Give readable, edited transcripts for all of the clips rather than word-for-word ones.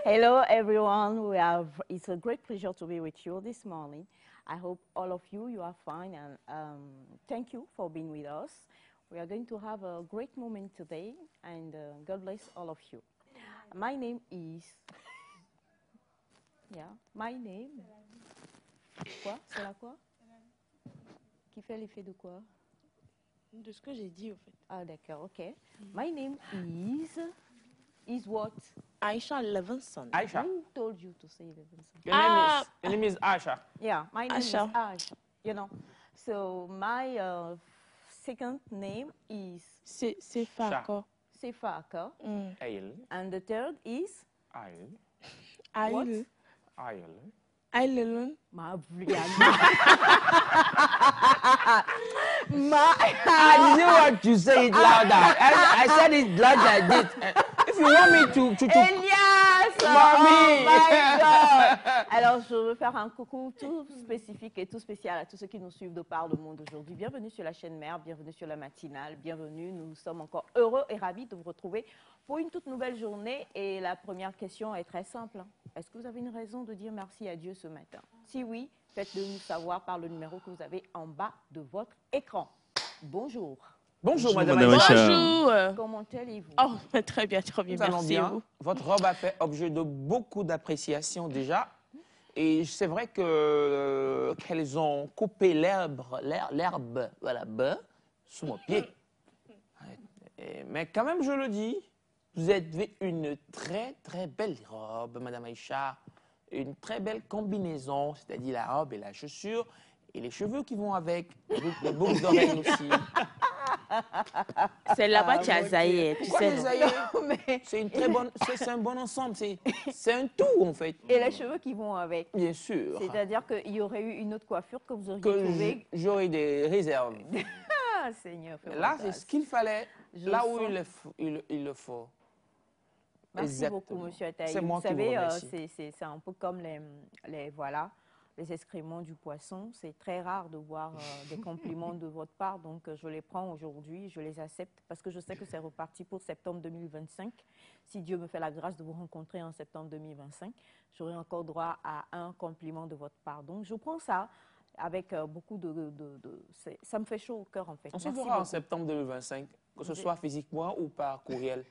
Hello, everyone. It's a great pleasure to be with you this morning. I hope all of you are fine, and thank you for being with us. We are going to have a great moment today, and God bless all of you. My name is... Yeah, my name... Quoi? C'est la quoi? Qui fait l'effet de quoi? De ce que j'ai dit, au fait. Ah, d'accord, ok. My name is what? Aisha Levinson. Aisha. Who told you to say Levinson? Your name is Aisha. Yeah, my name Aisha. is Aisha, you know. So my second name is C'est Fako. Sefaka. Ail. And the third is? Ail. What? Aïe. Ail. Aïe. Ma I knew what you say it louder. I said it loud like this. If you want me to Elias! Mommy! Oh my God! Alors, je veux faire un coucou tout spécifique et tout spécial à tous ceux qui nous suivent de par le monde aujourd'hui. Bienvenue sur la chaîne mère, bienvenue sur la matinale, bienvenue. Nous sommes encore heureux et ravis de vous retrouver pour une toute nouvelle journée. Et la première question est très simple. Est-ce que vous avez une raison de dire merci à Dieu ce matin? Si oui, faites-le nous savoir par le numéro que vous avez en bas de votre écran. Bonjour. Bonjour, Madame Aisha. Bonjour. Comment allez-vous? Oh, très bien, Nous allons merci. bien. Vous. Votre robe a fait objet de beaucoup d'appréciation déjà. Et c'est vrai que qu'elles ont coupé l'herbe, voilà, sous mon pied. Mais quand même, je le dis, vous avez une très, très belle robe, Madame Aisha. Une très belle combinaison, c'est-à-dire la robe et la chaussure, et les cheveux qui vont avec, les boucles d'oreilles aussi. C'est là-bas tu as Zahir, tu Pourquoi sais. les non? aïeux? C'est une très bonne, c'est un bon ensemble, c'est un tout en fait. Et les cheveux qui vont avec? Bien sûr. C'est-à-dire qu'il y aurait eu une autre coiffure que vous auriez Que trouvée. j'aurai des réserves. Ah, Seigneur. fais-moi Là, c'est grâce. ce qu'il fallait, Je là où sens- il le faut. Merci Exactement. beaucoup, Monsieur Ataï. C'est moi Vous qui vous savez, remercie. c'est un peu comme les excréments du poisson. C'est très rare de voir des compliments de votre part. Donc, je les prends aujourd'hui, je les accepte parce que je sais que c'est reparti pour septembre 2025. Si Dieu me fait la grâce de vous rencontrer en septembre 2025, j'aurai encore droit à un compliment de votre part. Donc, je prends ça avec beaucoup ça me fait chaud au cœur, en fait. On se Merci verra en beaucoup. septembre 2025, que ce soit physiquement ou par courriel.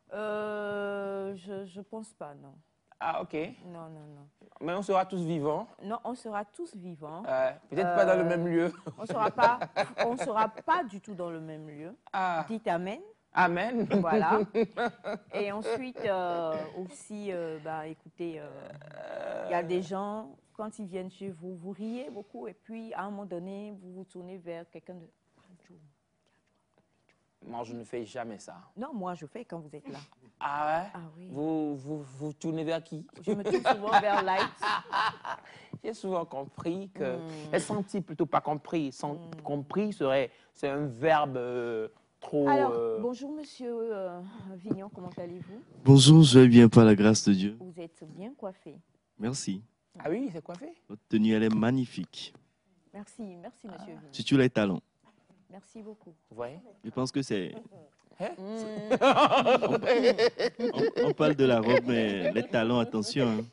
Je pense pas, non. Ah, ok. Non, non, non. Mais on sera tous vivants. Non, on sera tous vivants. Peut-être pas dans le même lieu. On sera pas du tout dans le même lieu. Ah, Dites Amen. amen. Voilà. Et ensuite, aussi, écoutez, il y a des gens, quand ils viennent chez vous, vous riez beaucoup et puis à un moment donné, vous vous tournez vers quelqu'un de... Moi, je ne fais jamais ça. Non, moi, je fais quand vous êtes là. Ah ouais? Ah oui. Vous tournez vers qui? Je me tourne souvent vers Light. J'ai souvent compris que... J'ai senti plutôt pas compris. Compris c'est un verbe trop... Alors, bonjour, monsieur Vignon, comment allez-vous? Bonjour, je vais bien par la grâce de Dieu. Vous êtes bien coiffé. Merci. Ah oui, c'est coiffé? Votre tenue, elle est magnifique. Merci, monsieur Vignon. Surtout les talons. Merci beaucoup. Vous voyez? Je pense que c'est... Hein? On parle de la robe, mais les talons, attention. Hein.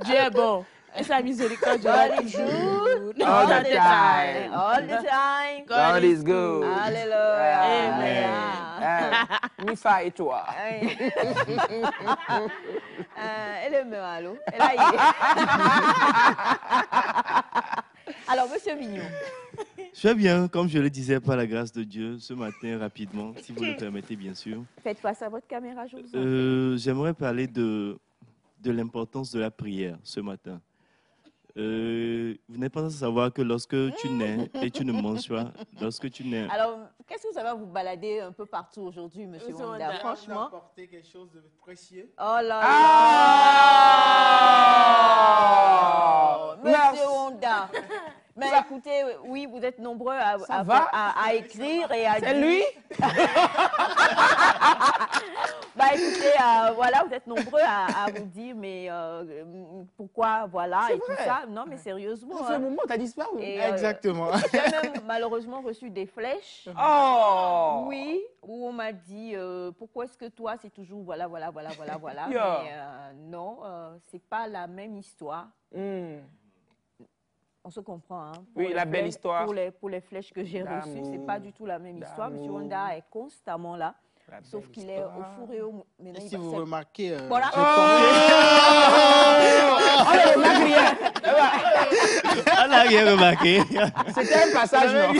Dieu est bon. Et sa miséricorde God durera is toujours. good All all the the time. All the time. God is good. Alléluia. Amen. Mifa et toi. Elle est malo. Elle a idée. Alors, monsieur Vignon. Je vais bien, comme je le disais, par la grâce de Dieu, ce matin, rapidement, si vous le permettez, bien sûr. Faites face à votre caméra, je vous en prie. J'aimerais parler de l'importance de la prière ce matin. Vous n'êtes pas sans savoir que lorsque tu nais et tu ne manges pas, lorsque tu nais... Alors, qu'est-ce que ça va vous balader un peu partout aujourd'hui, monsieur Monsieur Wanda? Wanda. Franchement. Apporter quelque chose de précieux. Oh là Ah! là! Monsieur Wanda. Mais écoutez, oui, vous êtes nombreux à écrire et à dire... C'est lui? Bah écoutez, voilà, vous êtes nombreux à vous dire, mais pourquoi, voilà, C'est et tout vrai. ça. Non, mais sérieusement. Ça fait un moment, t'as disparu. Et, Exactement. j'ai même malheureusement reçu des flèches. Oh! Oui, où on m'a dit, pourquoi est-ce que toi, c'est toujours voilà. Yeah. Mais non, c'est pas la même histoire. On se comprend, hein. Pour Oui, les la belle flèches- histoire. Pour les flèches que j'ai reçues, c'est pas du tout la même histoire. D'amour. Monsieur Wanda est constamment là, La sauf belle qu'il est au histoire. four et au... Et Maintenant, si vous c'est- remarquez... Voilà. On n'a rien remarqué. C'était un passage, non?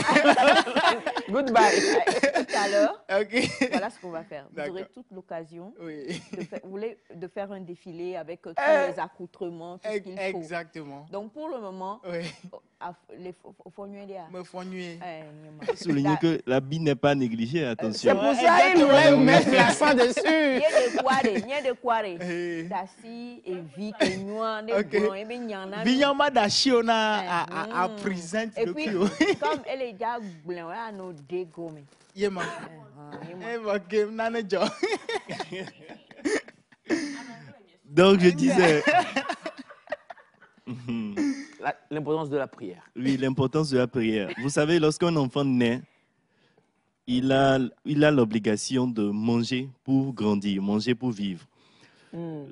Goodbye. Tout à l'heure, Ok. voilà ce qu'on va faire. Vous D'accord. aurez toute l'occasion Oui. de faire un défilé avec tous les accoutrements, tout ce qu'il faut. Exactement. Donc, pour le moment, Oui. au fond, il y a... Me faut nuer. Souligner que la bille n'est pas négligée, C'est attention. pour ça qu'il voulait mettre l'accent dessus. Il y a de quoi, Eh. Dassi et Vic et Nguyen, des Ok. blancs, et bien, il y en a. Vinyama Dashiona à Mhm. présent Et le puis, plus. comme elle est déjà blanc, elle a nos dégommés. Yema. Eh, ok, nana jo. Donc, je disais, L'importance de la prière. oui, l'importance de la prière. Vous savez, lorsqu'un enfant naît, il a l'obligation de manger pour grandir, manger pour vivre.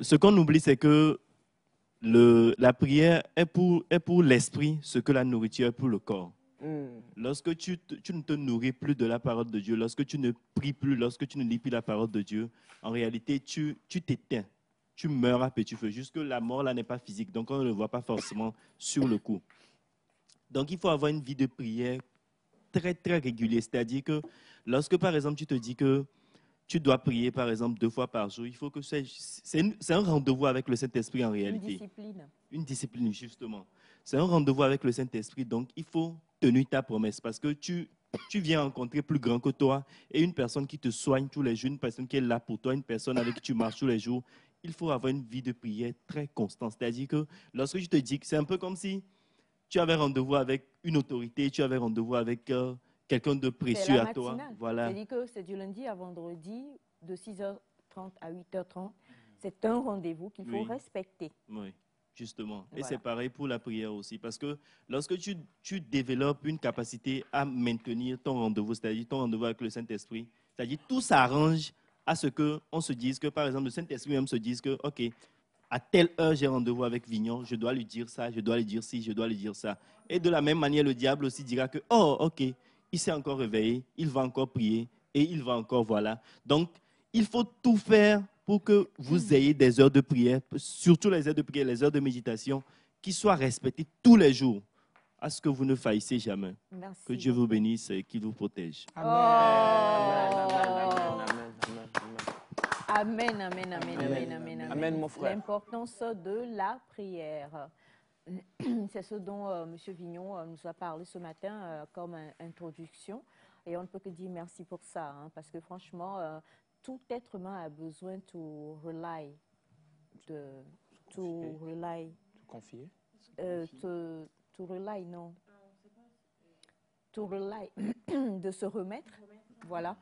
Ce qu'on oublie, c'est que la prière est pour l'esprit ce que la nourriture est pour le corps. Lorsque tu ne te nourris plus de la parole de Dieu, lorsque tu ne pries plus, lorsque tu ne lis plus la parole de Dieu, en réalité, tu t'éteins. Tu meurs à petit feu. Jusque la mort, là, n'est pas physique. Donc, on ne le voit pas forcément sur le coup. Donc, il faut avoir une vie de prière très, très régulière. C'est-à-dire que lorsque, par exemple, tu te dis que tu dois prier, par exemple, 2 fois par jour, il faut que c'est un rendez-vous avec le Saint-Esprit en Une réalité. discipline. Une discipline, justement. C'est un rendez-vous avec le Saint-Esprit, donc il faut tenir ta promesse parce que tu viens rencontrer plus grand que toi et une personne qui te soigne tous les jours, une personne qui est là pour toi, une personne avec qui tu marches tous les jours. Il faut avoir une vie de prière très constante. C'est-à-dire que lorsque je te dis que c'est un peu comme si tu avais rendez-vous avec une autorité, tu avais rendez-vous avec quelqu'un de C'est précieux la à toi. matinale. Voilà. C'est-à-dire que c'est du lundi à vendredi, de 6h30 à 8h30. C'est un rendez-vous qu'il faut Oui. respecter. Oui, justement. Et Voilà. c'est pareil pour la prière aussi. Parce que lorsque tu développes une capacité à maintenir ton rendez-vous, c'est-à-dire ton rendez-vous avec le Saint-Esprit, c'est-à-dire tout s'arrange à ce qu'on se dise que, par exemple, le Saint-Esprit même se dise que, OK, à telle heure, j'ai rendez-vous avec Vignon, je dois lui dire ça, je dois lui dire ci, je dois lui dire ça. Et de la même manière, le diable aussi dira que, oh, OK, il s'est encore réveillé, il va encore prier et il va encore, voilà. Donc, il faut tout faire pour que vous ayez des heures de prière, surtout les heures de prière, les heures de méditation, qui soient respectées tous les jours, à ce que vous ne faillissez jamais. Merci. Que Dieu vous bénisse et qu'il vous protège. Amen, Amen, mon frère. L'importance de la prière. C'est ce dont M. Vignon nous a parlé ce matin comme introduction. Et on ne peut que dire merci pour ça, hein, parce que franchement, tout être humain a besoin to rely, Confier. to rely, non. To rely, de se remettre, voilà,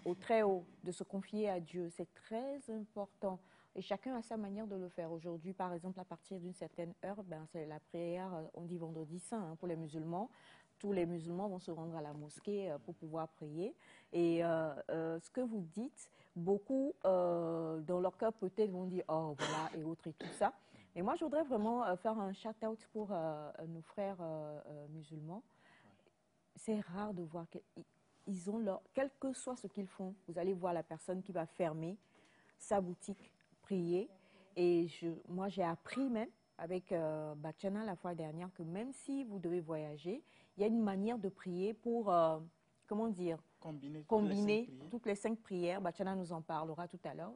au très haut, de se confier à Dieu. C'est très important. Et chacun a sa manière de le faire. Aujourd'hui, par exemple, à partir d'une certaine heure, c'est la prière, on dit vendredi saint, hein, pour les musulmans. Tous les musulmans vont se rendre à la mosquée pour pouvoir prier. Et ce que vous dites, beaucoup, dans leur cœur, peut-être vont dire « Oh, voilà » et autres et tout ça. Mais moi, je voudrais vraiment faire un shout-out pour nos frères musulmans. C'est rare de voir qu'ils ont leur... Quel que soit ce qu'ils font, vous allez voir la personne qui va fermer sa boutique, prier. Et moi, j'ai appris même avec Bachana la fois dernière que même si vous devez voyager, il y a une manière de prier pour, comment dire, combiner toutes les 5 prières. Bachana nous en parlera tout à l'heure.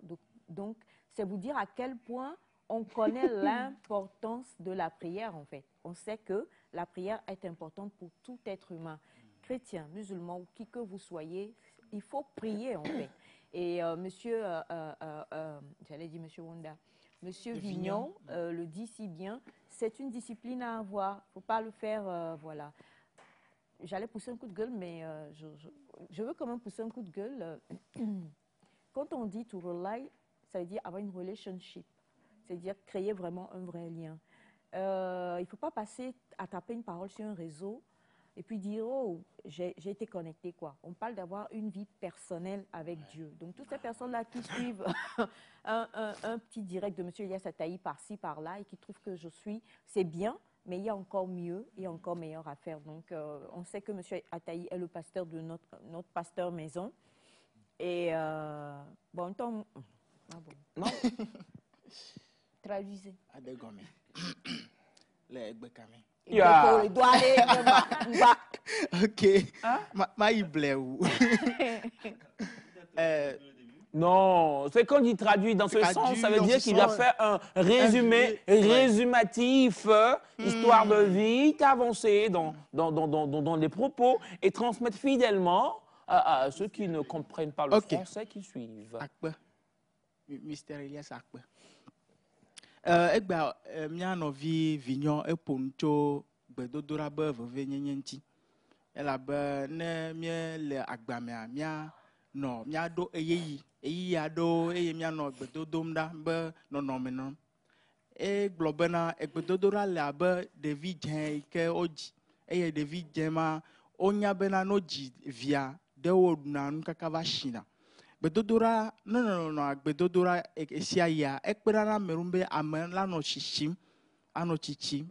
Donc, c'est vous dire à quel point on connaît l'importance de la prière, en fait. On sait que la prière est importante pour tout être humain, chrétien, musulman ou qui que vous soyez. Il faut prier, en fait. Et j'allais dire monsieur Wanda, Monsieur Vignon le dit si bien, c'est une discipline à avoir. Il ne faut pas le faire, voilà. J'allais pousser un coup de gueule, mais je veux quand même pousser un coup de gueule. Quand on dit to rely, ça veut dire avoir une relationship. C'est-à-dire créer vraiment un vrai lien. Il ne faut pas passer à taper une parole sur un réseau et puis dire, oh, j'ai été connecté, quoi. On parle d'avoir une vie personnelle avec Dieu. Donc, toutes ces personnes-là qui suivent un petit direct de M. Elias Ataï par-ci, par-là, et qui trouvent que je suis, c'est bien, mais il y a encore mieux, il y a encore meilleur à faire. Donc, on sait que M. Ataï est le pasteur de notre pasteur maison. Et, bon, tant... Ah bon. Non. Traduisez. Yeah. Ok. Non, c'est quand il traduit dans ce sens, ça veut dire qu'il a fait un résumé, résumatif, histoire de vite avancer dans les propos et transmettre fidèlement à ceux qui ne comprennent pas le français qui suivent. Mr. Elias Akpe. Egba mia novi vignon eponcho gbedodora be veve nyenye nti. Elabe ne mie le agbamea mia no mia do eyi ado eye mia no gbedodom da be nonomenom. Glo bena egbedodora le abe devi dzen ke oji. Eye devi dzen ma onya bena no ji via de wo na nu kaka va shina. Bedodora no agbedodora esia ya ekpera na merumbe ame la no chichim ano chichim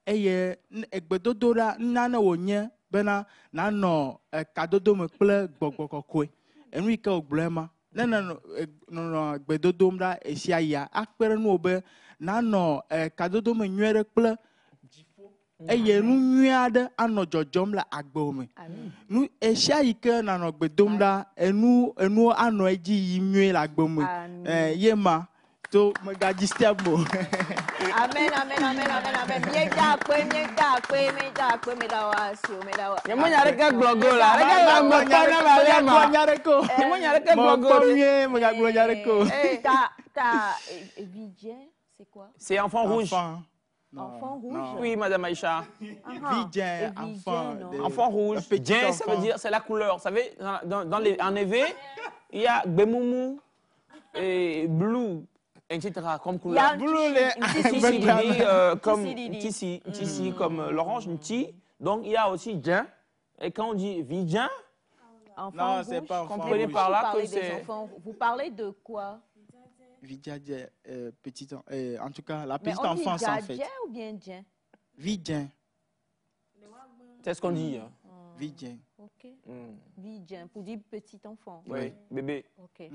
eye egbedodora nane wonye bena na no kadodo me kple gbogbo kokwe enu ike ogblema no agbedodom da esia ya akpere nu be na no kadodo me nyuere kple eye nu nyui ade anɔ dzɔdzɔm le agbewome. Nu esia yi ke nanɔ gbe dom ɖa enu anɔ edzi yim nyuie le agbewome. Ye ma to megadzi step mo. Amen, amen, amen, amen, amen. Mieda akpe, me da wa si o, me da wa. Yemo nyare ke blogo la, reke la mo pana la lema. Yemo nyare ke blogo. Mo pamie me gaglo nyare ko. Ta vidien, c'est quoi? C'est enfant rouge. Enfant rouge. Oui, Madame Aïcha. Vidien, enfant. Enfant rouge. Dien, ça veut dire, c'est la couleur. Vous savez, en EV, il y a Bemoumou et Blue, etc. comme couleur. Blue, comme Tissi, comme l'orange, Nti. Donc, il y a aussi Dien. Et quand on dit Vidien, non, c'est pas enfant. Comprenez par là que c'est. Vous parlez de quoi? Vidien, en tout cas, la petite enfance en fait. Vidien ou bien Dien? Vidien. C'est ce qu'on dit. Vidien. Ok. Vidien, pour dire petit enfant. Oui, bébé. Ok.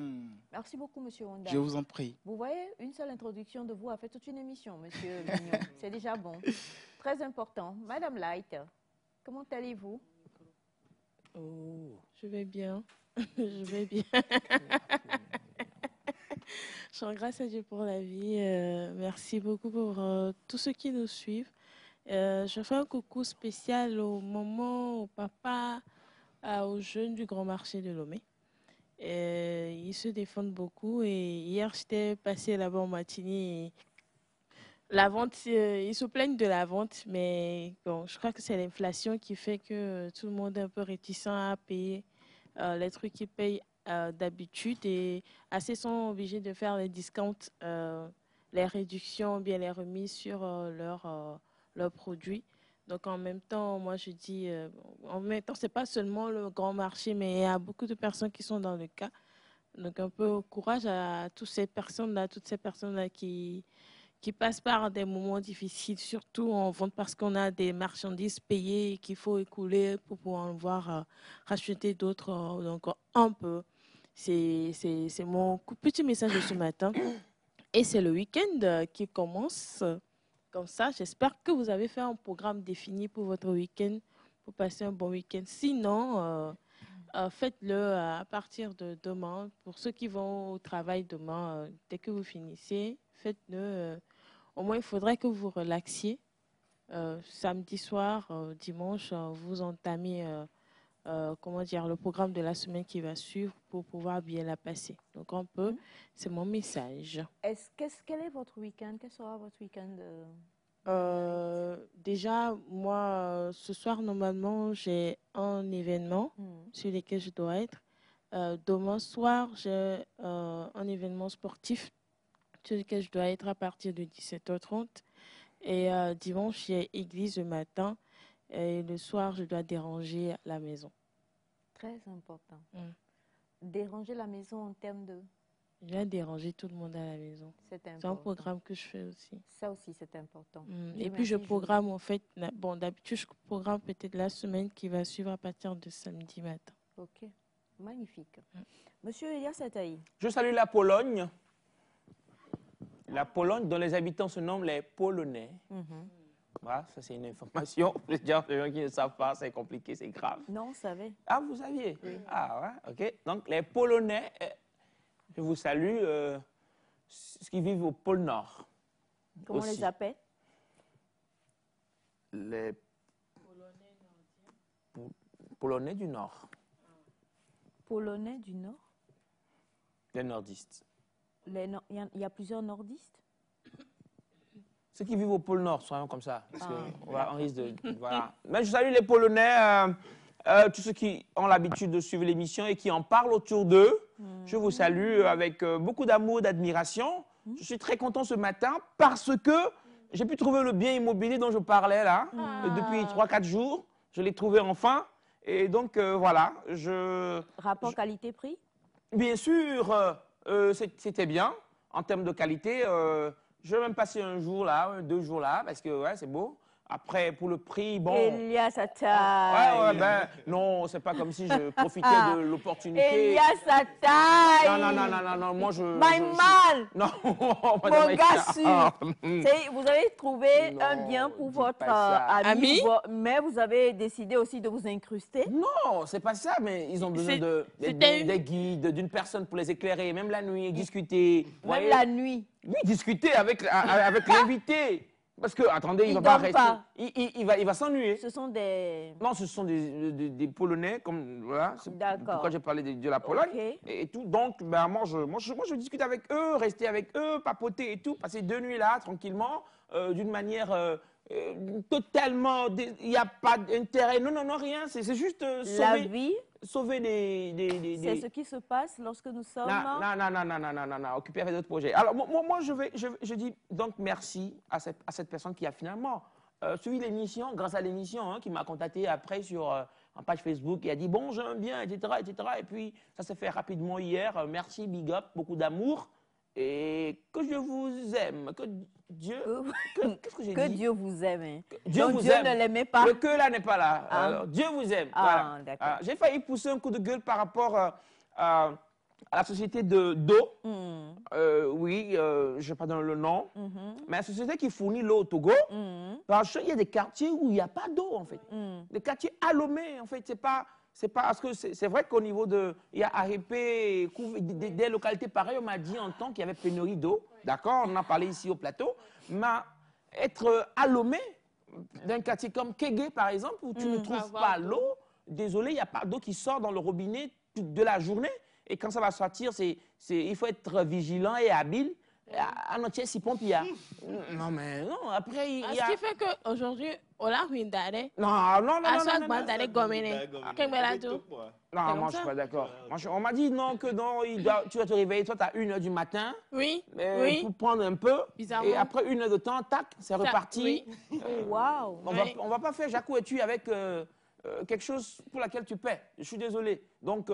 Merci beaucoup, Monsieur Honda. Je vous en prie. Vous voyez, une seule introduction de vous a fait toute une émission, Monsieur Vignon. C'est déjà bon. Très important. Madame Light, comment allez-vous? Oh, je vais bien. Je vais bien. Je rends grâce à Dieu pour la vie. Merci beaucoup pour tous ceux qui nous suivent. Je fais un coucou spécial aux mamans, aux papas, aux jeunes du Grand Marché de Lomé. Ils se défendent beaucoup. Et hier, j'étais passée là-bas en matinée. La vente, ils se plaignent de la vente, mais bon, je crois que c'est l'inflation qui fait que tout le monde est un peu réticent à payer les trucs qu'ils payent d'habitude, et assez sont obligés de faire les discounts, les réductions, bien les remises sur leurs produits. Donc en même temps, moi je dis, en même temps, c'est pas seulement le grand marché, mais il y a beaucoup de personnes qui sont dans le cas. Donc un peu courage à toutes ces personnes-là qui passent par des moments difficiles, surtout en vente, parce qu'on a des marchandises payées qu'il faut écouler pour pouvoir racheter d'autres. Donc un peu. C'est mon petit message de ce matin. Et c'est le week-end qui commence comme ça. J'espère que vous avez fait un programme défini pour votre week-end, pour passer un bon week-end. Sinon, faites-le à partir de demain. Pour ceux qui vont au travail demain, dès que vous finissez, faites-le. Au moins, il faudrait que vous relaxiez. Samedi soir, dimanche, vous entamez comment dire, le programme de la semaine qui va suivre pour pouvoir bien la passer. Donc, on peut, c'est mon message. Quel est votre week-end? Quel sera votre week-end? Déjà, moi, ce soir, normalement, j'ai un événement sur lequel je dois être. Demain soir, j'ai un événement sportif sur lequel je dois être à partir de 17h30. Et dimanche, j'ai église le matin. Et le soir, je dois déranger la maison. Très important. Déranger la maison en termes de... Je vais déranger tout le monde à la maison. C'est important. C'est un programme que je fais aussi. Ça aussi, c'est important. Et puis, je programme, en fait, bon, d'habitude, je programme peut-être la semaine qui va suivre à partir de samedi matin. Ok, magnifique. Monsieur Elias Ataï. Je salue la Pologne. La Pologne, dont les habitants se nomment les Polonais. Voilà, ça c'est une information. Les gens qui ne savent pas, c'est compliqué, c'est grave. Non, on savait. Ah, vous saviez? Oui. Ah, ouais, ok. Donc, les Polonais, je vous salue, ceux qui vivent au pôle Nord. Comment on les appelle? Les Polonais du Nord. Polonais du Nord? Les nordistes. Il y a plusieurs nordistes? Ceux qui vivent au pôle Nord, soyons comme ça. Parce qu'on risque de... Voilà. Mais je salue les Polonais, tous ceux qui ont l'habitude de suivre l'émission et qui en parlent autour d'eux. Je vous salue avec beaucoup d'amour, d'admiration. Je suis très content ce matin parce que j'ai pu trouver le bien immobilier dont je parlais là, depuis 3-4 jours. Je l'ai trouvé enfin. Et donc, voilà. Rapport qualité-prix? Bien sûr, c'était bien. En termes de qualité, je vais même passer un jour là, 2 jours là, parce que ouais, c'est beau. Après, pour le prix, bon... Elias Ataï. Ouais, ben, non, c'est pas comme si je profitais de l'opportunité. Elias Ataï. Non, moi je... My man. Non, Mon gars sûr. Vous avez trouvé un bien pour votre ami, mais vous avez décidé aussi de vous incruster. Non, c'est pas ça, mais ils ont besoin des guides, d'une personne pour les éclairer, même la nuit, discuter. Même la nuit. Oui, discuter avec l'invité. Parce que, attendez, il ne va pas rester. Il va s'ennuyer. Ce sont des... Non, ce sont des Polonais, comme, voilà. D'accord. Pourquoi j'ai parlé de la Pologne et tout. Donc, ben, moi, je discute avec eux, rester avec eux, papoter et tout, passer 2 nuits là, tranquillement, d'une manière totalement... Il n'y a pas d'intérêt. Non, rien. C'est juste sauver... La vie. Sauver des... C'est ce qui se passe lorsque nous sommes... Non, occupé avec d'autres projets. Alors, moi, je dis donc merci à cette personne qui a finalement suivi l'émission, grâce à l'émission, qui m'a contacté après sur en page Facebook et a dit « Bon, j'aime bien, etc. » Et puis, ça s'est fait rapidement hier. Merci, big up, beaucoup d'amour. Et que je vous aime, que Dieu... Qu'est-ce que j'ai dit? Que Dieu vous aime. Hein. Dieu donc vous Dieu aime. ne l'aimait pas. Le que là n'est pas là. Alors, Dieu vous aime. Ah, voilà. d'accord. J'ai failli pousser un coup de gueule par rapport à la société d'eau. Oui, je ne vais pas donner le nom. Mais la société qui fournit l'eau au Togo, parce qu'il y a des quartiers où il n'y a pas d'eau, en fait. Des quartiers à Lomé, en fait, c'est pas parce que c'est vrai qu'au niveau de... Il y a Arépé, des localités pareilles, on m'a dit en temps qu'il y avait pénurie d'eau. D'accord, on en a parlé ici au plateau. Mais être à Lomé, d'un quartier comme Kégué, par exemple, où tu ne trouves pas l'eau, désolé, il n'y a pas d'eau qui sort dans le robinet de la journée. Et quand ça va sortir, il faut être vigilant et habile. En entier, si pompe, il y a... Non, mais non, après, il y a... Ce qui fait qu'aujourd'hui, on a ruiné. Non, Non, moi, je suis pas d'accord. On m'a dit non, que non, tu vas te réveiller, toi, tu as 1h du matin. Oui, pour prendre un peu. Bizarrement. Et après 1 heure de temps, tac, c'est reparti. Oui. Waouh. On va pas faire Jacou et tu avec quelque chose pour laquelle tu paies. Je suis désolé. Donc,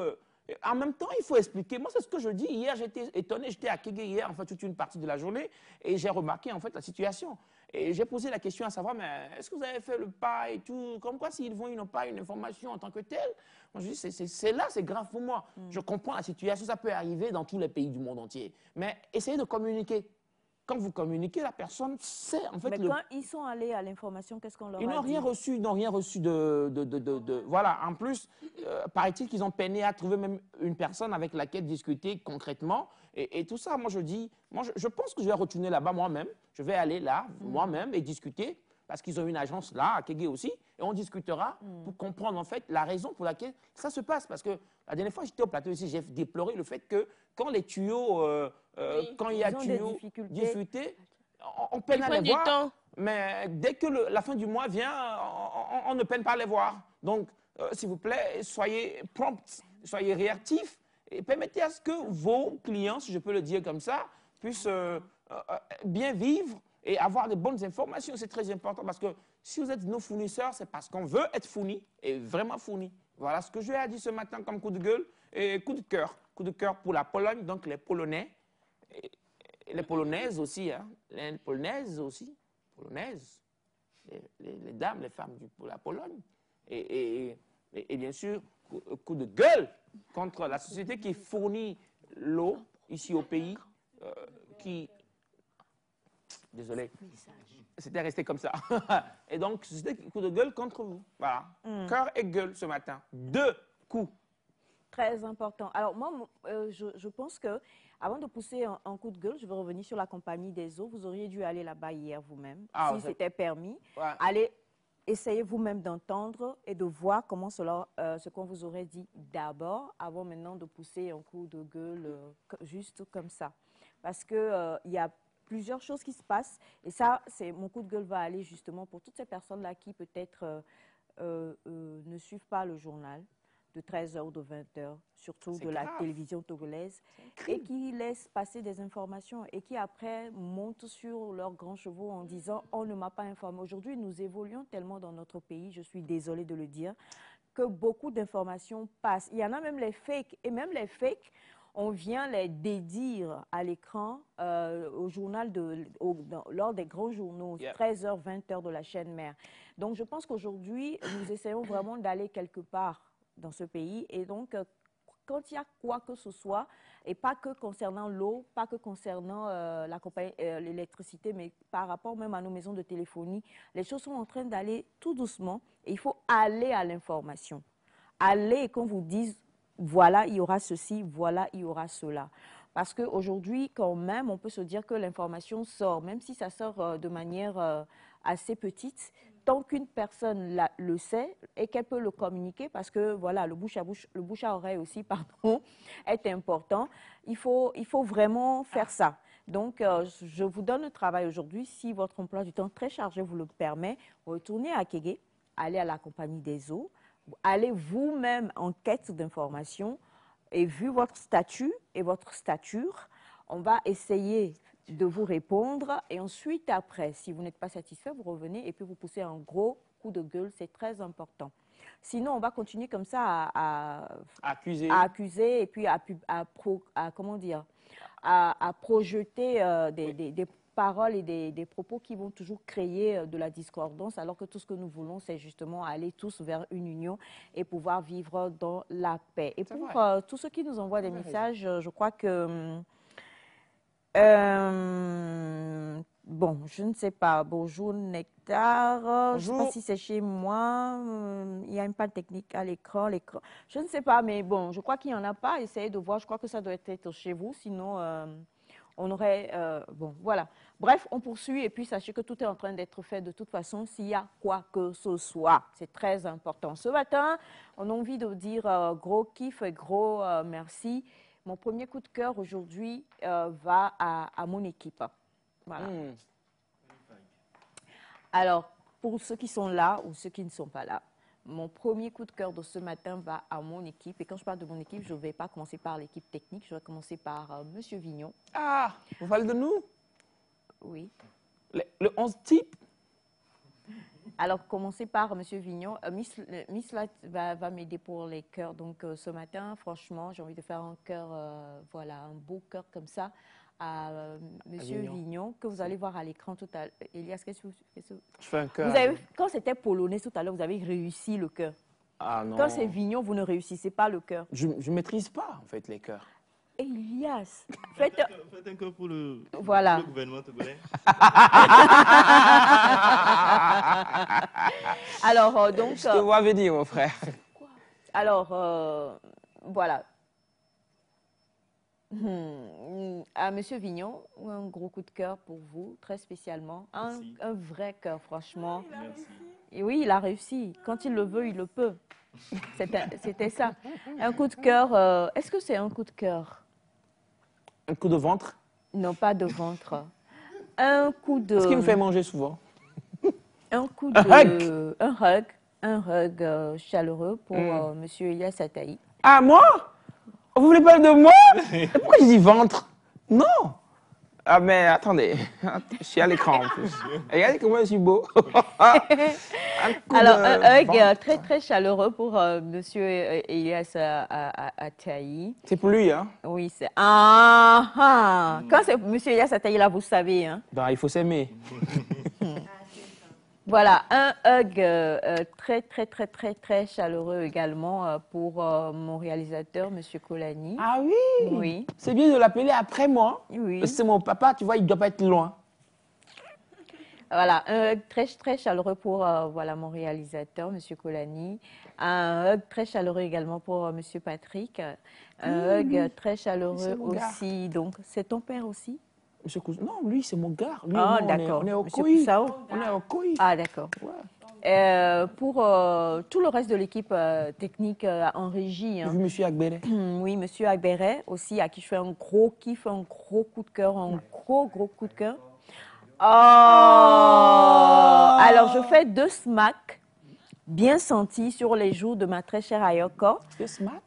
en même temps, il faut expliquer. Moi, c'est ce que je dis. Hier, j'étais étonné. J'étais à Kégué hier, en fait, toute une partie de la journée. Et j'ai remarqué, en fait, la situation. Et j'ai posé la question à savoir, mais est-ce que vous avez fait le pas et tout? Comme quoi, s'ils n'ont pas une information en tant que telle. Moi, je dis, c'est là, c'est grave pour moi. Je comprends la situation. Ça peut arriver dans tous les pays du monde entier. Mais essayez de communiquer. Quand vous communiquez, la personne sait, en fait... Mais quand ils sont allés à l'information, qu'est-ce qu'on leur a dit? Ils n'ont rien reçu de... Voilà, en plus, paraît-il qu'ils ont peiné à trouver même une personne avec laquelle discuter concrètement. Et tout ça, moi je dis... je pense que je vais retourner là-bas moi-même. Je vais aller là, moi-même, et discuter. parce qu'ils ont une agence là, à Kégué aussi, et on discutera pour comprendre en fait la raison pour laquelle ça se passe. Parce que la dernière fois, j'étais au plateau ici, j'ai déploré le fait que quand les tuyaux, quand il y a Ils ont des tuyaux difficultés. diffusés, on peine à prend les du voir. temps. Mais dès que la fin du mois vient, on ne peine pas à les voir. Donc, s'il vous plaît, soyez prompts, soyez réactifs et permettez à ce que vos clients, si je peux le dire comme ça, puissent bien vivre et avoir de bonnes informations. C'est très important parce que si vous êtes nos fournisseurs, c'est parce qu'on veut être fourni et vraiment fourni. Voilà ce que je lui ai dit ce matin comme coup de gueule et coup de cœur. Coup de cœur pour la Pologne, donc les Polonais, et les Polonaises aussi, hein, les Polonaises aussi. Polonaises, les dames, les femmes pour la Pologne. Et bien sûr, coup de gueule contre la société qui fournit l'eau ici au pays, qui... Désolé, c'était resté comme ça. Et donc, c'était coup de gueule contre vous. Voilà, cœur et gueule ce matin. 2 coups. Très important. Alors moi, je pense que avant de pousser un coup de gueule, je veux revenir sur la compagnie des eaux. Vous auriez dû aller là-bas hier vous-même, si c'était permis. Ouais. Allez essayer vous-même d'entendre et de voir comment ce qu'on vous aurait dit d'abord, avant maintenant de pousser un coup de gueule juste comme ça. Parce que il y a plusieurs choses qui se passent et ça, mon coup de gueule va aller justement pour toutes ces personnes-là qui peut-être ne suivent pas le journal de 13h ou de 20h, surtout de la télévision togolaise, et qui laissent passer des informations et qui après montent sur leurs grands chevaux en disant « on ne m'a pas informé ». Aujourd'hui, nous évoluons tellement dans notre pays, je suis désolée de le dire, que beaucoup d'informations passent. Il y en a même les fakes, et même les fakes, on vient les dédire à l'écran au journal lors des grands journaux, 13h, 20h de la chaîne mère. Donc je pense qu'aujourd'hui, nous essayons vraiment d'aller quelque part dans ce pays. Et donc, quand il y a quoi que ce soit, et pas que concernant l'eau, pas que concernant l'électricité, mais par rapport même à nos maisons de téléphonie, les choses sont en train d'aller tout doucement. Et il faut aller à l'information. Aller et qu'on vous dise, voilà, il y aura ceci, voilà, il y aura cela. Parce qu'aujourd'hui, quand même, on peut se dire que l'information sort, même si ça sort de manière assez petite, tant qu'une personne le sait et qu'elle peut le communiquer, parce que voilà, le bouche à oreille aussi, pardon, est important, il faut vraiment faire ça. Donc, je vous donne le travail aujourd'hui. Si votre emploi du temps très chargé vous le permet, retournez à Kégué, allez à la Compagnie des eaux, allez vous-même en quête d'informations et vu votre statut et votre stature, on va essayer de vous répondre et ensuite après, si vous n'êtes pas satisfait, vous revenez et puis vous poussez un gros coup de gueule, c'est très important. Sinon, on va continuer comme ça à accuser et puis à projeter des paroles et des propos qui vont toujours créer de la discordance, alors que tout ce que nous voulons, c'est justement aller tous vers une union et pouvoir vivre dans la paix. Et pour tous ceux qui nous envoient des messages, je crois que... bon, je ne sais pas. Bonjour Nectar. Bonjour. Je ne sais pas si c'est chez moi. Il y a une panne technique à l'écran. Je ne sais pas, mais bon, je crois qu'il n'y en a pas. Essayez de voir. Je crois que ça doit être chez vous. Sinon, on aurait... bon, voilà. Bref, on poursuit et puis sachez que tout est en train d'être fait de toute façon s'il y a quoi que ce soit. C'est très important. Ce matin, on a envie de dire gros kiff et gros merci. Mon premier coup de cœur aujourd'hui va à mon équipe. Voilà. Alors, pour ceux qui sont là ou ceux qui ne sont pas là, mon premier coup de cœur de ce matin va à mon équipe. Et quand je parle de mon équipe, je ne vais pas commencer par l'équipe technique, je vais commencer par Monsieur Vignon. Ah, vous parlez de nous? Oui. Le 11 type? Alors, commencez par M. Vignon. Miss va m'aider pour les cœurs. Donc, ce matin, franchement, j'ai envie de faire un cœur, voilà, un beau cœur comme ça à M. Vignon, que vous allez voir à l'écran tout à l'heure. Elias, qu'est-ce que vous... Je fais un cœur. Quand c'était polonais tout à l'heure, vous avez réussi le cœur. Ah non. Quand c'est Vignon, vous ne réussissez pas le cœur. Je ne maîtrise pas, en fait, les cœurs. Elias, faites un cœur pour le gouvernement togolais. Alors, donc... Je te vois venir, mon frère. Alors, voilà. À Monsieur Vignon, un gros coup de cœur pour vous, très spécialement. Un vrai cœur, franchement. Merci. Et oui, il a réussi. Quand il le veut, il le peut. C'était ça. Un coup de cœur. Est-ce que c'est un coup de cœur? Un coup de ventre. Non, pas de ventre. Un coup de... Ce qui me fait manger souvent. Un coup Un de... Un hug chaleureux pour Monsieur Elias Ataï. Ah, moi? Vous voulez pas de moi? Pourquoi je dis ventre? Non. Ah, mais attendez. Je suis à l'écran en plus. Regardez comment je suis beau. Alors, un hug très, très chaleureux pour Monsieur Elias Ataï. C'est pour lui, hein? Oui, c'est... Ah! Quand c'est Monsieur Elias Ataï, là, vous savez, hein? Ben, il faut s'aimer. Voilà, un hug très, très, très, très, très chaleureux également pour mon réalisateur, Monsieur Kolani. Ah oui? Oui. C'est bien de l'appeler après moi. Oui. Parce que c'est mon papa, tu vois, il ne doit pas être loin. Voilà, un hug très, très chaleureux pour voilà, mon réalisateur, Monsieur Kolani. Un hug très chaleureux également pour Monsieur Patrick. Un hug très chaleureux mon gars. aussi. Donc, c'est ton père aussi? Monsieur Cousin. Non, lui, c'est mon gars. Lui, Ah, moi, d'accord. on est au Monsieur COI. Poussao. On est au COI. Ah, d'accord. Ouais. Pour tout le reste de l'équipe technique en régie, J'ai hein. vu Monsieur Agbere. Oui, Monsieur Agberet aussi, à qui je fais un gros kiff, un gros coup de cœur, un gros coup de cœur. Oh! Alors, je fais 2 smacks bien sentis sur les joues de ma très chère Ayoko. C'est smart.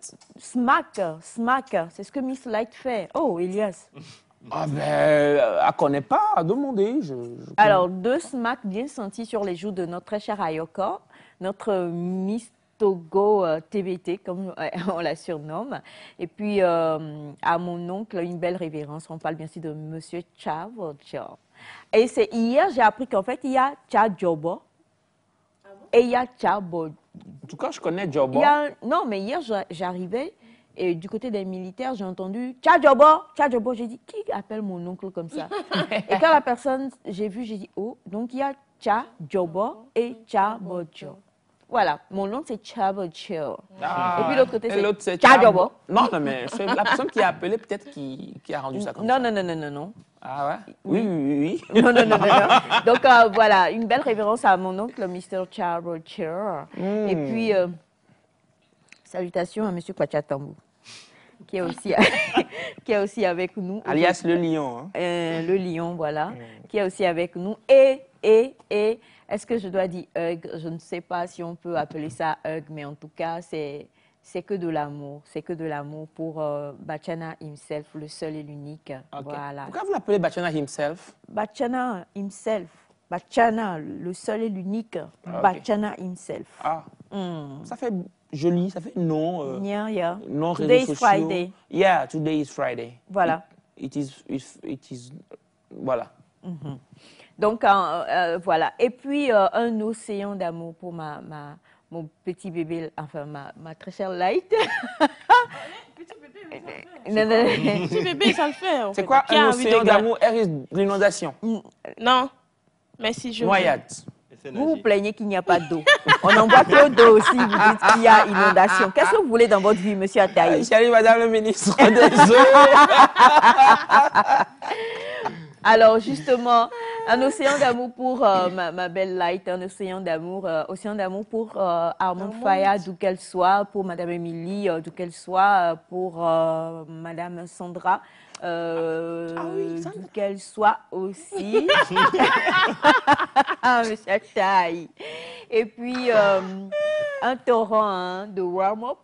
Smack, c'est ce que Miss Light fait. Oh, Elias. Ah ben, elle ne connaît pas, demandez. Alors, 2 smacks bien sentis sur les joues de notre très chère Ayoko, notre Miss Togo TBT, comme on la surnomme. Et puis, à mon oncle, une belle révérence. On parle bien sûr de Monsieur Chavocho. Et c'est hier, j'ai appris qu'en fait, il y a Tchadjobo et il y a Tchabo. En tout cas, je connais Jobo. Non, mais hier, j'arrivais et du côté des militaires, j'ai entendu Tchadjobo, Tchadjobo. J'ai dit, qui appelle mon oncle comme ça? Et quand la personne, j'ai vu, j'ai dit, oh, donc il y a Tchadjobo et Tchabocho. Voilà, mon nom c'est Tchabocho. Ah, Et puis l'autre côté, et l'autre, c'est Tchadjobo. Non, non, mais c'est la personne qui a appelé, peut-être qui a rendu ça comme ça. Non. Ah ouais? Oui. Non. Donc voilà, une belle révérence à mon oncle, Mr. Tchabocho. Et puis, salutations à Monsieur Kwachatambu, qui est aussi avec nous. Alias le lion. Hein? Le lion, voilà, qui est aussi avec nous. Et est-ce que je dois dire hug? Je ne sais pas si on peut appeler ça hug, mais en tout cas, c'est que de l'amour. C'est que de l'amour pour Bachana himself, le seul et l'unique. Okay. Voilà. Pourquoi vous l'appelez Bachana himself? Bachana himself. Bachana, le seul et l'unique. Ah, Bachana himself. Ah, ça fait joli, ça fait non. Yeah. Non Today réseaux is sociaux. Friday. Yeah, today is Friday. Voilà. It is, voilà. Donc, voilà. Et puis, un océan d'amour pour mon petit bébé, enfin, ma très chère Light. Non. Petit bébé, ça le fait. en C'est fait. quoi Qui a un envie océan de d'amour? L'inondation. Non. Mais si je. Noyade. Vous vous plaignez qu'il n'y a pas d'eau. On en boit peu d'eau aussi, vous dites qu'il y a inondation. Qu'est-ce que vous voulez dans votre vie, monsieur Ataï? Chérie, madame le ministre des Eaux. Alors, justement, un océan d'amour pour ma belle Light, un océan d'amour pour Armand Faya, d'où qu'elle soit, pour madame Émilie, d'où qu'elle soit, pour madame Sandra, d'où qu'elle soit aussi. Monsieur Ataï. Et puis, un torrent de warm-up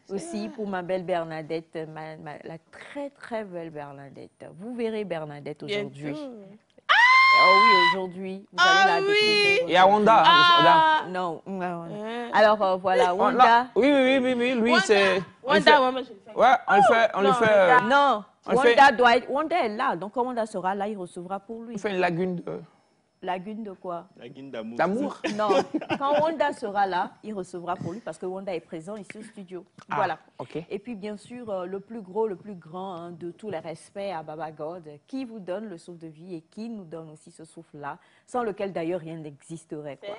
aussi pour ma belle Bernadette, la très très belle Bernadette. Vous verrez Bernadette aujourd'hui. Oh oui, aujourd'hui, vous allez la découvrir. Il y a Wanda. Non. Alors voilà, Wanda. Oui, lui c'est... Wanda, Ouais, on le fait... Non, on fait- Wanda est là, donc quand Wanda sera là, il recevra pour lui. On fait une lagune de... Lagune de quoi? La guine d'amour. D'amour. Non, quand Wanda sera là, il recevra pour lui parce que Wanda est présent ici au studio. Voilà. Ok. Et puis, bien sûr, le plus gros, le plus grand hein, de tous les respects à Baba God, qui vous donne le souffle de vie et qui nous donne aussi ce souffle-là, sans lequel d'ailleurs rien n'existerait. Quoi.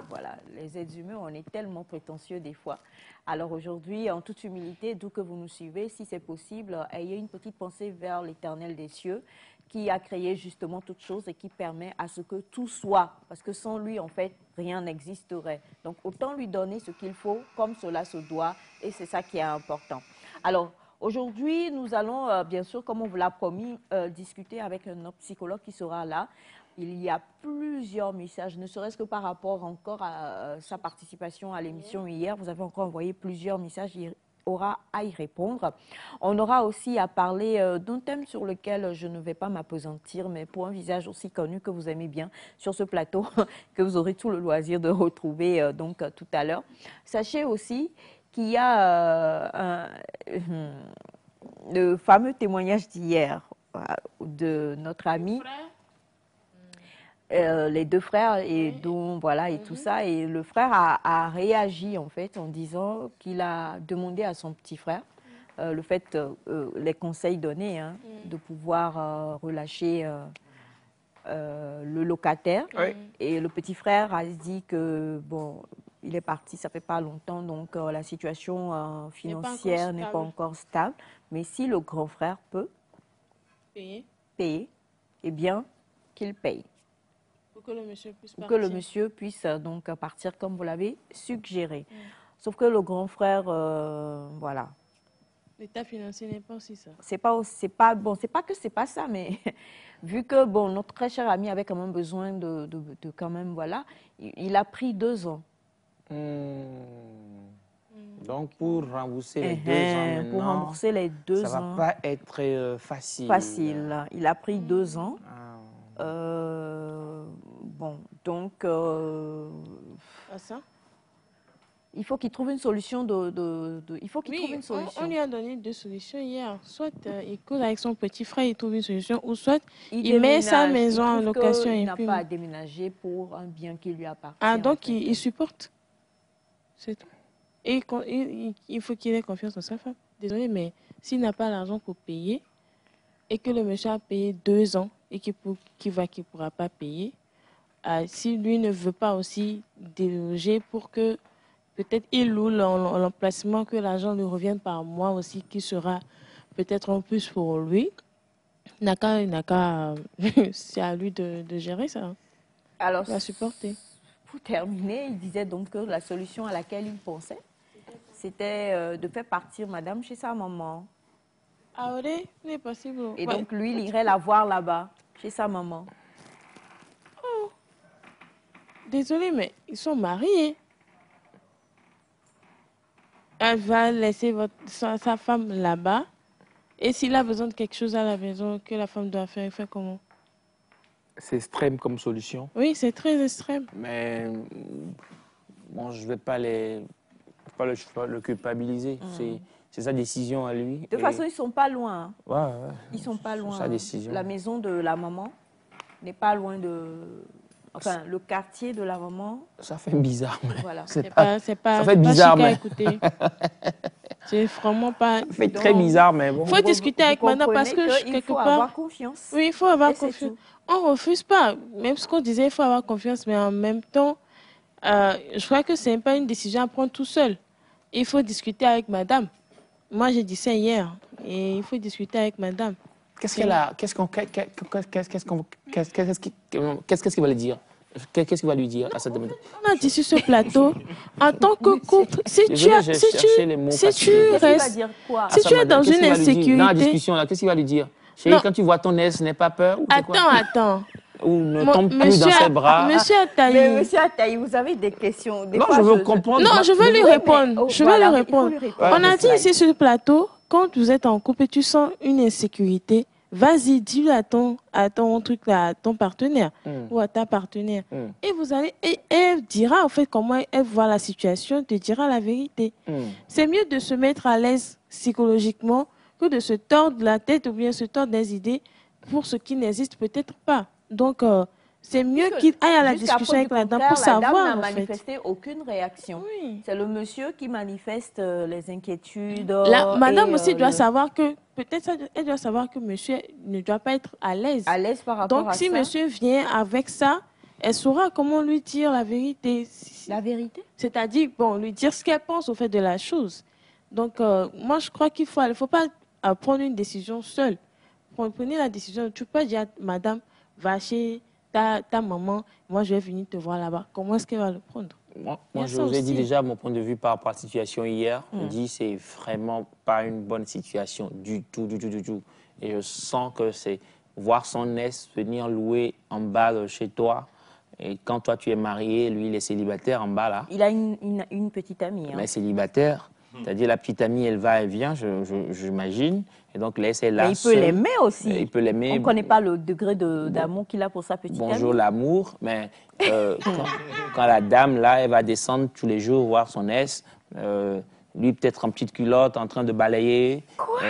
Voilà, les êtres humains, on est tellement prétentieux des fois. Alors aujourd'hui, en toute humilité, d'où que vous nous suivez, si c'est possible, ayez une petite pensée vers l'Éternel des cieux qui a créé justement toutes choses et qui permet à ce que tout soit. Parce que sans lui, en fait, rien n'existerait. Donc autant lui donner ce qu'il faut comme cela se doit et c'est ça qui est important. Alors aujourd'hui, nous allons bien sûr, comme on vous l'a promis, discuter avec notre psychologue qui sera là. Il y a plusieurs messages, ne serait-ce que par rapport encore à sa participation à l'émission hier. Vous avez encore envoyé plusieurs messages, il aura à y répondre. On aura aussi à parler d'un thème sur lequel je ne vais pas m'appesantir, mais pour un visage aussi connu que vous aimez bien sur ce plateau, que vous aurez tout le loisir de retrouver donc tout à l'heure. Sachez aussi qu'il y a le fameux témoignage d'hier de notre ami. Les deux frères et dont voilà et tout ça, et le frère a réagi en fait en disant qu'il a demandé à son petit frère le fait les conseils donnés de pouvoir relâcher le locataire, et le petit frère a dit que bon, il est parti, ça fait pas longtemps, donc la situation financière n'est pas encore stable, mais si le grand frère peut payer, eh bien qu'il paye. Pour que le monsieur puisse partir. Que le monsieur puisse donc partir comme vous l'avez suggéré. Sauf que le grand frère, voilà. L'état financier n'est pas aussi ça. C'est pas que c'est pas ça, mais vu que bon, notre très cher ami avait quand même besoin de quand même, voilà, il a pris 2 ans. Donc pour rembourser les 2 ans maintenant, pour rembourser les 2 ans, ça va pas être facile. Facile. Il a pris 2 ans. Bon, donc, ça? Il faut qu'il trouve une solution il faut qu'il trouve une solution. On lui a donné 2 solutions hier. Soit il cause avec son petit frère, il trouve une solution, ou soit il met sa maison en location. Il n'a pas à déménager pour un bien qui lui appartient. Ah, donc il supporte. C'est tout. Et il faut qu'il ait confiance en sa femme. Désolé, mais s'il n'a pas l'argent pour payer, et que le monsieur a payé 2 ans, et qu'il ne pourra pas payer, si lui ne veut pas aussi déloger pour que peut-être il loue l'emplacement, que l'argent lui revienne par mois aussi, qui sera peut-être en plus pour lui, c'est à lui de gérer ça. Alors, la supporter. Pour terminer, il disait donc que la solution à laquelle il pensait, c'était de faire partir madame chez sa maman. Ah oui, c'est possible. Et donc lui, il irait la voir là-bas, chez sa maman. Oh. Désolée, mais ils sont mariés. Elle va laisser sa femme là-bas. Et s'il a besoin de quelque chose à la maison que la femme doit faire, il fait comment? C'est extrême comme solution. Oui, c'est très extrême. Mais bon, je ne vais pas le culpabiliser. C'est sa décision à lui. De toute façon, ils ne sont pas loin. Ouais. Ils ne sont pas loin. Sa décision. La maison de la maman n'est pas loin de... Enfin, le quartier de la maman... Ça fait bizarre, mais... Voilà. Ça fait bizarre, mais... C'est vraiment pas... Ça fait très bizarre, mais bon. Il faut discuter avec madame parce que il faut avoir confiance. Oui, il faut avoir confiance. On ne refuse pas. Même ce qu'on disait, il faut avoir confiance, mais en même temps, je crois que ce n'est pas une décision à prendre tout seul. Il faut discuter avec madame. Moi, j'ai dit ça hier. Et il faut discuter avec madame. Qu'est-ce qu'il va lui dire? Qu'est-ce qu'il va lui dire à cette demande? On a dit sur ce plateau, en tant que couple, si tu es dans une insécurité... Dans la discussion, qu'est-ce qu'il va lui dire? Chérie, quand tu vois ton ex, n'aie pas peur? Attends. Ou ne tombe plus dans ses bras. Monsieur Ataï. Mais monsieur Ataï, vous avez des questions. Non, je veux comprendre. Non, je veux lui répondre. Je veux lui répondre. On a dit ici sur le plateau, quand vous êtes en couple et tu sens une insécurité, vas-y, dis-le à ton partenaire ou à ta partenaire. Et vous allez, et elle dira en fait comment elle voit la situation, te dira la vérité. C'est mieux de se mettre à l'aise psychologiquement que de se tordre la tête ou bien se tordre des idées pour ce qui n'existe peut-être pas. Donc, c'est mieux qu'il aille à la discussion avec la dame pour savoir. La dame n'a manifesté aucune réaction. Oui. C'est le monsieur qui manifeste les inquiétudes. Madame aussi doit savoir que, peut-être elle doit savoir que monsieur ne doit pas être à l'aise. À l'aise par rapport à ça. Donc, si monsieur vient avec ça, elle saura comment lui dire la vérité. La vérité? C'est-à-dire, bon, lui dire ce qu'elle pense au fait de la chose. Donc, moi, je crois qu'il faut pas prendre une décision seule. Prenez la décision. Tu peux dire, madame, va chez ta maman, moi, je vais venir te voir là-bas. Comment est-ce qu'elle va le prendre? Moi je vous ai dit déjà mon point de vue par rapport à la situation hier. Je dis c'est vraiment pas une bonne situation du tout. Et je sens que c'est voir son ex venir louer en bas de chez toi. Et quand toi tu es marié, lui il est célibataire en bas là. Il a une petite amie. Hein. Mais célibataire. C'est-à-dire la petite amie, elle va, elle vient, j'imagine. Et donc, là, c'est là. Mais il peut l'aimer aussi. Il peut l'aimer. On ne connaît pas le degré d'amour qu'il a pour sa petite amie. Bonjour l'amour. Mais quand la dame, là, elle va descendre tous les jours voir son ex, lui peut-être en petite culotte, en train de balayer. Quoi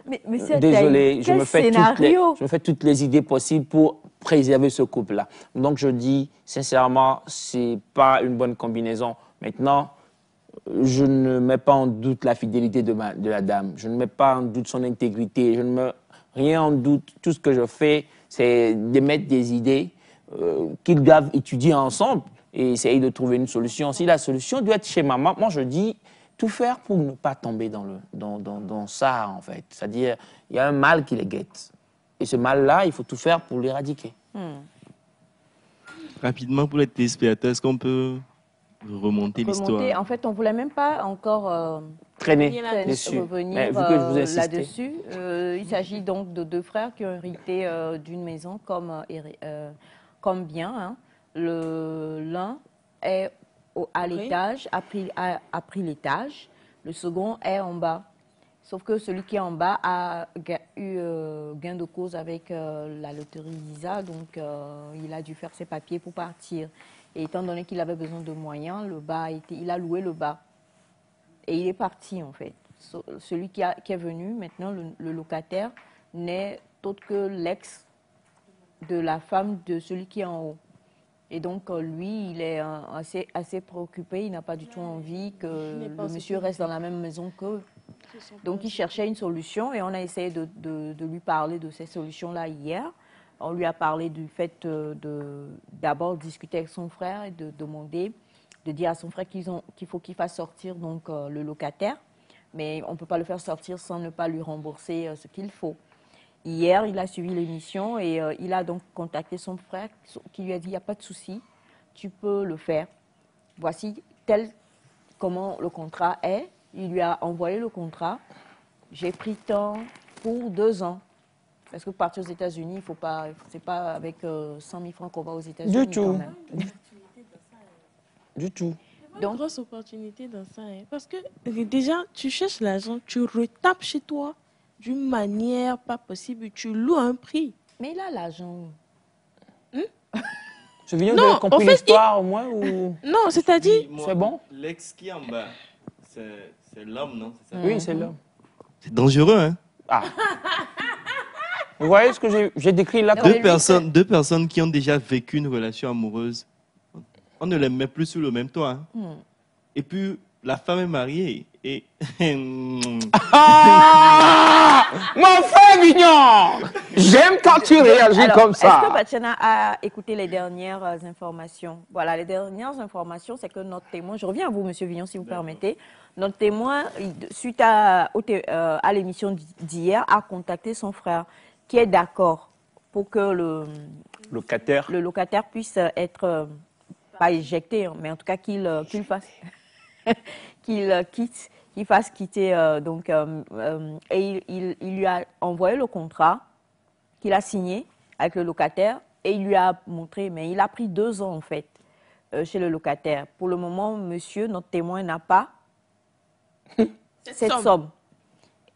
mais désolé, je me fais toutes les idées possibles pour préserver ce couple-là. Donc, je dis, sincèrement, ce n'est pas une bonne combinaison. Maintenant, je ne mets pas en doute la fidélité de la dame. Je ne mets pas en doute son intégrité. Je ne mets rien en doute. Tout ce que je fais, c'est d'émettre des idées qu'ils doivent étudier ensemble et essayer de trouver une solution. Si la solution doit être chez maman, moi je dis tout faire pour ne pas tomber dans ça, en fait. C'est-à-dire, il y a un mal qui les guette. Et ce mal-là, il faut tout faire pour l'éradiquer. Rapidement, pour les téléspectateurs, est-ce qu'on peut remonter l'histoire? En fait, on ne voulait même pas encore revenir là-dessus. Il s'agit donc de deux frères qui ont hérité d'une maison comme bien. Hein. L'un est à l'étage, a pris l'étage. Le second est en bas. Sauf que celui qui est en bas a eu gain de cause avec la loterie Visa. Donc, il a dû faire ses papiers pour partir. Et étant donné qu'il avait besoin de moyens, il a loué le bas. Et il est parti, en fait. Celui qui est venu, maintenant, le locataire, n'est autre que l'ex de la femme de celui qui est en haut. Et donc, lui, il est assez préoccupé. Il n'a pas du tout envie que le monsieur reste dans la même maison qu'eux. Donc, il cherchait une solution et on a essayé de lui parler de ces solutions-là hier. On lui a parlé du fait d'abord discuter avec son frère et de demander, de dire à son frère qu'il faut qu'il fasse sortir donc, le locataire. Mais on ne peut pas le faire sortir sans ne pas lui rembourser ce qu'il faut. Hier, il a suivi l'émission et il a donc contacté son frère qui lui a dit « Il n'y a pas de souci, tu peux le faire. Voici comment le contrat est. » Il lui a envoyé le contrat. J'ai pris temps pour 2 ans. Parce que pour partir aux États-Unis, c'est pas avec 100 000 francs qu'on va aux États-Unis. Du tout. Du tout. Donc, une grosse opportunité dans ça. Hein, parce que déjà, tu cherches l'argent, tu retapes chez toi d'une manière pas possible. Tu loues un prix. Mais il a l'argent. Je viens de compris l'histoire au moins ou... Non, c'est-à-dire... C'est bon? L'ex qui est en bas, c'est l'homme, non? Oui, c'est l'homme. C'est dangereux, hein? Ah. Vous voyez ce que j'ai décrit là? Deux personnes qui ont déjà vécu une relation amoureuse, on ne les met plus sous le même toit. Hein. Et puis, la femme est mariée et... Ah! Mon frère mignon! J'aime quand tu réagis comme ça. Est-ce que Batiana a écouté les dernières informations? Voilà, les dernières informations, c'est que notre témoin, je reviens à vous, Monsieur Vignon, si vous permettez, notre témoin, suite à l'émission d'hier, a contacté son frère, qui est d'accord pour que le locataire puisse être, pas éjecté, mais en tout cas qu'il fasse, qu'il fasse quitter. Et il lui a envoyé le contrat qu'il a signé avec le locataire et il lui a montré, mais il a pris 2 ans en fait chez le locataire. Pour le moment, monsieur, notre témoin n'a pas cette somme.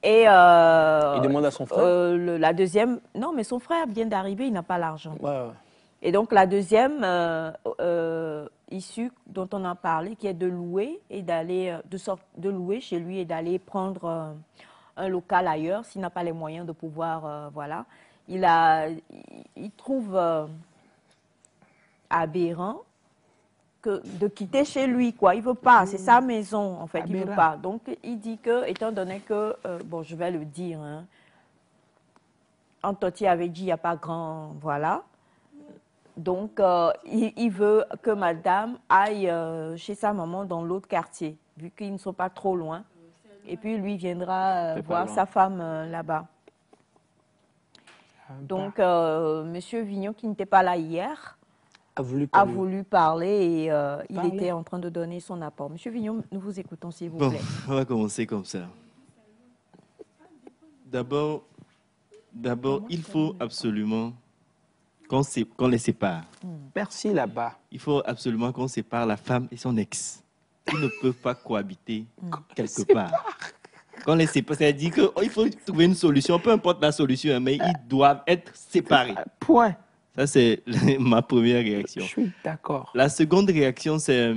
Et il demande à son frère. La deuxième, non, mais son frère vient d'arriver, il n'a pas l'argent. Ouais. Et donc la deuxième issue dont on a parlé, qui est de louer et d'aller de louer chez lui et d'aller prendre un local ailleurs s'il n'a pas les moyens de pouvoir, voilà. Il trouve aberrant de quitter chez lui, quoi. Il veut pas, c'est sa maison, en fait, il veut pas. Donc, il dit que, étant donné que, bon, je vais le dire, hein, Antoti avait dit, il n'y a pas grand, voilà. Donc, il veut que madame aille chez sa maman dans l'autre quartier, vu qu'ils ne sont pas trop loin. Et puis, lui viendra voir sa femme là-bas. Donc, Monsieur Vignon, qui n'était pas là hier, a voulu parler et il était en train de donner son apport. Monsieur Vignon, nous vous écoutons, s'il vous plaît. On va commencer comme ça. D'abord, il faut absolument qu'on les sépare. Merci là-bas. Il faut absolument qu'on sépare la femme et son ex. Ils ne peuvent pas cohabiter quelque part. Qu'on les sépare, c'est-à-dire qu'il faut trouver une solution, peu importe la solution, mais ils doivent être séparés. Point. Ça, c'est ma première réaction. Je suis d'accord. La seconde réaction, c'est,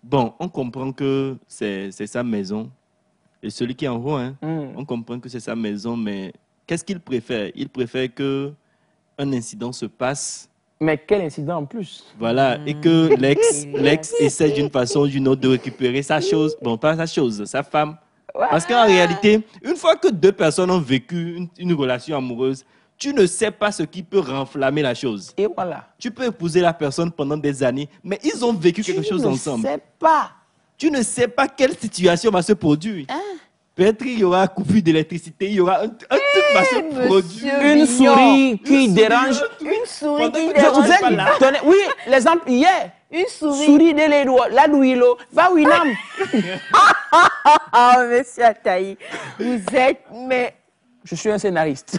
bon, on comprend que c'est sa maison. Et celui qui est en haut, hein, on comprend que c'est sa maison, mais qu'est-ce qu'il préfère? Il préfère qu'un incident se passe. Mais quel incident en plus? Voilà, et que l'ex essaie d'une façon ou d'une autre de récupérer sa chose, bon, pas sa chose, sa femme. Parce qu'en réalité, une fois que deux personnes ont vécu une relation amoureuse, tu ne sais pas ce qui peut renflammer la chose. Et voilà. Tu peux épouser la personne pendant des années, mais ils ont vécu quelque chose ensemble. Tu ne sais pas. Tu ne sais pas quelle situation va se produire. Peut-être il y aura coupure d'électricité, il y aura un truc va se produire. Une souris qui dérange. Une souris qui Je dérange. vous ai donné, oui, l'exemple hier. Une souris. Souris de les doigts, la douilo, va winam. Ah, monsieur Ataï, vous êtes, mais... Je suis un scénariste.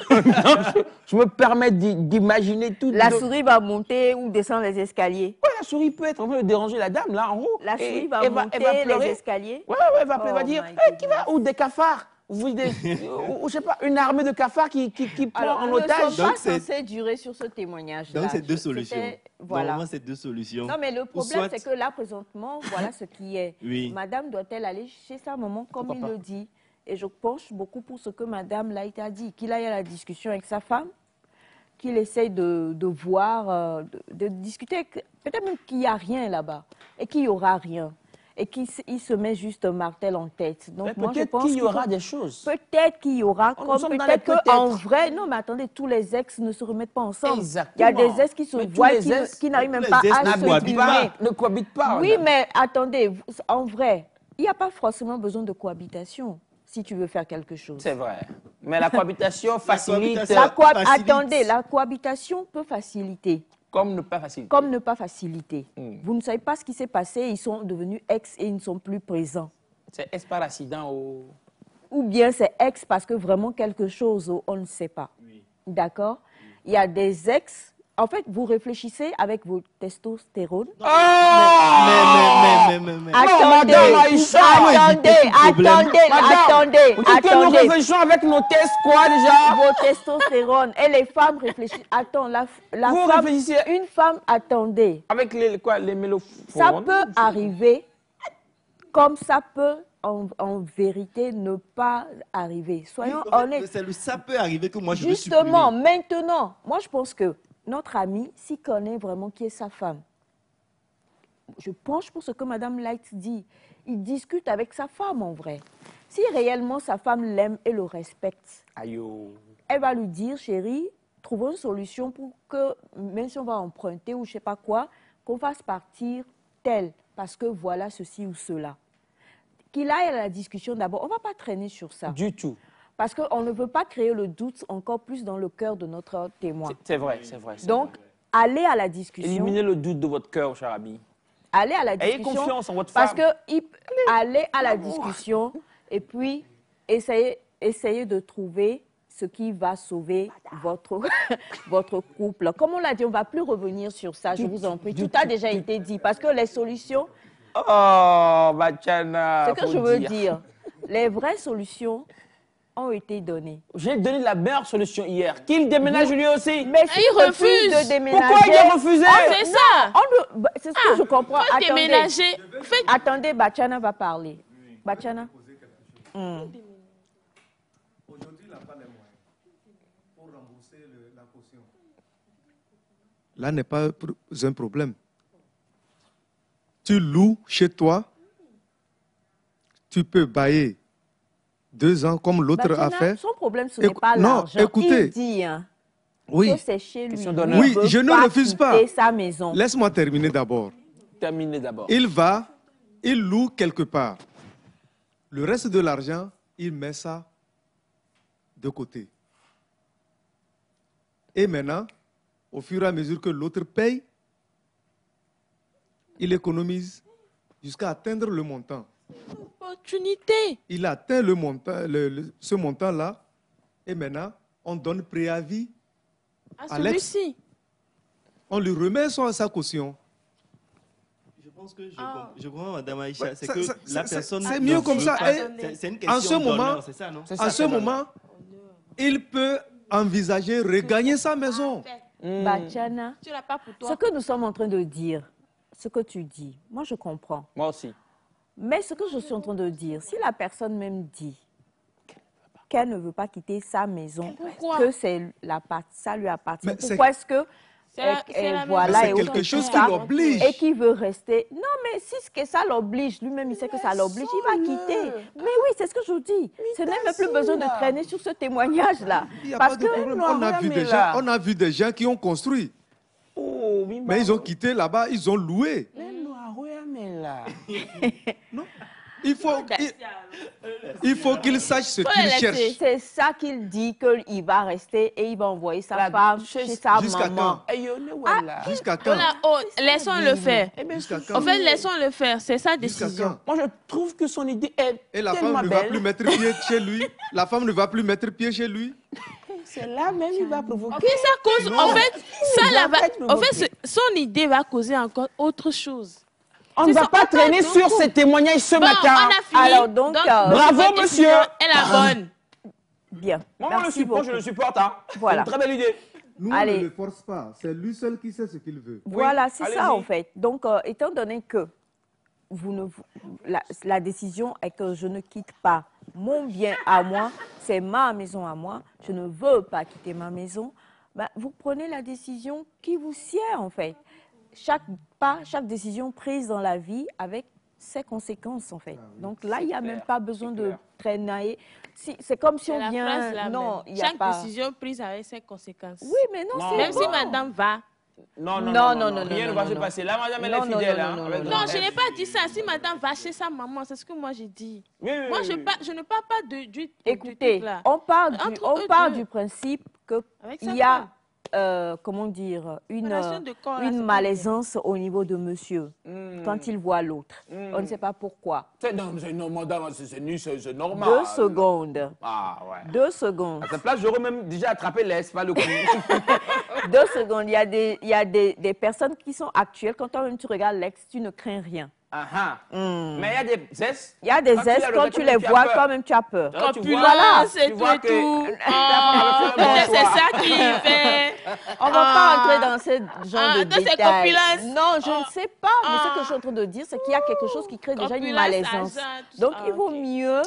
je me permets d'imaginer tout. La souris va monter ou descendre les escaliers. Ouais, la souris peut être en train de déranger la dame là en haut. La souris va monter les escaliers. Ouais, elle va dire, qui va, ou des cafards. Ou je sais pas, une armée de cafards qui prend en otage. Donc, c'est censé durer sur ce témoignage-là. Donc, c'est deux solutions. Voilà. Normalement, c'est deux solutions. Non, mais le problème, c'est que là, présentement, voilà ce qui est. Oui. Madame doit-elle aller chez sa maman, comme il le dit? Et je penche beaucoup pour ce que Madame Light a dit, qu'il aille à la discussion avec sa femme, qu'il essaye de voir, de discuter, peut-être même qu'il n'y a rien là-bas, et qu'il n'y aura rien, et qu'il se met juste un martel en tête. Donc moi, je pense qu'il y aura des choses. Peut-être qu'il y aura, comme peut-être qu'en vrai, non mais attendez, tous les ex ne se remettent pas ensemble. Exactement. Il y a des ex qui se voient, qui n'arrivent même pas à se filmer. Ne cohabitent pas. Oui, mais attendez, en vrai, il n'y a pas forcément besoin de cohabitation. Si tu veux faire quelque chose. C'est vrai. Mais la cohabitation facilite. Attendez, la cohabitation peut faciliter. Comme ne pas faciliter. Comme ne pas faciliter. Vous ne savez pas ce qui s'est passé, ils sont devenus ex et ils ne sont plus présents. C'est ex par accident ou bien c'est ex parce que vraiment quelque chose, on ne sait pas. Oui. D'accord? Il y a des ex. En fait, vous réfléchissez avec vos testostérone. Mais. Attendez. Nous réfléchissons avec nos tests quoi déjà? Vos testostérones. Et les femmes réfléchissent. Attends, vous femme, réfléchissez. une femme, attendez. Avec les mélophones. Ça peut arriver comme ça peut en vérité ne pas arriver. Soyons honnêtes. Ça peut arriver que moi je veux supprimer. Justement, maintenant, moi je pense que notre ami, s'il connaît vraiment qui est sa femme, je penche pour ce que Mme Light dit. Il discute avec sa femme en vrai. Si réellement sa femme l'aime et le respecte, elle va lui dire, chérie, trouvons une solution pour que, même si on va emprunter ou je ne sais pas quoi, qu'on fasse partir tel, parce que voilà ceci ou cela. Qu'il aille à la discussion d'abord. On ne va pas traîner sur ça. Du tout. Parce qu'on ne veut pas créer le doute encore plus dans le cœur de notre témoin. C'est vrai, c'est vrai. Donc, allez à la discussion. Éliminez le doute de votre cœur, cher ami. Allez à la discussion. Ayez confiance en votre femme. Parce que allez à la discussion et puis essayez de trouver ce qui va sauver votre couple. Comme on l'a dit, on ne va plus revenir sur ça, je vous en prie. Tout a déjà été dit. Parce que les solutions... Oh, Bachana. Ce que je veux dire, les vraies solutions ont été données. J'ai donné la meilleure solution hier. Qu'il déménage lui aussi. Mais il refuse de déménager. Pourquoi il a refusé? C'est ça. C'est ce que je comprends. Faut déménager. Attendez, Bachana va parler. Bachana. Aujourd'hui, il n'a pas les moyens pour rembourser la caution. Là n'est pas un problème. Tu loues chez toi, tu peux bailler 2 ans comme l'autre a fait. Son problème, ce n'est pas l'argent. Écoutez, il dit, hein. Oui. que c'est chez lui. Question d'honneur. Oui, Il veut je ne refuse pas. quitter sa maison. Laisse-moi terminer d'abord. Terminez d'abord. Il loue quelque part. Le reste de l'argent, il met ça de côté. Et maintenant, au fur et à mesure que l'autre paye, il économise jusqu'à atteindre le montant. Opportunité. Il atteint le montant, ce montant-là, et maintenant, on donne préavis À à l'ex. celui-ci. On lui remet sa caution. Je pense que je comprends, Madame Aïcha, Ouais, c'est ça- que ça- la ça- personne... c'est ne mieux veut comme ça. pas- Et c'est une en question ce moment, d'honneur, c'est ça, non? C'est ça, En ce moment, il peut envisager regagner sa maison. Bachana, Tu l'as pas pour ce toi. que nous sommes en train de dire, ce que tu dis, moi je comprends. Moi aussi. Mais ce que je suis en train de dire, si la personne même dit qu'elle ne veut pas quitter sa maison, Pourquoi? que ça lui appartient, Mais pourquoi est-ce que C'est la même voilà, C'est et quelque autre chose tout qui ça, l'oblige. et qui veut rester. Non, mais si ce que ça l'oblige, lui-même il sait que ça l'oblige, il va quitter. Mais oui, c'est ce que je vous dis. Ce n'est même plus besoin de traîner sur ce témoignage-là. Il n'y a Parce pas de que problème. non, On a vu des gens qui ont construit. Oh, Mais ils ont quitté là-bas, ils ont loué. Non. Il faut qu'il sache ce qu'il cherche. c'est ça qu'il dit qu'il va rester et il va envoyer sa La- femme chez- chez sa jusqu'à maman. Jusqu'à quand? Voilà, oh, laissons-le faire. Jusqu'à quand? En fait, laissons-le faire. C'est sa Jusqu'à décision. quand? Moi, je trouve que son idée est Et la tellement femme ne va belle. plus mettre pied chez lui. La femme ne va plus mettre pied chez lui. C'est là même il va provoquer. Puis ça cause, en fait, ça Il là va va, être en fait, provoqué. son idée va causer encore autre chose. On ne va pas traîner donc, sur ces témoignages ce Bon, matin. on a fini. Alors, donc, bravo, votre monsieur. décision est la bonne. Bien. Moi, je le Merci supporte, beaucoup. je le supporte. Hein. Voilà. C'est une très belle idée. Nous, Allez. on ne le force pas. C'est lui seul qui sait ce qu'il veut. Voilà, c'est allez-y. ça en fait. Donc, étant donné que la décision est que je ne quitte pas mon bien à moi, c'est ma maison à moi, je ne veux pas quitter ma maison, ben, vous prenez la décision qui vous sied en fait. Chaque pas, chaque décision prise dans la vie avec ses conséquences en fait. Donc là, il n'y a même pas besoin de traîner. C'est comme si C'est on la vient... phrase là Non, même. il n'y a Chaque pas... décision prise avec ses conséquences. Oui, mais non, Non. c'est Même bon. si madame va. Non, non, rien ne va non, se non. passer. Là, madame, elle Non, est non, fidèle. non, hein, non, avec non, Non, grand je n'ai F. pas dit ça. Si madame va chez sa maman, c'est ce que moi j'ai dit. Oui, oui, Moi, oui, oui. je ne parle pas du Écoutez, truc là. on part Entre eux deux. du principe Avec qu'il sa y a, femme. comment dire, Relation de corps, là, c'est une pas malaisance au niveau de monsieur quand il voit l'autre. On ne sait pas pourquoi. Non, madame, c'est normal. 2 secondes. Ah, ouais. 2 secondes. À sa place, j'aurais même déjà attrapé l'Est, pas le coup. 2 secondes. Il y a des personnes qui sont actuelles. Quand toi-même tu regardes l'ex, tu ne crains rien. Ah, ah. Mais il y a des zestes. Il y a des Quand tu ex, les quand regardes, tu tu les as vois, peur. toi-même tu as peur. Alors, tu vois, Opulence tu et vois tout que et tout. ta femme avait fait un bon Peut-être c'est choix. ça qui fait. On ne va pas entrer dans ce genre de toi, c'est détails. copulence. Non, je ne sais pas. Mais ce que je suis en train de dire, c'est qu'il y a quelque chose qui crée déjà une Copulence, malaisance. argent, tout Donc, ça. il vaut Ok. mieux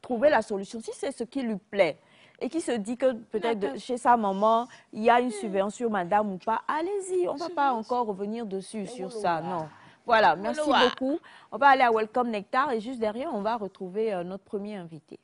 trouver la solution. Si c'est ce qui lui plaît et qui se dit que peut-être chez sa maman, il y a une subvention, madame ou pas, allez-y. On ne va pas encore revenir dessus sur ça. Non. Voilà, merci Voilà. beaucoup. On va aller à Welcome Nectar et juste derrière, on va retrouver notre premier invité.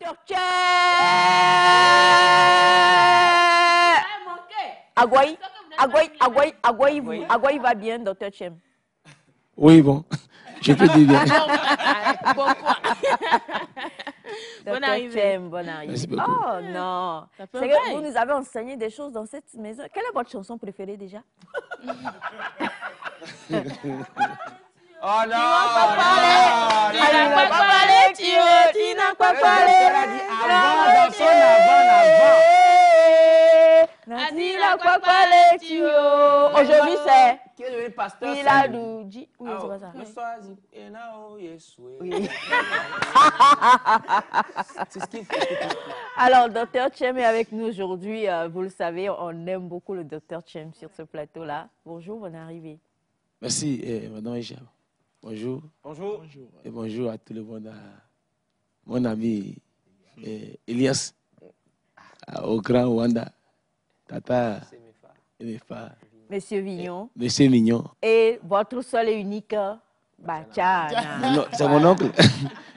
Dr. Che Agouaï va bien, Dr. Chem. Oui, bon, je peux dire bien. Bon quoi. Bonne Dr. arrivée. Chem, bonne arrivée. Merci beaucoup. Oh non. Ça peut C'est bien. que vous nous avez enseigné des choses dans cette maison. Quelle est votre chanson préférée déjà? Oh non, Tu n'as pas parlé. Tu n'as pas parlé, tu n'as pas parlé. Avant, dans son avant. Tu n'as pas parlé, tu aujourd'hui, c'est Qui est devenu pasteur? il a dit. Oui, c'est pas ça. Le soir, et now, yes, Oui. C'est ce qu'il fait. Alors, Dr Tchem est avec nous aujourd'hui. Vous le savez, on aime beaucoup le Dr Tchem sur ce plateau-là. Bonjour, bonne arrivée. Merci, madame Aïcha. Bonjour. Bonjour. Et bonjour à tout le monde. Mon ami Elias, au grand Rwanda, Tata et mes frères. Monsieur Vignon. Monsieur Mignon. Et votre seul et unique Bachana. Non, c'est mon oncle.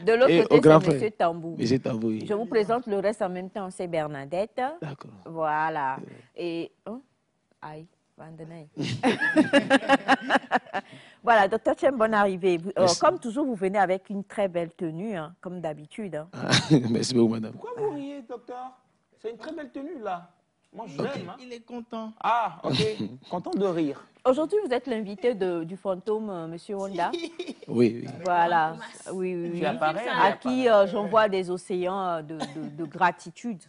De l'autre Et au côté, grand c'est frère. Monsieur Tambou. Monsieur Tambou, oui. Je vous présente le reste en même temps, c'est Bernadette. D'accord. Voilà. Et... hein? Aïe, Vandenay. Voilà, Dr Tchem, bonne arrivée. Comme toujours, vous venez avec une très belle tenue, hein, comme d'habitude. Hein. Merci beaucoup, madame. Pourquoi vous riez, docteur? C'est une très belle tenue, là. Moi, je l'aime. Hein. Il est content. Ah, ok. Content de rire. Aujourd'hui, vous êtes l'invité du fantôme, Monsieur Honda. Oui, oui. Voilà. Oui, oui, oui. Tu apparais, À qui j'envoie des océans de gratitude.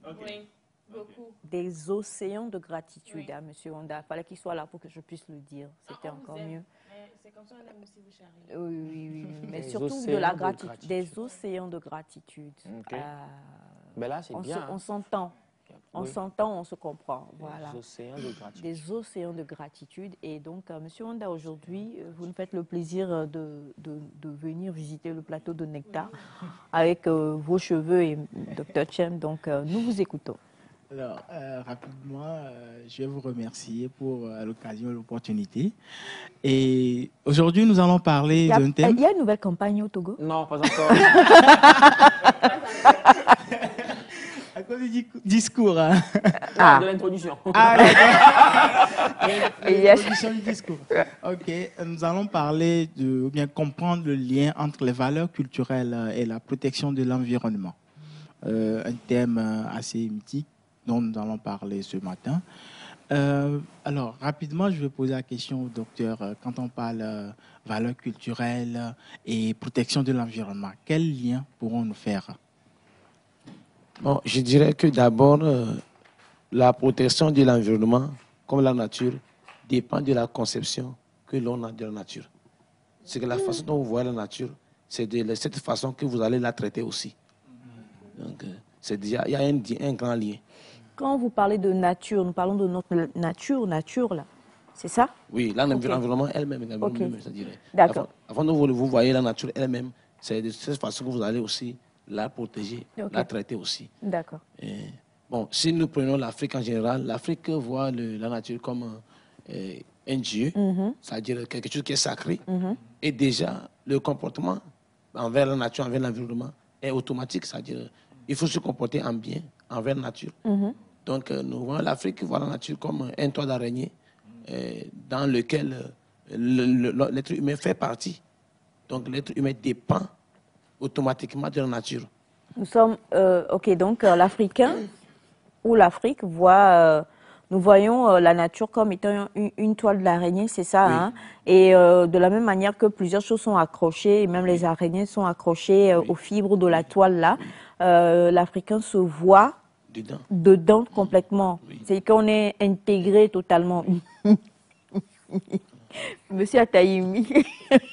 Oui, beaucoup. Des océans de gratitude à Monsieur Honda. Il fallait qu'il soit là pour que je puisse le dire. C'était encore mieux. C'est comme ça qu'on aime aussi vous charrier. Oui, oui, oui. Mais Des surtout de océans la de gratitude. gratitude. Des océans de gratitude. Ok. Ben là, c'est bien. On s'entend. On s'entend, on se comprend. Voilà. Des océans de gratitude. Des océans de gratitude. Et donc, Monsieur Honda, aujourd'hui, vous nous faites le plaisir de venir visiter le plateau de Nectar avec vos cheveux et Dr Tchem. Donc, nous vous écoutons. Alors, rapidement, je vais vous remercier pour l'occasion et l'opportunité. Et aujourd'hui, nous allons parler d'un thème. Il y a une nouvelle campagne au Togo? Non, pas encore. À cause du discours. Hein. De l'introduction. L'introduction du discours. Ok, nous allons parler ou bien comprendre le lien entre les valeurs culturelles et la protection de l'environnement. Un thème assez mythique dont nous allons parler ce matin. Alors, rapidement, je vais poser la question au docteur. Quand on parle valeurs culturelles et protection de l'environnement, quel lien pourrons-nous faire? Bon, je dirais que d'abord, la protection de l'environnement, comme la nature, dépend de la conception que l'on a de la nature. C'est que la façon dont vous voyez la nature, c'est de cette façon que vous allez la traiter aussi. Donc, c'est déjà, il y a un grand lien. Quand vous parlez de nature, nous parlons de notre nature là. C'est ça? Oui, l'environnement elle-même, Ok. ça dirait. D'accord. Avant de vous voyez la nature elle-même, c'est de cette façon que vous allez aussi la protéger, Ok. la traiter aussi. D'accord. Bon, si nous prenons l'Afrique en général, l'Afrique voit la nature comme un dieu, c'est-à-dire quelque chose qui est sacré. Et déjà, le comportement envers la nature, envers l'environnement est automatique, c'est-à-dire il faut se comporter en bien envers la nature. Donc, nous voyons l'Afrique voit la nature comme un toit d'araignée dans lequel l'être humain fait partie. Donc, l'être humain dépend automatiquement de la nature. Nous sommes, ok, donc l'Africain ou l'Afrique voit, nous voyons la nature comme étant une toile d'araignée, c'est ça, Oui. hein? Et de la même manière que plusieurs choses sont accrochées, et même les araignées sont accrochées aux fibres de la toile là, l'Africain se voit dedans complètement. Oui. C'est qu'on est intégré totalement. Monsieur Ataïmi.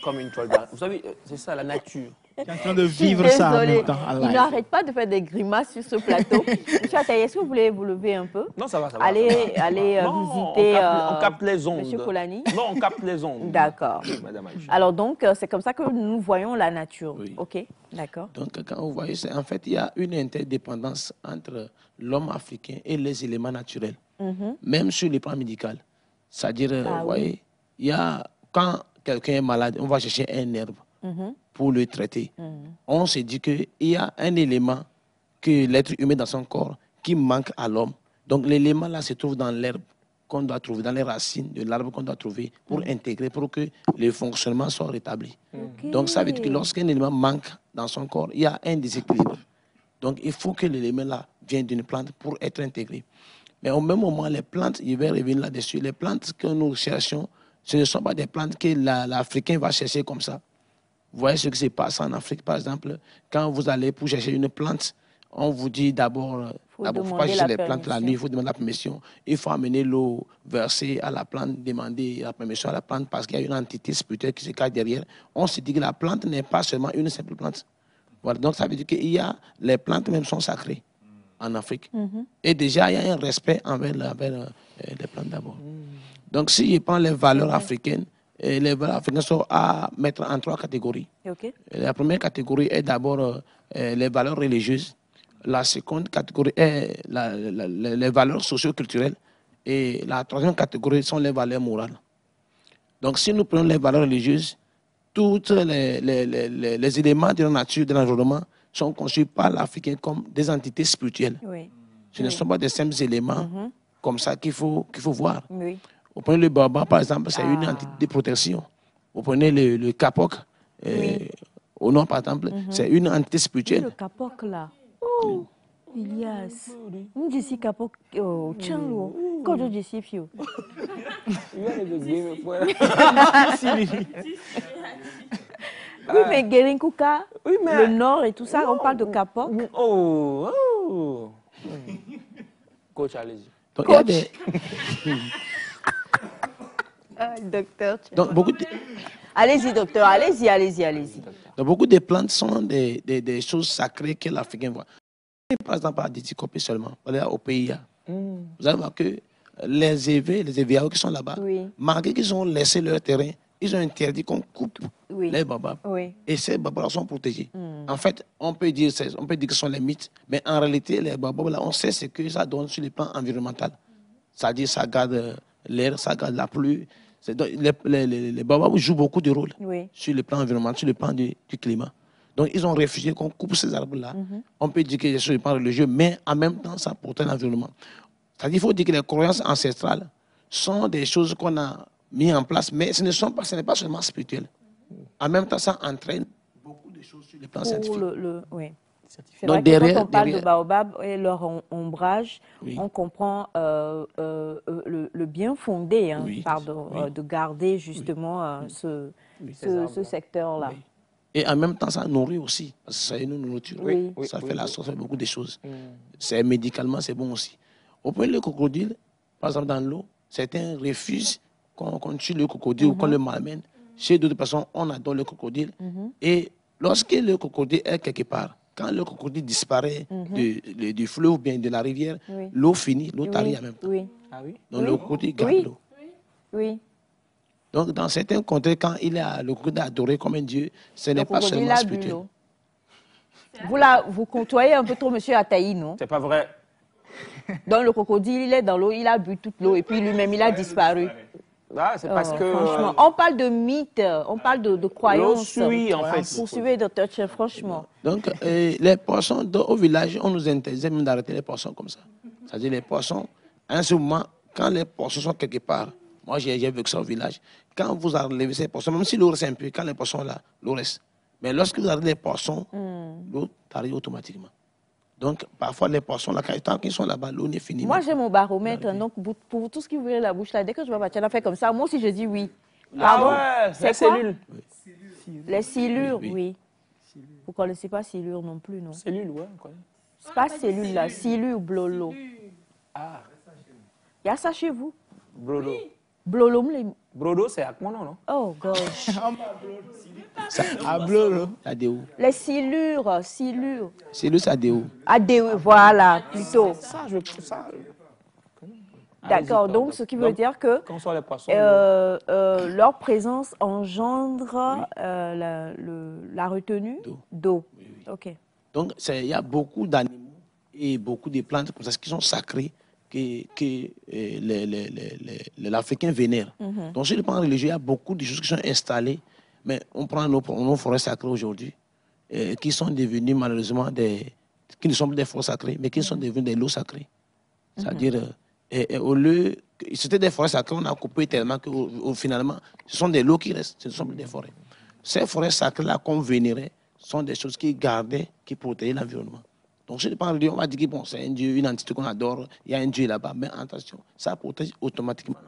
Comme une toile d'araignée. Vous savez, c'est ça, la nature. Tu es en train de vivre ça en même temps. Il n'arrête pas de faire des grimaces sur ce plateau. Monsieur Ataï, est-ce que vous voulez vous lever un peu? Non, ça va, ça va. Allez, ça va. allez Non, visiter on capte les ondes. Monsieur Kolani. Non, on capte les ondes. D'accord. Madame Aïcha. Alors donc, c'est comme ça que nous voyons la nature. Oui. Ok, d'accord. Donc, quand vous voyez, en fait, il y a une interdépendance entre l'homme africain et les éléments naturels, même sur le plan médical. C'est-à-dire, Ah, vous voyez, il y a, quand quelqu'un est malade, on va chercher un herbe pour le traiter. On se dit qu'il y a un élément que l'être humain dans son corps qui manque à l'homme. Donc, l'élément là se trouve dans l'herbe qu'on doit trouver, dans les racines de l'arbre qu'on doit trouver pour intégrer, pour que le fonctionnement soit rétabli. Ok. Donc, ça veut dire que lorsqu'un élément manque dans son corps, il y a un déséquilibre. Donc, il faut que l'élément là vienne d'une plante pour être intégré. Mais au même moment, les plantes, je vais revenir là-dessus, les plantes que nous cherchons Ce ne sont pas des plantes que l'Africain va chercher comme ça. Vous voyez ce qui se passe en Afrique, par exemple. Quand vous allez pour chercher une plante, on vous dit d'abord, il ne faut pas chercher les plantes la nuit, il faut demander la permission. Il faut amener l'eau versée à la plante, demander la permission à la plante parce qu'il y a une entité spirituelle qui se cache derrière. On se dit que la plante n'est pas seulement une simple plante. Voilà, donc ça veut dire qu'il y a, les plantes même sont sacrées en Afrique. Et déjà, il y a un respect envers les plantes d'abord. Donc si je prends les valeurs africaines, les valeurs africaines sont à mettre en 3 catégories. Okay. La première catégorie est d'abord les valeurs religieuses. La seconde catégorie est les valeurs socio-culturelles. Et la troisième catégorie sont les valeurs morales. Donc, si nous prenons les valeurs religieuses, tous les éléments de la nature, de l'environnement, sont conçus par l'Africain comme des entités spirituelles. Oui. Ce ne sont pas des simples éléments comme ça qu'il faut voir. Oui. Vous prenez le baobab, par exemple, c'est une entité de protection. Vous prenez le kapok, au nord, par exemple, c'est une entité spirituelle. Le kapok, là. Oh, Elias. Nous, je suis kapok au Tchanlo. Quand je suis fio. Oui, mais Gerinkuka, le nord et tout ça, on parle de kapok. Oh. Coach, allez-y. Donc, il y a des... Docteur. Donc, Allez-y, docteur, allez-y. Donc, beaucoup de plantes sont des choses sacrées que l'Africain voit. Par exemple, à Ditikopé seulement, au pays, vous allez voir que les évéaux qui sont là-bas, malgré qu'ils ont laissé leur terrain, ils ont interdit qu'on coupe les babas. Et ces babas sont protégés. En fait, on peut dire que ce sont les mythes, mais en réalité, les babas, là, on sait ce que ça donne sur le plan environnemental. C'est-à-dire ça garde l'air, ça garde la pluie. Les babas jouent beaucoup de rôle sur le plan environnemental, sur le plan du climat. Donc, ils ont refusé qu'on coupe ces arbres-là. On peut dire que c'est sur le plan religieux, mais en même temps, ça protège l'environnement. C'est-à-dire qu'il faut dire que les croyances ancestrales sont des choses qu'on a mis en place, mais ce n'est pas seulement spirituel. En même temps, ça entraîne beaucoup de choses sur le plan scientifique. C'est vrai que quand on parle de baobab et leur ombrage, on comprend le bien fondé de garder justement ce secteur-là. Et en même temps, ça nourrit aussi, parce que ça est une nourriture. Ça fait la sauce, ça fait beaucoup de choses. C'est médicalement, c'est bon aussi. Au point le crocodile, par exemple dans l'eau, certains refusent qu'on tue le crocodile ou qu'on le malmène. Chez d'autres personnes, on adore le crocodile. Et lorsque le crocodile est quelque part, quand le crocodile disparaît du fleuve ou bien de la rivière, l'eau finit, l'eau tarit en même temps. Donc le crocodile garde l'eau. Donc dans certains contrées, quand le crocodile est adoré comme un dieu, ce n'est pas seulement spirituel. Vous côtoyez un peu trop M. Ataï, non? C'est pas vrai. Donc le crocodile, il est dans l'eau, il a bu toute l'eau et puis lui-même, il a disparu. Ah, c'est parce que... Franchement, on parle de mythes, on parle de croyances. Suit, en fait. Poursuivez, docteur Chef, franchement. Donc, les poissons, au village, on nous interdisait même d'arrêter les poissons comme ça. C'est-à-dire les poissons, à un certain moment, quand les poissons sont quelque part, moi j'ai vécu ça au village, quand vous enlevez ces poissons, même si l'eau reste un peu, quand les poissons sont là, l'eau reste. Mais lorsque vous arrêtez les poissons, l'eau arrive automatiquement. Donc, parfois, les poissons, là, tant qu'ils sont là-bas, l'eau n'est finie. Moi, j'ai mon baromètre. Donc, pour tout ce qui vous voulez la bouche, là, dès que je vois Batiana faire comme ça, moi aussi, je dis oui. Ah ouais, c'est cellules. Les silures, oui. Vous ne connaissez pas silure non plus, non? Cellules, ouais, on connaît. C'est pas cellule, là. Silure, blolo. Ah. Il y a ça chez vous? Brodo. Blolo, Brodo, c'est avec mon nom, non? Oh, gosh. Les silures. Silures, c'est ADO. ADO, voilà, plutôt. Ça. D'accord, donc ce qui veut dire que les poissons, leur présence engendre la retenue d'eau. Ok. Donc, il y a beaucoup d'animaux et beaucoup de plantes comme ça qui sont sacrées que l'Africain vénère. Donc, sur le plan religieux, il y a beaucoup de choses qui sont installées. Mais on prend nos forêts sacrées aujourd'hui, qui sont devenues malheureusement qui ne sont plus des forêts sacrées, mais qui sont devenues des lots sacrés. C'est-à-dire, au lieu, c'était des forêts sacrées, on a coupé tellement que finalement, ce sont des lots qui restent, ce ne sont plus des forêts. Ces forêts sacrées-là qu'on vénérait sont des choses qui gardaient, qui protégeaient l'environnement. Donc, je ne parle pas, on va dire que bon, c'est un dieu, une entité qu'on adore, il y a un dieu là-bas, mais attention, ça protège automatiquement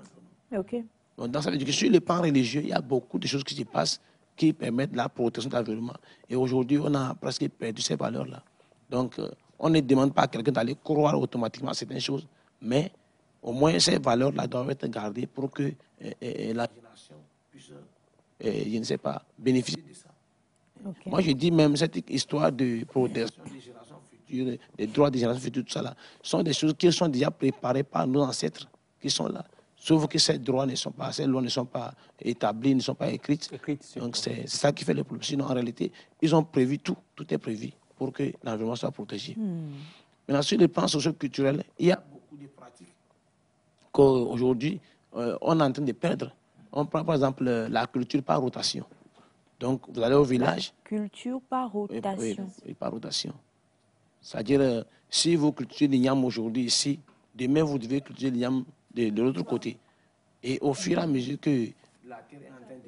l'environnement. Ok. Donc, ça veut dire que sur le plan religieux, il y a beaucoup de choses qui se passent qui permettent la protection de l'environnement. Et aujourd'hui, on a presque perdu ces valeurs-là. Donc, on ne demande pas à quelqu'un d'aller croire automatiquement à certaines choses, mais au moins ces valeurs-là doivent être gardées pour que la génération puisse, je ne sais pas, bénéficier de ça. Okay. Moi, je dis même cette histoire de protection des générations futures, des droits des générations futures, tout ça là, sont des choses qui sont déjà préparées par nos ancêtres qui sont là. Sauf que ces droits ne sont pas, ces lois ne sont pas établies, ne sont pas écrites. Donc c'est ça qui fait le problème. Sinon, en réalité, ils ont prévu tout est prévu pour que l'environnement soit protégé. Maintenant, sur le plan socio-culturel, il y a beaucoup de pratiques qu'aujourd'hui, on est en train de perdre. On prend par exemple la culture par rotation. Donc, vous allez au village. La culture par rotation. Oui, par rotation. C'est-à-dire, si vous cultivez l'igname aujourd'hui ici, demain, vous devez cultiver l'igname de l'autre côté. Et au fur et à mesure que la terre est en train de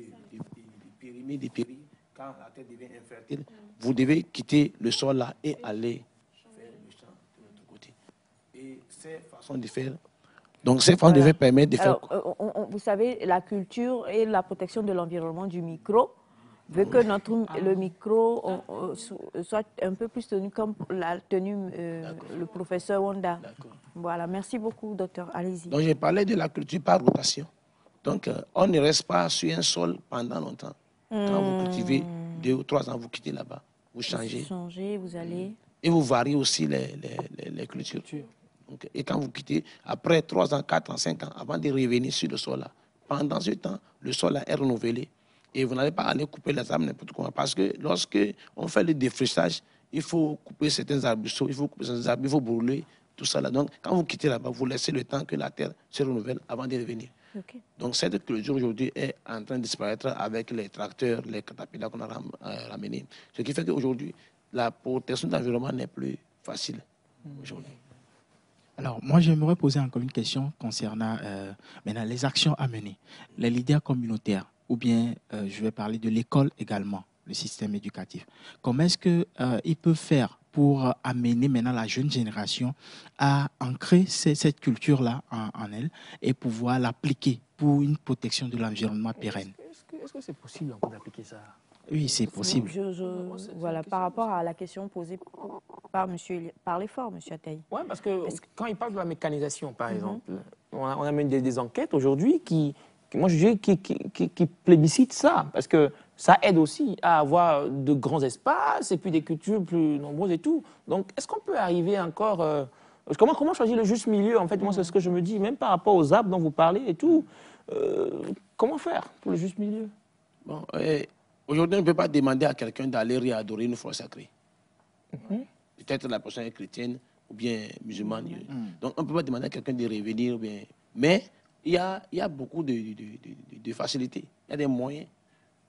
périr, quand la terre devient infertile, vous devez quitter le sol là et aller faire le champ de l'autre côté. Et ces façons de faire, donc ces façons de faire permettent de faire... vous savez, la culture et la protection de l'environnement du micro veut que le micro soit un peu plus tenu comme l'a tenu le professeur Wanda. Voilà, merci beaucoup, docteur. Allez-y. Donc, j'ai parlé de la culture par rotation. Donc, on ne reste pas sur un sol pendant longtemps. Quand vous cultivez 2 ou 3 ans, vous quittez là-bas, vous changez. Vous changez, vous allez... Et vous variez aussi les cultures. Donc, et quand vous quittez, après 3 ans, 4 ans, 5 ans, avant de revenir sur le sol là, pendant ce temps, le sol là est renouvelé. Et vous n'allez pas aller couper les arbres n'importe comment. Parce que lorsque on fait le défrichage, il faut couper certains arbrisseaux, il faut couper certains arbres, il faut brûler, tout ça là. Donc, quand vous quittez là-bas, vous laissez le temps que la terre se renouvelle avant de revenir. Donc, cette culture aujourd'hui est en train de disparaître avec les tracteurs, les catapillars qu'on a ramenés. Ce qui fait qu'aujourd'hui, la protection de l'environnement n'est plus facile aujourd'hui. Alors, moi, j'aimerais poser encore une question concernant maintenant les actions à mener. Les leaders communautaires, ou bien je vais parler de l'école également, le système éducatif. Comment est-ce qu'ils peuvent faire pour amener maintenant la jeune génération à ancrer cette culture-là en elle et pouvoir l'appliquer pour une protection de l'environnement pérenne? Est-ce que c'est possible d'appliquer ça? Oui, c'est possible. Voilà, par rapport à la question posée par l'effort, monsieur Ataï. Oui, parce que quand il parle de la mécanisation, par exemple, on a mené des enquêtes aujourd'hui qui plébiscitent ça, parce que ça aide aussi à avoir de grands espaces et puis des cultures plus nombreuses et tout. Donc, est-ce qu'on peut arriver encore... comment choisir le juste milieu? En fait, moi, c'est ce que je me dis, même par rapport aux arbres dont vous parlez et tout. Comment faire pour le juste milieu? Bon, aujourd'hui, on ne peut pas demander à quelqu'un d'aller réadorer une fleur sacrée. Peut-être la personne est chrétienne ou bien musulmane. Donc, on ne peut pas demander à quelqu'un de revenir. Mais il y a beaucoup de facilités. Il y a des moyens.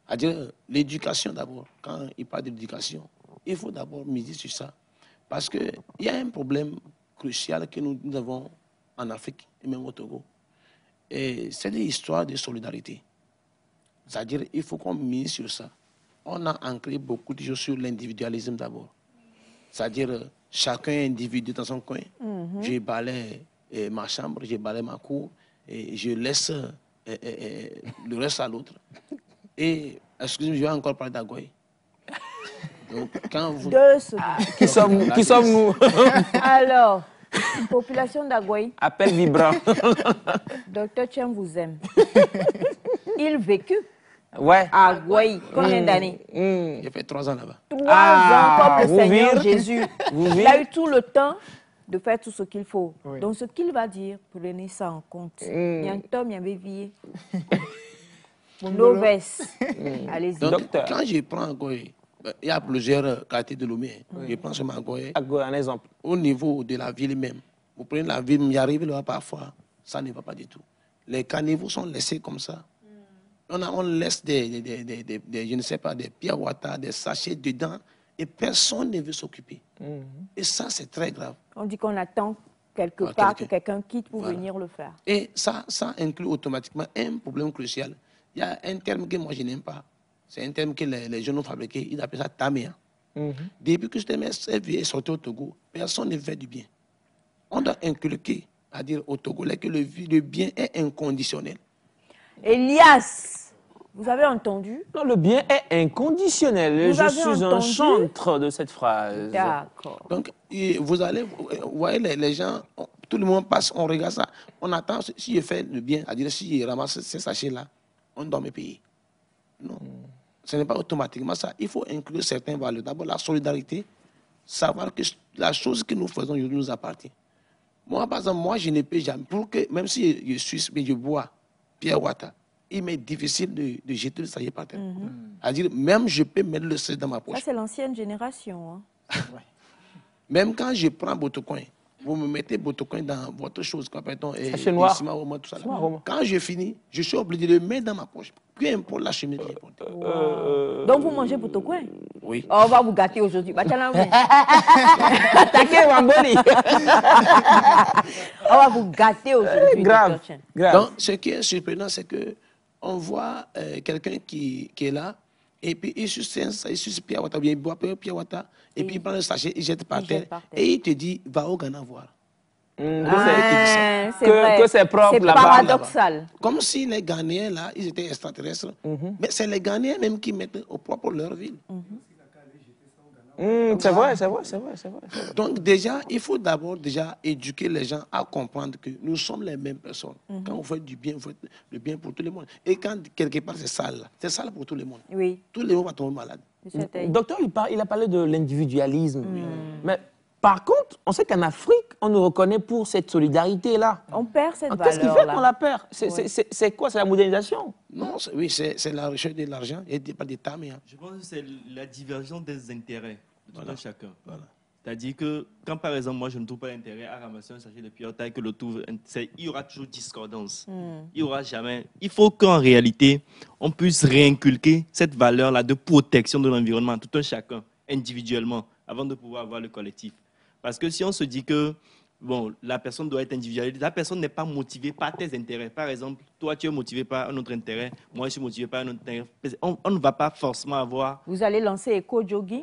C'est-à-dire l'éducation d'abord. Quand il parle d'éducation, il faut d'abord miser sur ça. Parce qu'il y a un problème crucial que nous avons en Afrique et même au Togo. Et c'est l'histoire de solidarité. C'est-à-dire qu'il faut qu'on mise sur ça. On a ancré beaucoup de choses sur l'individualisme d'abord. C'est-à-dire chacun individu dans son coin. Je balaye ma chambre, je balaye ma cour et je laisse le reste à l'autre. Et, excusez-moi, je vais encore parler d'Agoy. Donc, quand vous... Qui sommes-nous? Alors, population d'Agoy. Appel vibrant. Docteur Tcham vous aime. Il vécut à Agoy. Combien d'années? J'ai fait 3 ans là-bas. 3 ans comme le Seigneur Jésus. Il a eu tout le temps de faire tout ce qu'il faut. Donc, ce qu'il va dire, prenez ça en compte. Il y a un Tom, il y a un bévier. Noves. Allez-y. Donc, quand je prends Agoy, il y a plusieurs quartiers de Lomé. Je prends seulement Agoy. Un exemple. Au niveau de la ville même. Vous prenez la ville, il arrive là parfois, ça ne va pas du tout. Les caniveaux sont laissés comme ça. On laisse je ne sais pas, des pierres water, des sachets dedans, et personne ne veut s'occuper. Et ça, c'est très grave. On dit qu'on attend quelque part que quelqu'un quitte pour venir le faire. Et ça inclut automatiquement un problème crucial. Il y a un terme que moi je n'aime pas. C'est un terme que les jeunes ont fabriqué. Ils appellent ça tamia. Depuis que ce terme est sorti au Togo, personne ne fait du bien. On doit inculquer, à dire aux Togolais que le bien est inconditionnel. Elias, vous avez entendu? Non, le bien est inconditionnel. Vous Je avez suis un entendu? chantre de cette phrase. D'accord. Donc, vous voyez les gens, tout le monde passe, on regarde ça. On attend, si je fais le bien, à dire si je ramasse ces sachets-là, on doit me payer. Non. Ce n'est pas automatiquement ça. Il faut inclure certains valeurs. D'abord, la solidarité, savoir que la chose que nous faisons aujourd'hui nous appartient. Moi, par exemple, je ne peux jamais, pour que, même si je suis, mais je bois Pierre Water, il m'est difficile de jeter le sachet par terre. C'est-à-dire, même je peux mettre le sachet dans ma poche. Ça, c'est l'ancienne génération. Hein. Même quand je prends Botocoin, vous me mettez Botocoin dans votre chose, comme appelle-t-on, Sachet noir. tout ça. Quand je finis, je suis obligé de le mettre dans ma poche. Peu importe la chemise que j'ai portée. Donc, vous mangez Botocoin? Oui. Oh, on va vous gâter aujourd'hui. Attaquez Mamboli. On va vous gâter aujourd'hui. Grave. Dr. Chen. Grave. Donc, ce qui est surprenant, c'est que on voit quelqu'un qui est là, et puis il suce Pierre Water, bien, il boit Pierre Water, et puis il prend le sachet, il jette par terre, et il te dit, va au Ghana voir. C'est vrai. Que c'est propre C'est là-bas. paradoxal. Comme si les Ghanéens, là, ils étaient extraterrestres. Mais c'est les Ghanéens même qui mettent au propre leur ville. C'est vrai, c'est vrai, c'est vrai. Donc déjà, il faut d'abord éduquer les gens à comprendre que nous sommes les mêmes personnes. Quand vous faites du bien, vous faites le bien pour tout le monde. Et quand quelque part c'est sale pour tout le monde. Oui. Tout le monde va tomber malade. Docteur, il a parlé de l'individualisme. Mais par contre, on sait qu'en Afrique, on nous reconnaît pour cette solidarité-là. On perd cette valeur-là. Qu'est-ce qui fait qu'on la perd? C'est quoi? C'est la modernisation? Non, oui, c'est la recherche de l'argent. Il n'y a pas d'État, mais... Je pense que c'est la divergence des intérêts de tout un chacun. Voilà. C'est-à-dire que quand, par exemple, moi, je ne trouve pas d'intérêt à ramasser un sachet de Pierre Water que le trouve, il y aura toujours discordance. Il y aura jamais... Il faut qu'en réalité, on puisse réinculquer cette valeur-là de protection de l'environnement, tout un chacun, individuellement, avant de pouvoir avoir le collectif. Parce que si on se dit que bon, la personne doit être individuelle, la personne n'est pas motivée par tes intérêts. Par exemple, toi, tu es motivé par un autre intérêt, moi, je suis motivé par un autre intérêt. On ne va pas forcément avoir... Vous allez lancer éco-jogging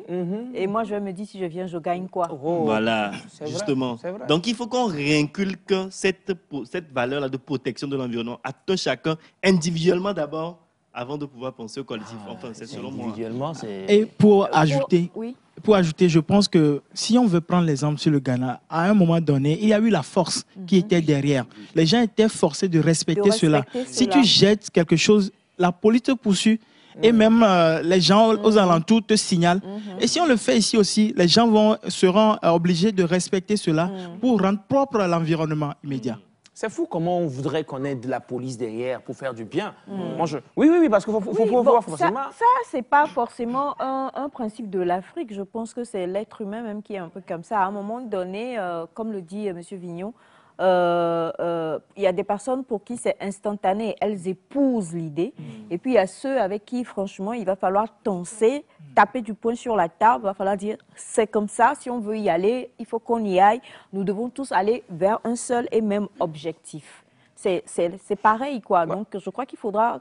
et moi, je vais me dire si je viens, je gagne quoi. Voilà, justement. Vrai. Donc, il faut qu'on réinculque cette valeur-là de protection de l'environnement à tout chacun, individuellement d'abord, avant de pouvoir penser au collectif. Enfin, c'est selon moi. Individuellement, c'est... Et pour ajouter, Oui. je pense que si on veut prendre l'exemple sur le Ghana, à un moment donné, il y a eu la force qui était derrière. Les gens étaient forcés de respecter cela. Si tu jettes quelque chose, la police te poursuit et même les gens aux alentours te signalent. Et si on le fait ici aussi, les gens seront obligés de respecter cela pour rendre propre l'environnement immédiat. C'est fou comment on voudrait qu'on ait de la police derrière pour faire du bien. Moi, oui, parce qu'il faut voir forcément... Ça c'est pas forcément un principe de l'Afrique. Je pense que c'est l'être humain même qui est un peu comme ça. À un moment donné, comme le dit M. Vignon, il y a des personnes pour qui c'est instantané, elles épousent l'idée. Et puis il y a ceux avec qui, franchement, il va falloir tenser, taper du poing sur la table, il va falloir dire c'est comme ça, si on veut y aller, il faut qu'on y aille. Nous devons tous aller vers un seul et même objectif. C'est pareil, quoi. Donc je crois qu'il faudra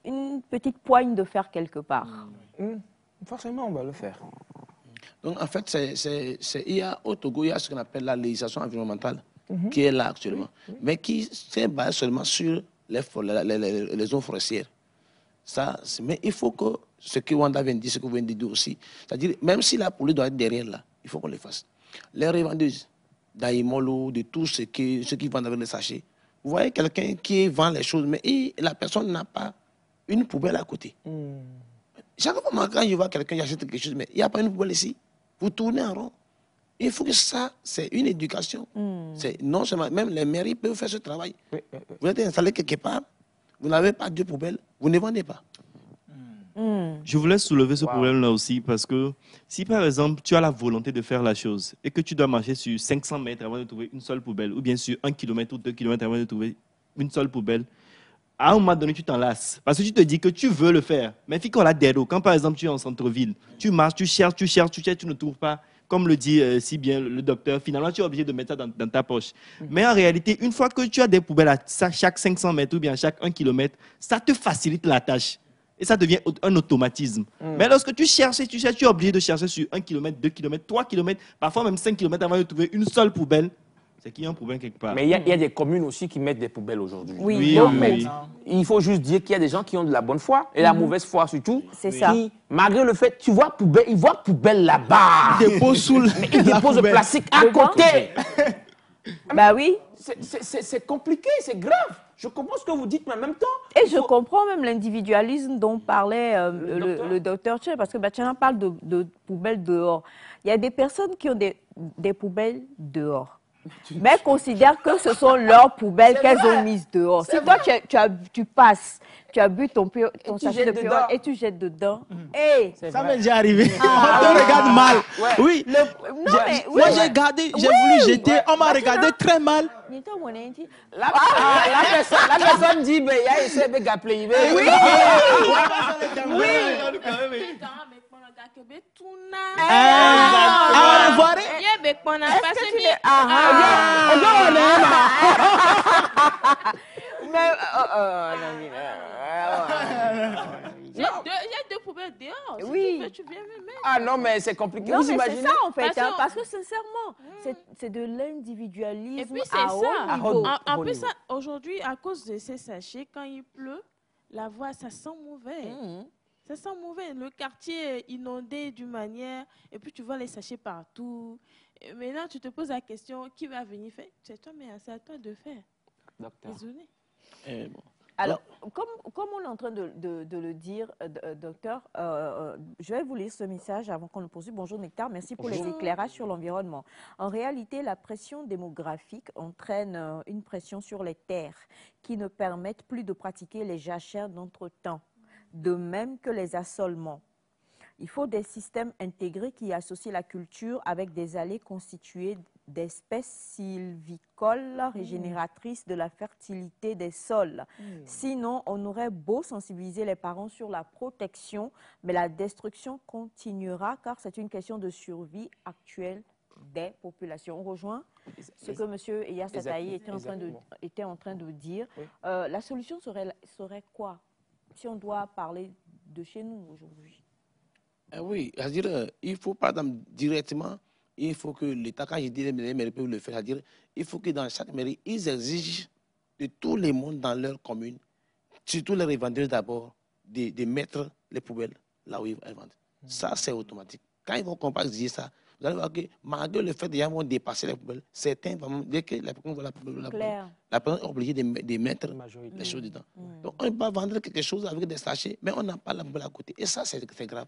une petite poigne de fer quelque part. Forcément, on va le faire. Donc en fait, il y a au Togo, il y a ce qu'on appelle la législation environnementale qui est là actuellement, mais qui s'est basée seulement sur les zones forestières. Mais il faut que ce que Wanda vient de dire, ce que vous venez de dire aussi, c'est-à-dire même si la police doit être derrière là, il faut qu'on le fasse. Les revendeuses d'Aïmolo, de tout ceux qui vendent avec les sachets, vous voyez quelqu'un qui vend les choses, mais la personne n'a pas une poubelle à côté. Chaque fois quand je vois quelqu'un qui achète quelque chose, mais il n'y a pas une poubelle ici, vous tournez en rond. Il faut que ça, c'est une éducation. Non seulement, même les mairies peuvent faire ce travail. Vous êtes installé quelque part, vous n'avez pas de poubelle, vous ne vendez pas. Je voulais soulever ce problème-là aussi parce que si par exemple tu as la volonté de faire la chose et que tu dois marcher sur 500 mètres avant de trouver une seule poubelle ou bien sur 1 km ou 2 km avant de trouver une seule poubelle, à un moment donné tu t'en lasses parce que tu te dis que tu veux le faire. Mais quand par exemple tu es en centre-ville, tu marches, tu cherches, tu ne trouves pas. Comme le dit si bien le docteur, finalement, tu es obligé de mettre ça dans ta poche. Mais en réalité, une fois que tu as des poubelles à chaque 500 mètres ou bien à chaque 1 km, ça te facilite la tâche. Et ça devient un automatisme. Mais lorsque tu cherches, tu es obligé de chercher sur 1 km, 2 km, 3 km, parfois même 5 km avant de trouver une seule poubelle. C'est qu'il y a un problème quelque part. Mais il y a des communes aussi qui mettent des poubelles aujourd'hui. Oui, Donc, oui. il faut juste dire qu'il y a des gens qui ont de la bonne foi et la mauvaise foi surtout. C'est ça. Qui, malgré le fait, tu vois poubelle, ils voient poubelle là-bas. Ils déposent sous Mais ils déposent le plastique à Devant. côté. Bah oui. C'est compliqué, c'est grave. Je comprends ce que vous dites, mais en même temps... Et il je faut- comprends même l'individualisme dont parlait le docteur Tché, parce que Batiana parle de poubelles dehors. Il y a des personnes qui ont des poubelles dehors, mais considèrent que ce sont leurs poubelles qu'elles ont mises dehors. Si toi, tu passes, tu as bu ton tu sachet de jettes purée dedans. et tu jettes dedans, et... Ça m'est déjà arrivé. On regarde mal. Ouais. Oui. Non, mais... Moi, j'ai gardé, j'ai voulu jeter, on m'a regardé très mal. La personne dit, ben, il y a essayé de gapler. Oui. Ah, revoir. J'ai deux poubelles dehors. Si Oui. tu veux, tu viens me mettre. Ah non, mais c'est compliqué. Non, Vous mais c'est imaginez? ça en fait, Parce que- parce que sincèrement, c'est de Et l'individualisme puis c'est à haut ça. niveau. En Haut plus, niveau. aujourd'hui, à cause de ces sachets, quand il pleut, la voie, ça sent mauvais. Ça sent mauvais. Le quartier est inondé d'une manière, et puis tu vois les sachets partout. Et maintenant, tu te poses la question, qui va venir faire? C'est toi, mais c'est à toi de faire. Docteur. Désolé. Bon. Alors, comme on est en train de le dire, docteur, je vais vous lire ce message avant qu'on le poursuive. Bonjour Nectar, merci pour les éclairages sur l'environnement. En réalité, la pression démographique entraîne une pression sur les terres qui ne permettent plus de pratiquer les jachères d'entretemps, de même que les assolements. Il faut des systèmes intégrés qui associent la culture avec des allées constituées d'espèces sylvicoles régénératrices de la fertilité des sols. Sinon, on aurait beau sensibiliser les parents sur la protection, mais la destruction continuera car c'est une question de survie actuelle des populations. On rejoint ce que M. Eyas Sataï était en train de dire. Oui. La solution serait quoi si on doit parler de chez nous aujourd'hui? Oui, c'est-à-dire, il faut, par exemple, directement, il faut que l'État, quand je dis les mairies peuvent le faire, c'est-à-dire, il faut que dans chaque mairie, ils exigent de tout le monde dans leur commune, surtout les revendeurs d'abord, de mettre les poubelles là où ils vendent. Ça, c'est automatique. Quand ils vont exiger ça, vous allez voir que malgré le fait qu'ils vont dépasser les poubelles, certains, dès que la personne voit la poubelle, la personne est obligée de mettre les choses dedans. Donc, on va vendre quelque chose avec des sachets, mais on n'a pas la poubelle à côté. Et ça, c'est grave.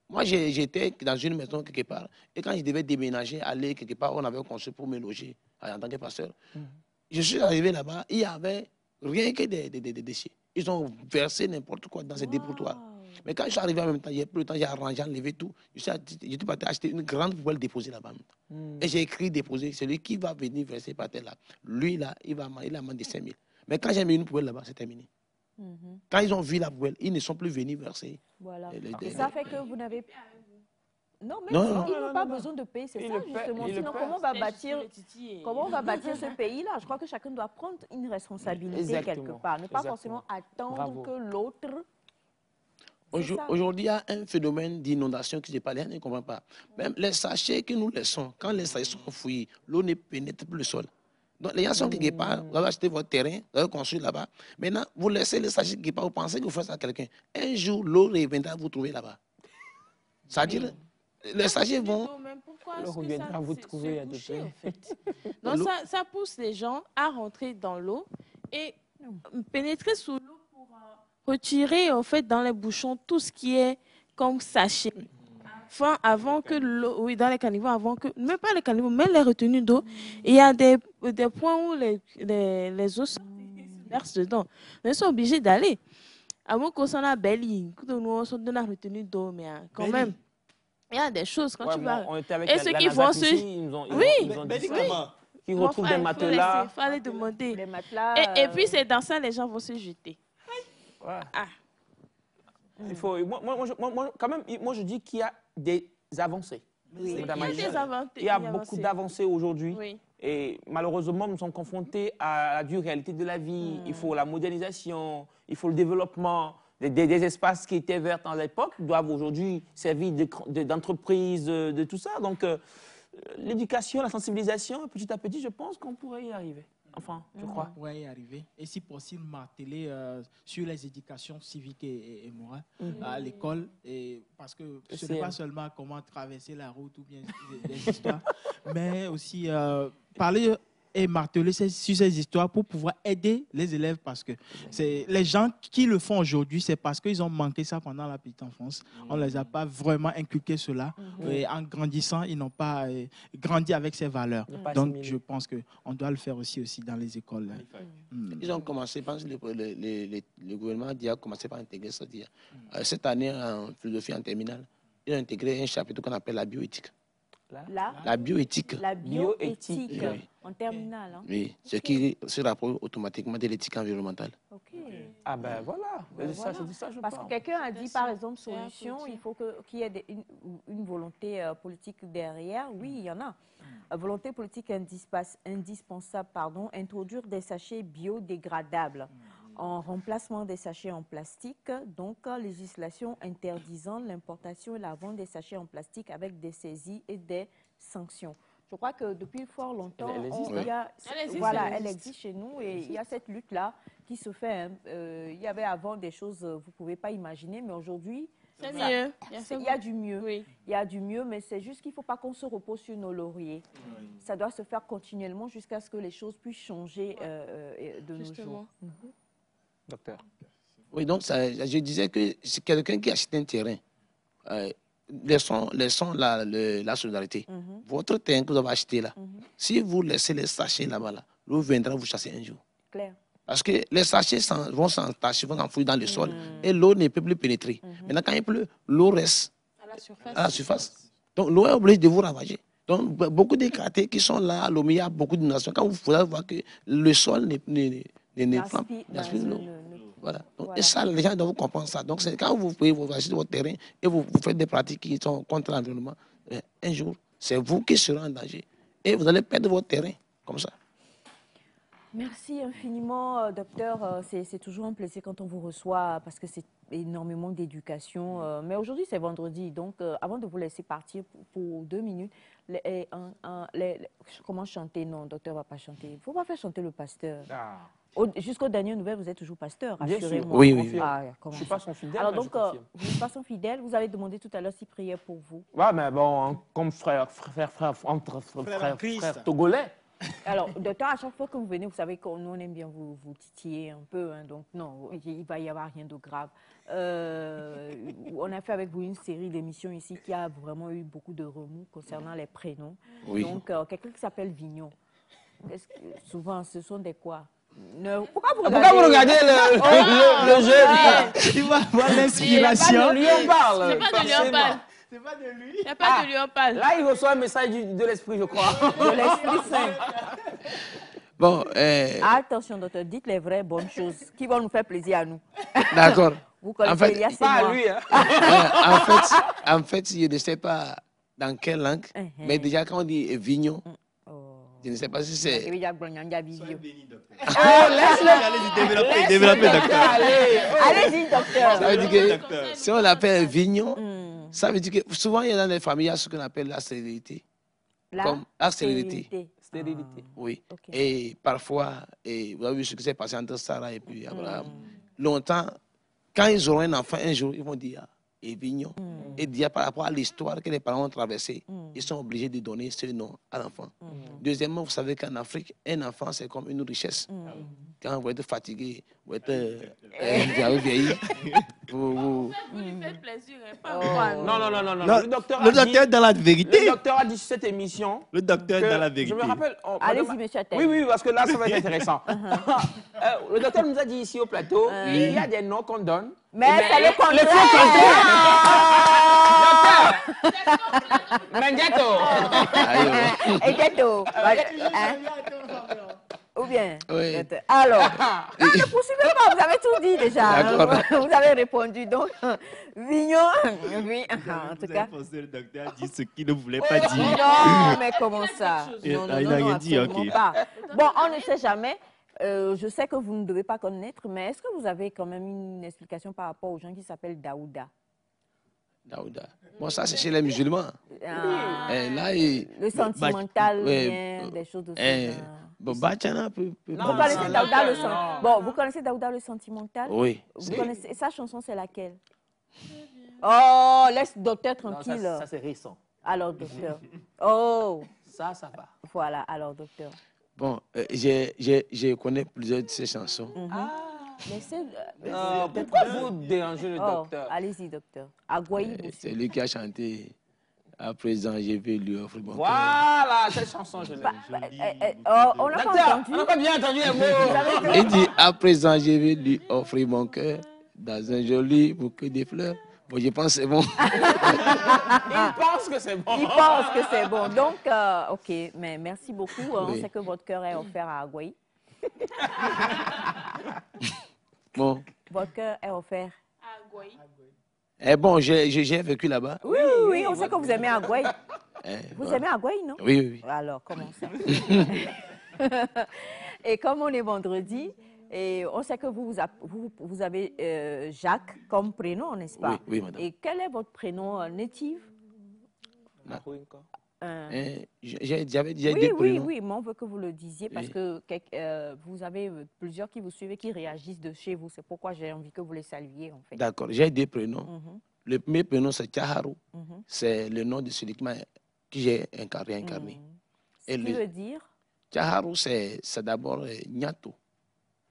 Moi, j'étais dans une maison quelque part, et quand je devais déménager, aller quelque part, on avait construit pour me loger en tant que pasteur. Je suis arrivé là-bas, il n'y avait rien que des déchets. Ils ont versé n'importe quoi dans ces dépotoirs. Mais quand je suis arrivé en même temps, il n'y a plus le temps, j'ai arrangé, enlevé tout. J'étais parti acheter une grande poubelle déposée là-bas. Et j'ai écrit déposer, celui qui va venir verser par terre là. Lui, là, il a demandé 5 000. Mais quand j'ai mis une poubelle là-bas, c'est terminé. Quand ils ont vu la poubelle, ils ne sont plus venus verser. Voilà. Et ça fait que vous n'avez... Non, mais Non, ils n'ont pas besoin de payer, c'est ça justement. Sinon, comment on va bâtir ce pays-là? Je crois que chacun doit prendre une responsabilité quelque part. Ne pas forcément attendre que l'autre... Aujourd'hui, il y a un phénomène d'inondation qui se passe, on ne comprend pas. Même les sachets que nous laissons, quand les sachets sont enfouis, l'eau ne pénètre plus le sol. Donc, les gens sont quelque part, vous avez acheté votre terrain, vous avez construit là-bas. Maintenant, vous laissez les sachets quelque part, vous pensez que vous faites ça à quelqu'un. Un jour, l'eau reviendra vous trouver là-bas. C'est-à-dire, les sachets vont... Mais pourquoi Le est-ce que reviendra ça vous se trouver à boucher, peu en fait? Non, ça pousse les gens à rentrer dans l'eau et pénétrer sous l'eau pour retirer, en fait, dans les bouchons, tout ce qui est comme sachet. Avant que l'eau, oui, dans les caniveaux, même pas les caniveaux, même les retenues d'eau, il y a des points où les eaux se versent dedans. Ils sont obligés d'aller. À moins qu'on s'en a belli, que nous sommes dans la retenue d'eau, mais quand même, il y a des choses quand tu vas. Et ceux qui vont se. Qui retrouvent des matelas. Il fallait demander. Les matelas. Et puis c'est dans ça les gens vont se jeter. Ouais. Il faut, quand même, moi je dis qu'il y a des avancées. Oui. Il y a beaucoup d'avancées aujourd'hui. Oui. Et malheureusement, nous sommes confrontés à la dure réalité de la vie. Il faut la modernisation, il faut le développement. Des espaces qui étaient verts à l'époque doivent aujourd'hui servir d'entreprises, de tout ça. Donc, l'éducation, la sensibilisation, petit à petit, je pense qu'on pourrait y arriver. Enfin, je crois. On pourrait y arriver. Et si possible, marteler sur les éducations civiques et morales à l'école. Parce que ce n'est pas seulement comment traverser la route ou bien des histoires, mais aussi parler et marteler sur ces histoires pour pouvoir aider les élèves, parce que les gens qui le font aujourd'hui, c'est parce qu'ils ont manqué ça pendant la petite enfance. On ne les a pas vraiment inculqué cela. Et en grandissant, ils n'ont pas grandi avec ces valeurs. Donc, je pense qu'on doit le faire aussi dans les écoles. Ils ont commencé, je pense que le gouvernement a commencé par intégrer ça. Cette année, en philosophie en terminale, ils ont intégré un chapitre qu'on appelle la bioéthique. La bioéthique. La bioéthique. Oui. En terminale. Hein? Oui, ce qui se rapproche automatiquement de l'éthique environnementale. Ok. Ah ben voilà, c'est ça, je Parce que quelqu'un a dit, par exemple, solution, il faut qu'il y ait une volonté politique derrière. Oui, il y en a. Volonté politique indispensable, introduire des sachets biodégradables en remplacement des sachets en plastique. Donc, législation interdisant l'importation et la vente des sachets en plastique avec des saisies et des sanctions. Je crois que depuis fort longtemps, elle existe chez nous et il y a cette lutte-là qui se fait. Il y avait avant des choses que vous ne pouvez pas imaginer, mais aujourd'hui, c'est mieux. Il y a du mieux. Oui. Il y a du mieux, mais c'est juste qu'il ne faut pas qu'on se repose sur nos lauriers. Ça doit se faire continuellement jusqu'à ce que les choses puissent changer de nos jours. Docteur. Oui, donc je disais que c'est quelqu'un qui achète un terrain. Laissons la solidarité. Votre terrain que vous avez acheté là, si vous laissez les sachets là-bas, l'eau viendra vous chasser un jour. Claire. Parce que les sachets vont s'entacher, vont s'enfouir dans le sol et l'eau ne peut plus pénétrer. Maintenant, quand il pleut, l'eau reste à la surface. Donc, l'eau est obligée de vous ravager. Donc, beaucoup de quartiers qui sont là, à Lomé, il y a beaucoup d'inondations. Quand vous allez voir que le sol n'aspire l'eau. Voilà. Donc, et ça, les gens doivent comprendre ça. Donc, c'est quand vous pouvez vous acheter votre terrain et vous faites des pratiques qui sont contre l'environnement, un jour, c'est vous qui serez en danger. Et vous allez perdre votre terrain, comme ça. Merci infiniment, docteur. C'est toujours un plaisir quand on vous reçoit parce que c'est énormément d'éducation. Mais aujourd'hui, c'est vendredi. Donc, avant de vous laisser partir pour 2 minutes, comment chanter? Non, docteur ne va pas chanter. Il ne faut pas faire chanter le pasteur. Jusqu'aux dernières nouvelles, vous êtes toujours pasteur, rassurez-moi. Oui, oui. Je ne suis pas son fidèle. Alors donc, vous n'êtes pas son fidèle. Vous avez demandé tout à l'heure s'il priait pour vous. Oui, mais bon, comme frère togolais. Alors, docteur, à chaque fois que vous venez, vous savez qu'on on aime bien vous titiller un peu. Hein, donc, non, il ne va y avoir rien de grave. On a fait avec vous une série d'émissions ici qui a vraiment eu beaucoup de remous concernant les prénoms. Oui. Donc, quelqu'un qui s'appelle Vignon. Souvent, ce sont des quoi? Pourquoi vous regardez le jeu? Tu vas voir l'inspiration. C'est pas de lui on parle. C'est pas de lui on parle. C'est pas de lui. Il n'y a pas de lui on parle. Là, il reçoit un message de l'esprit, je crois. De l'Esprit Saint. Bon, Attention, docteur, dites les vraies bonnes choses qui vont nous faire plaisir à nous. D'accord. Vous connaissez En fait, Elias, c'est Pas moi. à lui. Hein. en fait, je ne sais pas dans quelle langue, mais déjà quand on dit vignon, je ne sais pas si c'est... Allez-y, développez, docteur. Allez-y, docteur. Ça veut dire que si on l'appelle vignon, ça veut dire que souvent, il y a dans les familles, il y a ce qu'on appelle la stérilité. Comme la stérilité. Stérilité. Oui. Okay. Et parfois, vous avez vu ce qui s'est passé entre Sarah et puis Abraham. Longtemps, quand ils auront un enfant un jour, ils vont dire et vignon. Et déjà par rapport à l'histoire que les parents ont traversée, ils sont obligés de donner ce nom à l'enfant. Deuxièmement, vous savez qu'en Afrique, un enfant, c'est comme une richesse. Quand vous êtes fatigué, vous êtes vieilli, Vous lui faites plaisir, hein, pas moi. Non. Le docteur est dans la vérité. Le docteur a dit sur cette émission. Le docteur est dans la vérité. Je me rappelle. Allez-y, monsieur Attel. Oui, parce que là, ça va être intéressant. Le docteur nous a dit ici au plateau, il y a des noms qu'on donne. Mais c'est le contraire. Docteur. Et ghetto. Ou bien. Oui. Alors, ne poursuivez pas, vous avez tout dit déjà. D'accord. Vous avez répondu. Donc, Vignon, oui, en tout cas. Le docteur a dit ce qu'il ne voulait pas dire. Non, mais comment ça? Il n'a Non, rien dit, absolument ok. pas. Bon, on ne sait jamais. Je sais que vous ne devez pas connaître, mais est-ce que vous avez quand même une explication par rapport aux gens qui s'appellent Daouda? Daouda. Bon, ça, c'est chez les musulmans. Là, le sentimental, bien, des choses de ce genre. Bon, Bachana peut Vous connaissez Daouda le sentimental? Bon, vous connaissez Daouda le sentimental? Oui. Vous connaissez sa chanson, c'est laquelle? Oh, laisse docteur tranquille. Non, ça c'est récent. Alors, docteur. Oh. Ça va. Voilà, alors, docteur. Bon, je connais plusieurs de ces chansons. Pourquoi vous dérangez le docteur? Allez-y, docteur. Agouaï. C'est lui qui a chanté à présent, j'ai vu lui offrir mon cœur. Voilà, cette chanson, je l'aime. On n'a pas entendu. On n'a pas bien entendu les mots. Il dit, à présent, je vais lui offrir mon cœur dans un joli bouquet de fleurs. Bon, je pense que c'est bon. Il pense que c'est bon. Il pense que c'est bon. Donc, OK, mais merci beaucoup. On Oui. sait que votre cœur est offert à Agouaï. Bon. Votre cœur est offert. Eh bon, j'ai vécu là-bas. Oui, on sait que vous aimez Agouaï. Vous aimez Agouaï, non? Oui. Alors, comment ça? Et comme on est vendredi, et on sait que vous avez Jacques comme prénom, n'est-ce pas? Oui, madame. Et quel est votre prénom natif? J'avais déjà des prénoms. Oui, mais on veut que vous le disiez parce que vous avez plusieurs qui vous suivent et qui réagissent de chez vous. C'est pourquoi j'ai envie que vous les saluiez, en fait. D'accord, j'ai des prénoms. Le premier prénom, c'est Tchaharou. C'est le nom de celui qui j'ai incarné. Ce qui veut dire? Tchaharou, c'est d'abord Nyato.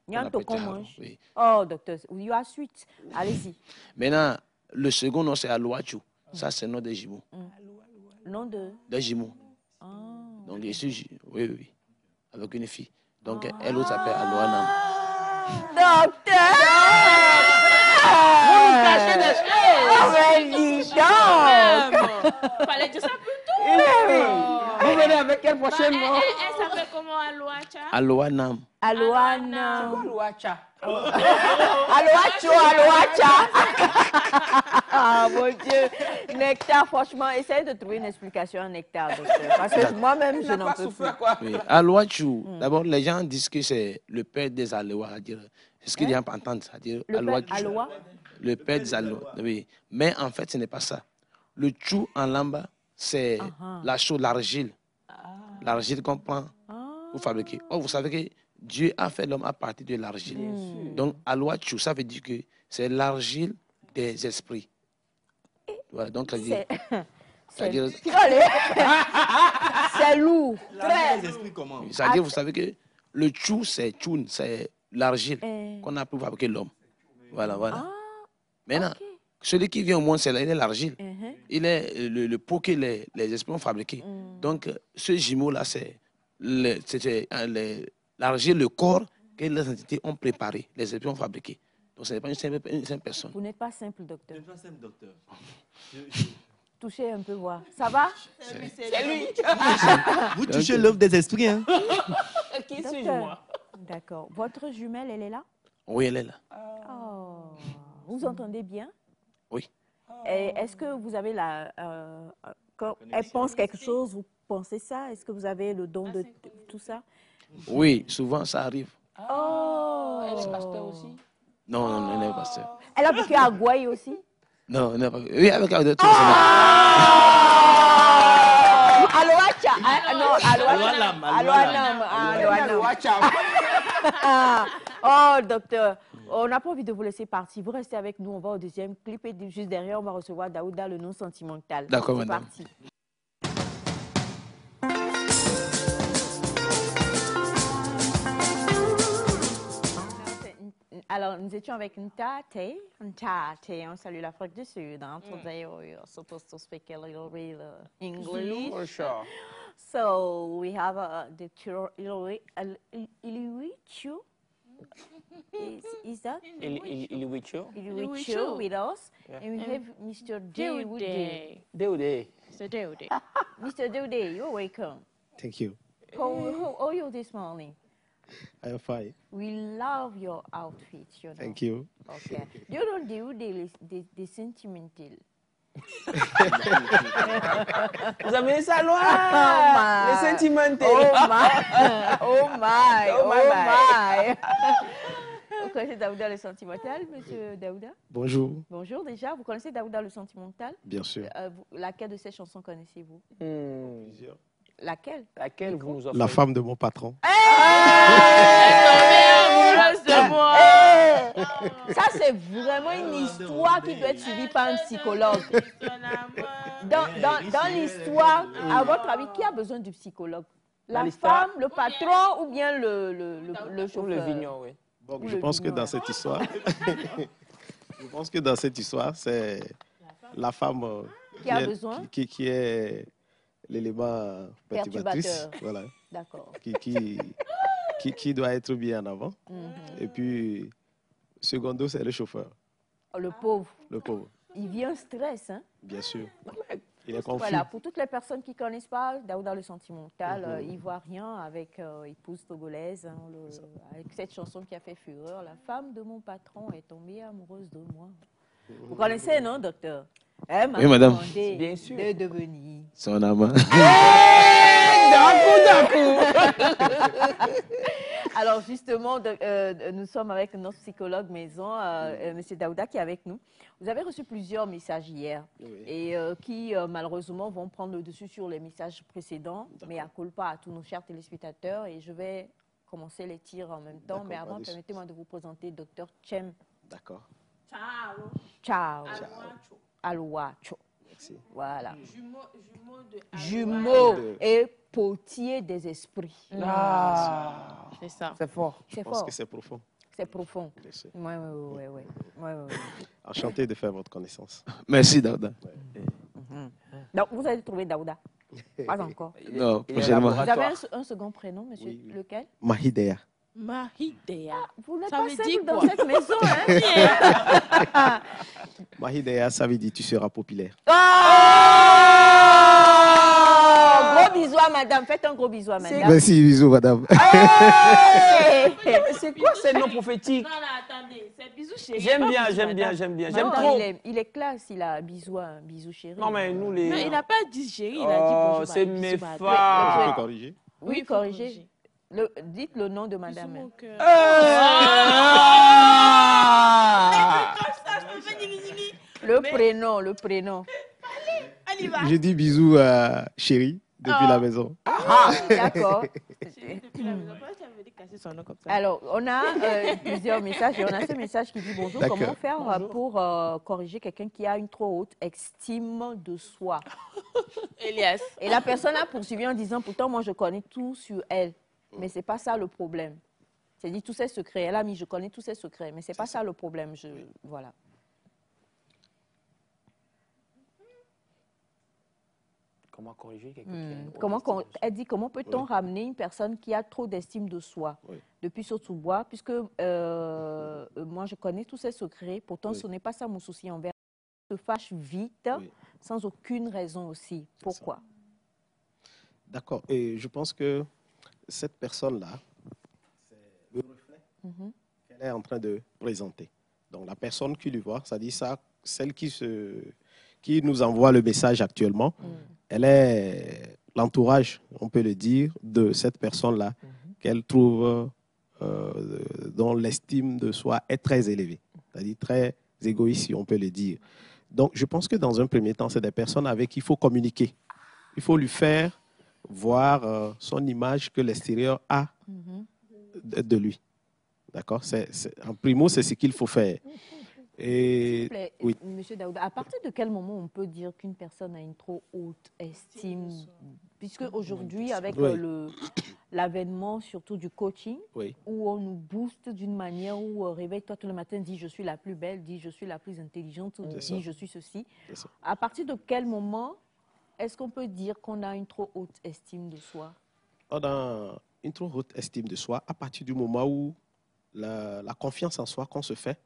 Nyato qu'on mange. Oui. Oh, docteur, you are sweet. Allez-y. Maintenant, le second nom, c'est Alouachu. Ça, c'est le nom des jumeaux. Nom de? Des jumeaux. Ah. Donc, je suis, oui, avec une fille. Donc, elle aussi s'appelle Alouanam. Docteur! Vous nous cachez des choses! Oh, mais dis donc! Fallait dire ça plus tôt. Vous venez avec quel prochain mot? Elle s'appelle comment, Alouacha? Alouanam. Alouana. Alouacha. Alouacha. Ah, mon Dieu. Nectar, franchement, essayez de trouver une explication à Nectar, docteur. Parce que moi-même, je n'en peux plus. Oui. Alouachu, d'abord, les gens disent que c'est le père des Alois. C'est ce que les gens entendent. C'est-à-dire Aloua? Le père des Alois. Oui. Mais en fait, ce n'est pas ça. Le chou en lamba, c'est la chaux, l'argile. L'argile qu'on prend pour fabriquer. Oh, vous savez que Dieu a fait l'homme à partir de l'argile. Donc, Alouachu, ça veut dire que c'est l'argile des esprits. Voilà, donc, c'est lourd. C'est-à-dire, vous savez que le chou, c'est tchoun, c'est l'argile qu'on a pour fabriquer l'homme. Voilà. Maintenant, celui qui vient au monde, il est l'argile. Il est le pot que les esprits ont fabriqué. Donc, ce jumeau-là, c'est l'argile, le corps que les entités ont préparé, les esprits ont fabriqué. Donc, ce n'est pas une simple personne. Vous n'êtes pas simple, docteur. Je ne suis pas simple, docteur. Touchez un peu, voir. Ça va? C'est lui. Vous touchez l'œuvre des esprits, hein? Qui suis-je, moi? D'accord. Votre jumelle, elle est là? Oui, elle est là. Oh. Vous entendez bien? Oui. Et est-ce que vous avez quand elle pense quelque chose, vous pensez ça? Est-ce que vous avez le don de tout ça? Oui, souvent ça arrive. Oh! Elle est pasteur aussi? Non, elle n'est pas pasteur. Elle a vécu à Gouaï aussi? Non, elle n'est pas. Oui, avec tout Aloacha! Non, Aloanam. Oh, docteur, on n'a pas envie de vous laisser partir. Vous restez avec nous, on va au deuxième clip et juste derrière, on va recevoir Daouda, le non sentimental. D'accord, c'est madame. Parti. Alors, nous étions avec Ntate. On salue l'Afrique du Sud. Today we are supposed to speak a little bit English. For sure. So we have the Iliwichu. Is that? Iliwichu. Iliwichu with us. Yeah. And we have Mr. Deude. Deude. C'est Deude. Mr. Deude, you're welcome. Thank you. How are you this morning? I am fine. We love your outfit, you know. Thank you. Okay. You don't do the sentimental. Vous avez ça loin? my. Les sentimentaux. Oh my. Oh my. connaissez Daouda le sentimental, monsieur Daouda? Bonjour, Bonjour déjà, vous connaissez Daouda le sentimental? bien sûr. Laquelle de ces chansons connaissez-vous? Plusieurs. Laquelle? Laquelle vous nous offrez? La femme de mon patron. Ça, c'est vraiment une histoire qui doit être suivie par un psychologue. Dans l'histoire, à votre avis, qui a besoin du psychologue? La l'histoire? femme, le patron ou bien le Ou chauffeur? le vignon, oui. Bon, Ou je le pense que vignon. dans cette histoire, c'est la femme Qui a besoin? qui est l'élément perturbatrice, Perturbateur. voilà, D'accord. qui doit être bien en avant. Mhm. Et puis, secondo, c'est le chauffeur, Oh, le pauvre, le pauvre, il vit un stress. Hein? bien sûr. Il est confus. Voilà, pour toutes les personnes qui ne connaissent pas Daouda le sentimental, ivoirien avec épouse togolaise, hein, avec cette chanson qui a fait fureur, la femme de mon patron est tombée amoureuse de moi. Vous connaissez, non, docteur? Elle m'a Oui, madame. demandé Bien sûr. de devenir. Son amant. Alors justement, nous sommes avec notre psychologue maison, Monsieur Daouda, qui est avec nous. Vous avez reçu plusieurs messages hier Oui. et qui malheureusement vont prendre le dessus sur les messages précédents, mais à culpa à tous nos chers téléspectateurs. Et je vais commencer les tirs en même temps. D'accord, Mais avant, pas de souci. permettez-moi de vous présenter Dr Chem D'accord, Chao Alouacho. merci. Voilà. Jumeau Jumeau De- et potier des esprits. Ah, C'est ça. c'est fort. C'est Je pense fort, que c'est profond. c'est profond. Bien sûr. Ouais, ouais, ouais, ouais, ouais, ouais, ouais. Enchanté de faire votre connaissance. Merci, Daouda. Donc, vous avez trouvé Daouda? Pas encore. Non, Il est prochainement. Vous avez laboratoire. un second prénom, monsieur? Oui, oui. Lequel? Mahidea. Mahidea. Vous n'êtes Ça pas veut seul dire dans quoi? cette maison, hein? Mahidea, ça veut dire tu seras populaire. Oh! Gros bisous à madame. Faites un gros bisou à madame. Merci, bisous, madame. Hey! Mais c'est quoi ces noms prophétiques? Non, là, attendez. C'est bisous chérie. J'aime pas bien, bisous, j'aime bien, madame. j'aime bien. J'aime Non, trop. il est classe, il a bisou chéri. Non, mais nous, les. Non, il n'a pas dit chérie, il a dit Oh, bonjour. c'est bisous, mes madame. Tu femmes. peux corriger? Oui, il faut corrigez. Dites le nom de Bisous, madame. mon cœur. Ah! Le prénom. On y va. Je dis bisous à chérie depuis la maison. D'accord. Chérie, depuis la maison. Pourquoi tu avais dit casser son nom comme ça? Alors, on a plusieurs messages et on a ce message qui dit bonjour. D'accord. Comment faire pour corriger quelqu'un qui a une trop haute estime de soi? Elias. Et la personne a poursuivi en disant pourtant, moi, je connais tout sur elle. Mais ce n'est pas ça le problème. C'est dit tous ses secrets. Elle a mis je connais tous ses secrets. Mais ce n'est pas ça le problème. Voilà. Comment corriger quelqu'un qui a une Elle dit comment peut-on ramener une personne qui a trop d'estime de soi Oui. depuis Saut-sous-Bois, puisque moi je connais tous ses secrets, pourtant Oui. ce n'est pas ça mon souci envers. Elle se fâche vite, Oui. sans aucune raison aussi. Pourquoi? D'accord. Et je pense que cette personne-là, c'est le reflet qu'elle est en train de présenter. Donc la personne qui lui voit, ça dit ça, celle qui nous envoie le message actuellement, elle est l'entourage, on peut le dire, de cette personne-là qu'elle trouve, dont l'estime de soi est très élevée, c'est-à-dire très égoïste, si on peut le dire. Donc je pense que dans un premier temps, c'est des personnes avec qui il faut communiquer. Il faut lui faire voir son image que l'extérieur a de lui. D'accord? En primo, c'est ce qu'il faut faire. Et S'il vous plaît, oui. Monsieur Daouda, à partir de quel moment on peut dire qu'une personne a une trop haute estime? Puisque aujourd'hui, avec Oui. l'avènement surtout du coaching, Oui. où on nous booste d'une manière où réveille-toi tout le matin, dis je suis la plus belle, dis je suis la plus intelligente, ou C'est ça. dis je suis ceci. C'est ça. À partir de quel moment est-ce qu'on peut dire qu'on a une trop haute estime de soi? On a une trop haute estime de soi à partir du moment où la confiance en soi qu'on se fait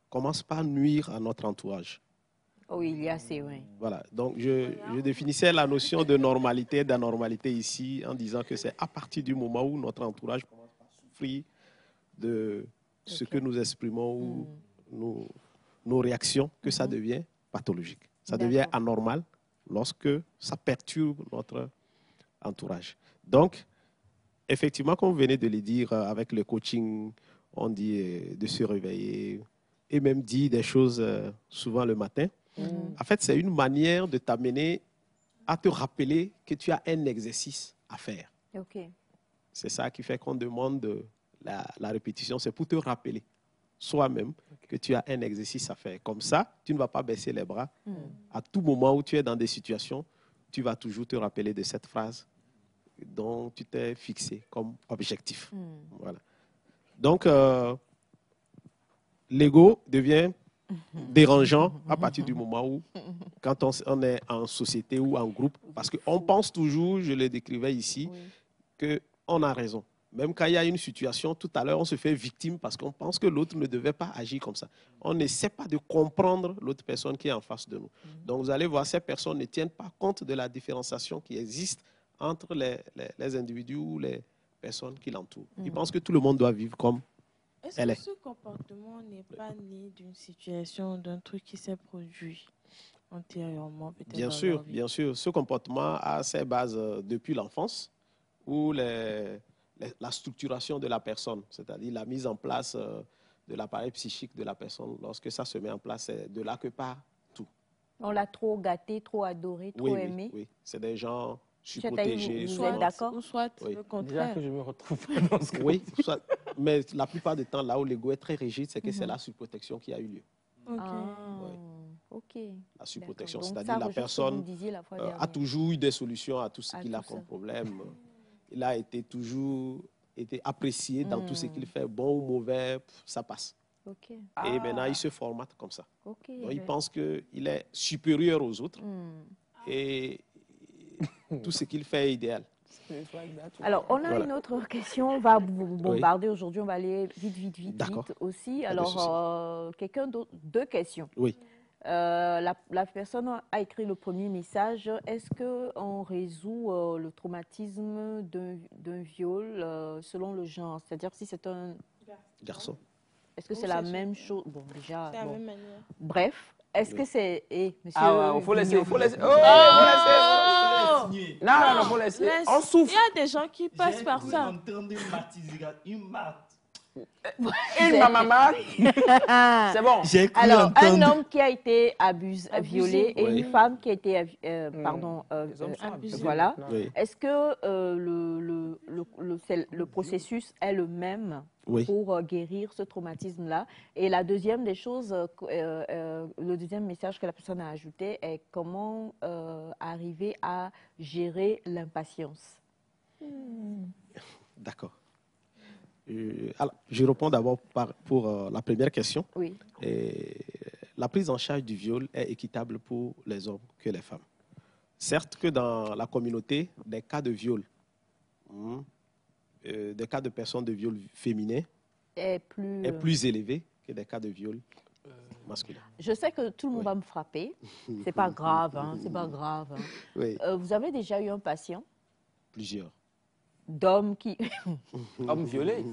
commence par nuire à notre entourage. Oh, il y a assez, oui. Voilà. Donc, je définissais la notion de normalité et d'anormalité ici en disant que c'est à partir du moment où notre entourage commence par souffrir de ce que nous exprimons ou nos réactions que ça devient pathologique. Ça devient D'accord. anormal lorsque ça perturbe notre entourage. Donc, effectivement, comme vous venez de le dire, avec le coaching, on dit de se réveiller et même dire des choses souvent le matin. En fait, c'est une manière de t'amener à te rappeler que tu as un exercice à faire. Ok. C'est ça qui fait qu'on demande la répétition, c'est pour te rappeler soi-même que tu as un exercice à faire. Comme ça, tu ne vas pas baisser les bras. À tout moment où tu es dans des situations, tu vas toujours te rappeler de cette phrase dont tu t'es fixé comme objectif. Voilà. Donc, l'ego devient dérangeant à partir du moment où, quand on est en société ou en groupe, parce qu'on pense toujours, je le décrivais ici, qu'on a raison. Même quand il y a une situation, tout à l'heure, on se fait victime parce qu'on pense que l'autre ne devait pas agir comme ça. On n'essaie pas de comprendre l'autre personne qui est en face de nous. Donc, vous allez voir, ces personnes ne tiennent pas compte de la différenciation qui existe entre les individus ou les personnes qui l'entourent. Ils pensent que tout le monde doit vivre comme elle Est-ce est. que ce comportement n'est pas né d'une situation, d'un truc qui s'est produit antérieurement, peut-être Bien dans sûr, leur vie? bien sûr. Ce comportement a ses bases depuis l'enfance, où la structuration de la personne, c'est-à-dire la mise en place de l'appareil psychique de la personne, lorsque ça se met en place, c'est de là que part tout. On l'a trop gâté, trop adoré, trop Oui, aimé. oui, oui. C'est des gens Chataï, surprotégés. vous souvent. êtes d'accord? Ou soit Oui. le Déjà contraire. que je me retrouve dans ce que Oui, soit, mais la plupart du temps, là où l'ego est très rigide, c'est que c'est la surprotection qui a eu lieu. Ok. Ok. La surprotection, D'accord. Donc, c'est-à-dire ça la rejoint ce que vous me personne disiez la fois a dernière. toujours eu des solutions à tout ce À qu'il a tout comme ça. problème. Il a toujours été apprécié dans tout ce qu'il fait, bon ou mauvais, ça passe. Ok. Et maintenant, il se formate comme ça. Ok. Donc, il pense qu'il est supérieur aux autres et tout ce qu'il fait est idéal. Alors, on a Voilà. une autre question. On va vous bombarder aujourd'hui. On va aller vite D'accord. aussi. Pas de Alors, quelqu'un d'autre, deux questions. Oui. La personne a écrit le premier message. Est-ce qu'on résout le traumatisme d'un viol selon le genre? C'est-à-dire si c'est un... Garçon. Est-ce que c'est la même chose? Bon, déjà... C'est la bon. même manière. Bref, est-ce que c'est... monsieur Ah ouais, il faut laisser, Vignon. il faut laisser. Oh, faut laisser. Non, faut laisser. Laisse. On Il souffle. y a des gens qui passent par ça. Une maman. C'est bon. J'ai cru Alors, un entendre. homme qui a été violé et Oui. une femme qui a été Les hommes sont abusés. voilà. Oui. Est-ce que le processus est le même Oui. pour guérir ce traumatisme-là? Et la deuxième des choses, le deuxième message que la personne a ajouté est comment arriver à gérer l'impatience. D'accord. Alors, je réponds d'abord pour la première question. Oui. La prise en charge du viol est équitable pour les hommes que les femmes. Certes que dans la communauté, des cas de viol, des cas de personnes de viol féminin Est plus élevés que des cas de viol masculin. Je sais que tout le monde va me frapper. C'est pas grave, hein, c'est pas grave. Hein. Oui, Vous avez déjà eu un patient plusieurs. d'hommes qui... Hommes violés.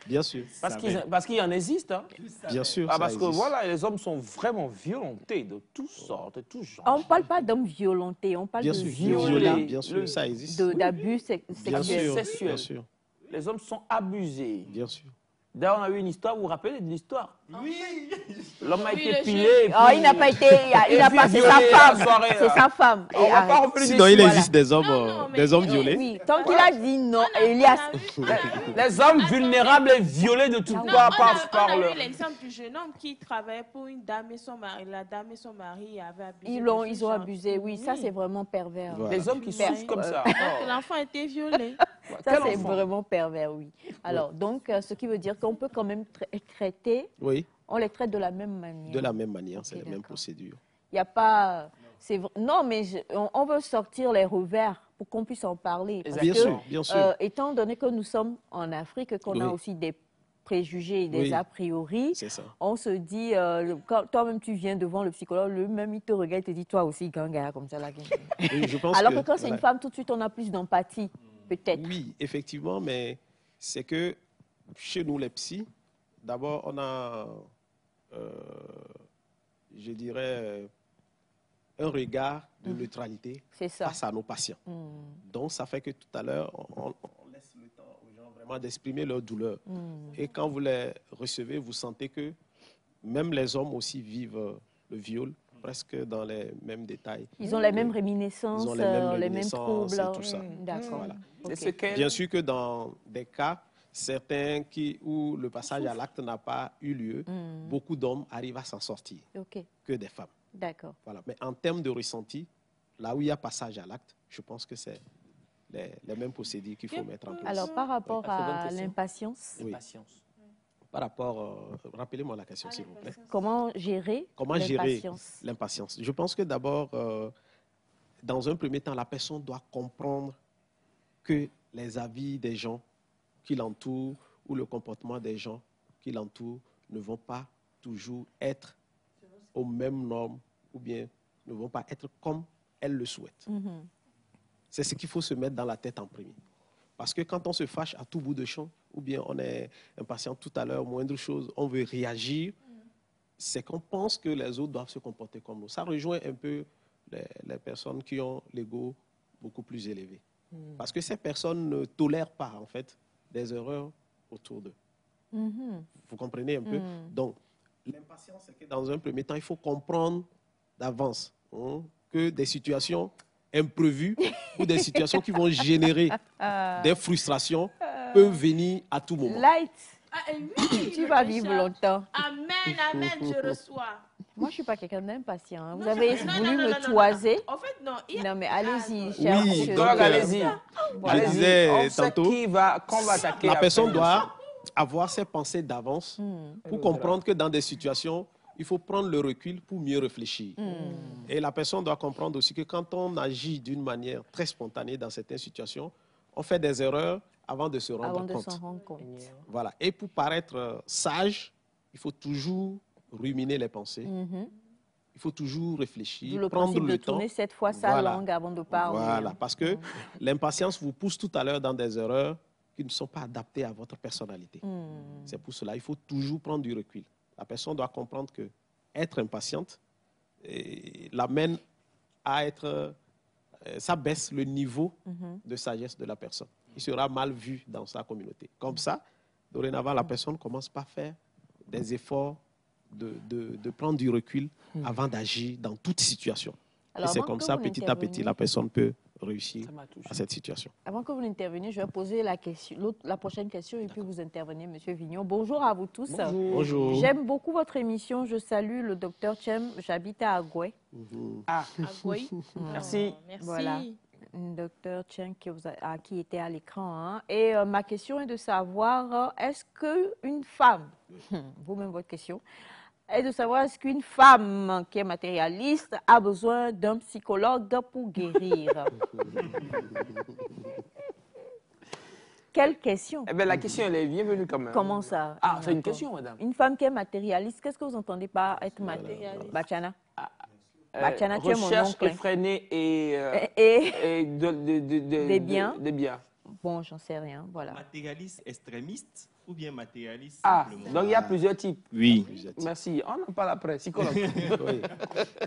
Bien sûr. Parce qu'il en existe. Hein. Bien sûr. Ah, ça parce que existe. voilà, les hommes sont vraiment violentés de toutes sortes, de tous genres. On ne parle pas d'hommes violentés, on parle Bien de sûr, violés. bien sûr, ça existe. d'abus Bien sûr, sexuels. bien sûr, Les hommes sont abusés. bien sûr. D'ailleurs, on a eu une histoire, vous vous rappelez de l'histoire? Oui. L'homme a Oui, été le pilé. jeu. et puis- Oh, il n'a pas été... Il Et n'a puis pas... C'est violé sa la femme. soirée, C'est là. sa femme. On va pas revenir Sinon, il dessus. existe des hommes, Non, mais- des hommes violés. Oui, tant qu'il a dit non, Elias... Les hommes vulnérables et violés de toutes Non, parts on par a le... eu l'exemple du jeune homme qui travaillait pour une dame et son mari. La dame et son mari avaient abusé. Ils de ont ce genre. abusé, oui. Ça, c'est vraiment pervers. Voilà. Les hommes qui Super. souffrent comme ça. Donc, Oh. l'enfant a été violé. Ça, Quel c'est enfant? vraiment pervers, oui. Alors, donc, ce qui veut dire qu'on peut quand même traiter, Oui, on les traite de la même manière. de la même manière, c'est Ok, la même d'accord. procédure. Il n'y a pas... Non, mais on veut sortir les revers pour qu'on puisse en parler. Parce Bien que, sûr, bien sûr. étant donné que nous sommes en Afrique, qu'on a Oui. aussi des préjugés et des Oui. a priori, C'est ça. on se dit, quand toi-même tu viens devant le psychologue, lui-même il te regarde et te dit, toi aussi, ganga, comme ça. Là. Oui, je pense Alors que quand c'est voilà. une femme, tout de suite, on a plus d'empathie, peut-être. Oui, effectivement, mais c'est que chez nous, les psys, d'abord, on a, je dirais, un regard de neutralité C'est ça. face à nos patients. Donc, ça fait que tout à l'heure, on laisse le temps aux gens vraiment d'exprimer leur douleur. Et quand vous les recevez, vous sentez que même les hommes aussi vivent le viol presque dans les mêmes détails. Ils ont les mêmes réminiscences, Ils ont les mêmes les mêmes réminiscences troubles. et tout ça. D'accord. Voilà. Ok. C'est ce qu'elle- Bien sûr que dans des cas, certains où le passage à l'acte n'a pas eu lieu, beaucoup d'hommes arrivent à s'en sortir, Ok, que des femmes. d'accord. Voilà. Mais en termes de ressenti, là où il y a passage à l'acte, je pense que c'est les mêmes procédés qu'il faut mettre en place. Alors, par rapport Ah, c'est bonne à question. l'impatience, Oui. Patience. Par rapport, rappelez-moi la question s'il vous plaît. comment gérer l'impatience? L'impatience? Je pense que d'abord, dans un premier temps, la personne doit comprendre que les avis des gens qui l'entourent ou le comportement des gens qui l'entourent ne vont pas toujours être aux mêmes normes ou bien ne vont pas être comme elle le souhaite. C'est ce qu'il faut se mettre dans la tête en premier. Parce que quand on se fâche à tout bout de champ, ou bien on est impatient tout à l'heure, moindre chose, on veut réagir, c'est qu'on pense que les autres doivent se comporter comme nous. Ça rejoint un peu les personnes qui ont l'ego beaucoup plus élevé. Parce que ces personnes ne tolèrent pas, en fait, des erreurs autour d'eux. Vous comprenez un peu? Donc, l'impatience, c'est que dans un premier temps, il faut comprendre d'avance que des situations imprévues ou des situations qui vont générer des frustrations peuvent venir à tout moment. Light, Ah, oui, tu vas vivre longtemps. Amen, amen, je reçois. Moi, je ne suis pas quelqu'un d'impatient. Hein. Vous Non, avez non, voulu non, non, me non, non. toiser. En fait, non. Non, mais allez-y, cher Oui, monsieur. Donc, donc, allez-y. je disais On sait tantôt, qu'on va attaquer. la après. personne doit avoir ses pensées d'avance pour comprendre que dans des situations, il faut prendre le recul pour mieux réfléchir. Et la personne doit comprendre aussi que quand on agit d'une manière très spontanée dans certaines situations, on fait des erreurs avant de se rendre Avant de compte. s'en rendre compte. Voilà. Et pour paraître sage, il faut toujours ruminer les pensées. Il faut toujours D'où réfléchir, le prendre principe de le temps. tourner cette fois sa Voilà. langue avant de parler. Voilà, parce que l'impatience vous pousse tout à l'heure dans des erreurs qui ne sont pas adaptées à votre personnalité. C'est pour cela qu'il faut toujours prendre du recul. La personne doit comprendre que être impatiente l'amène à être... ça baisse le niveau de sagesse de la personne. Il sera mal vu dans sa communauté. Comme ça, dorénavant, la personne commence par faire des efforts de prendre du recul avant d'agir dans toute situation. Alors, et c'est avant comme que ça, vous petit à petit, n'interveniez- la personne peut réussir Ça m'a touché. à cette situation. Avant que vous n'interveniez, je vais poser la prochaine question et puis vous intervenez, Monsieur Vignon. Bonjour à vous tous. Bonjour. J'aime beaucoup votre émission. Je salue le docteur Chem. J'habite à Agoué. Ah, Oui. merci. Merci. Voilà. Docteur Chen qui était à l'écran. Hein. Et ma question est de savoir, est-ce qu'une femme, vous-même votre question, est de savoir est-ce qu'une femme qui est matérialiste a besoin d'un psychologue pour guérir? Quelle question? Eh bien, la question, elle est bienvenue quand même. Comment ça? Ah, c'est une question, madame. Une femme qui est matérialiste, qu'est-ce que vous entendez par être matérialiste? Bachana. Bachana, tu es mon Recherche oncle. effrénée et Et des biens. Des biens. bon, j'en sais rien, voilà. Matérialiste extrémiste ou bien matérialiste Ah, simplement? donc il y a plusieurs types. Oui. Merci. On en parle après. Psychologue. Oui.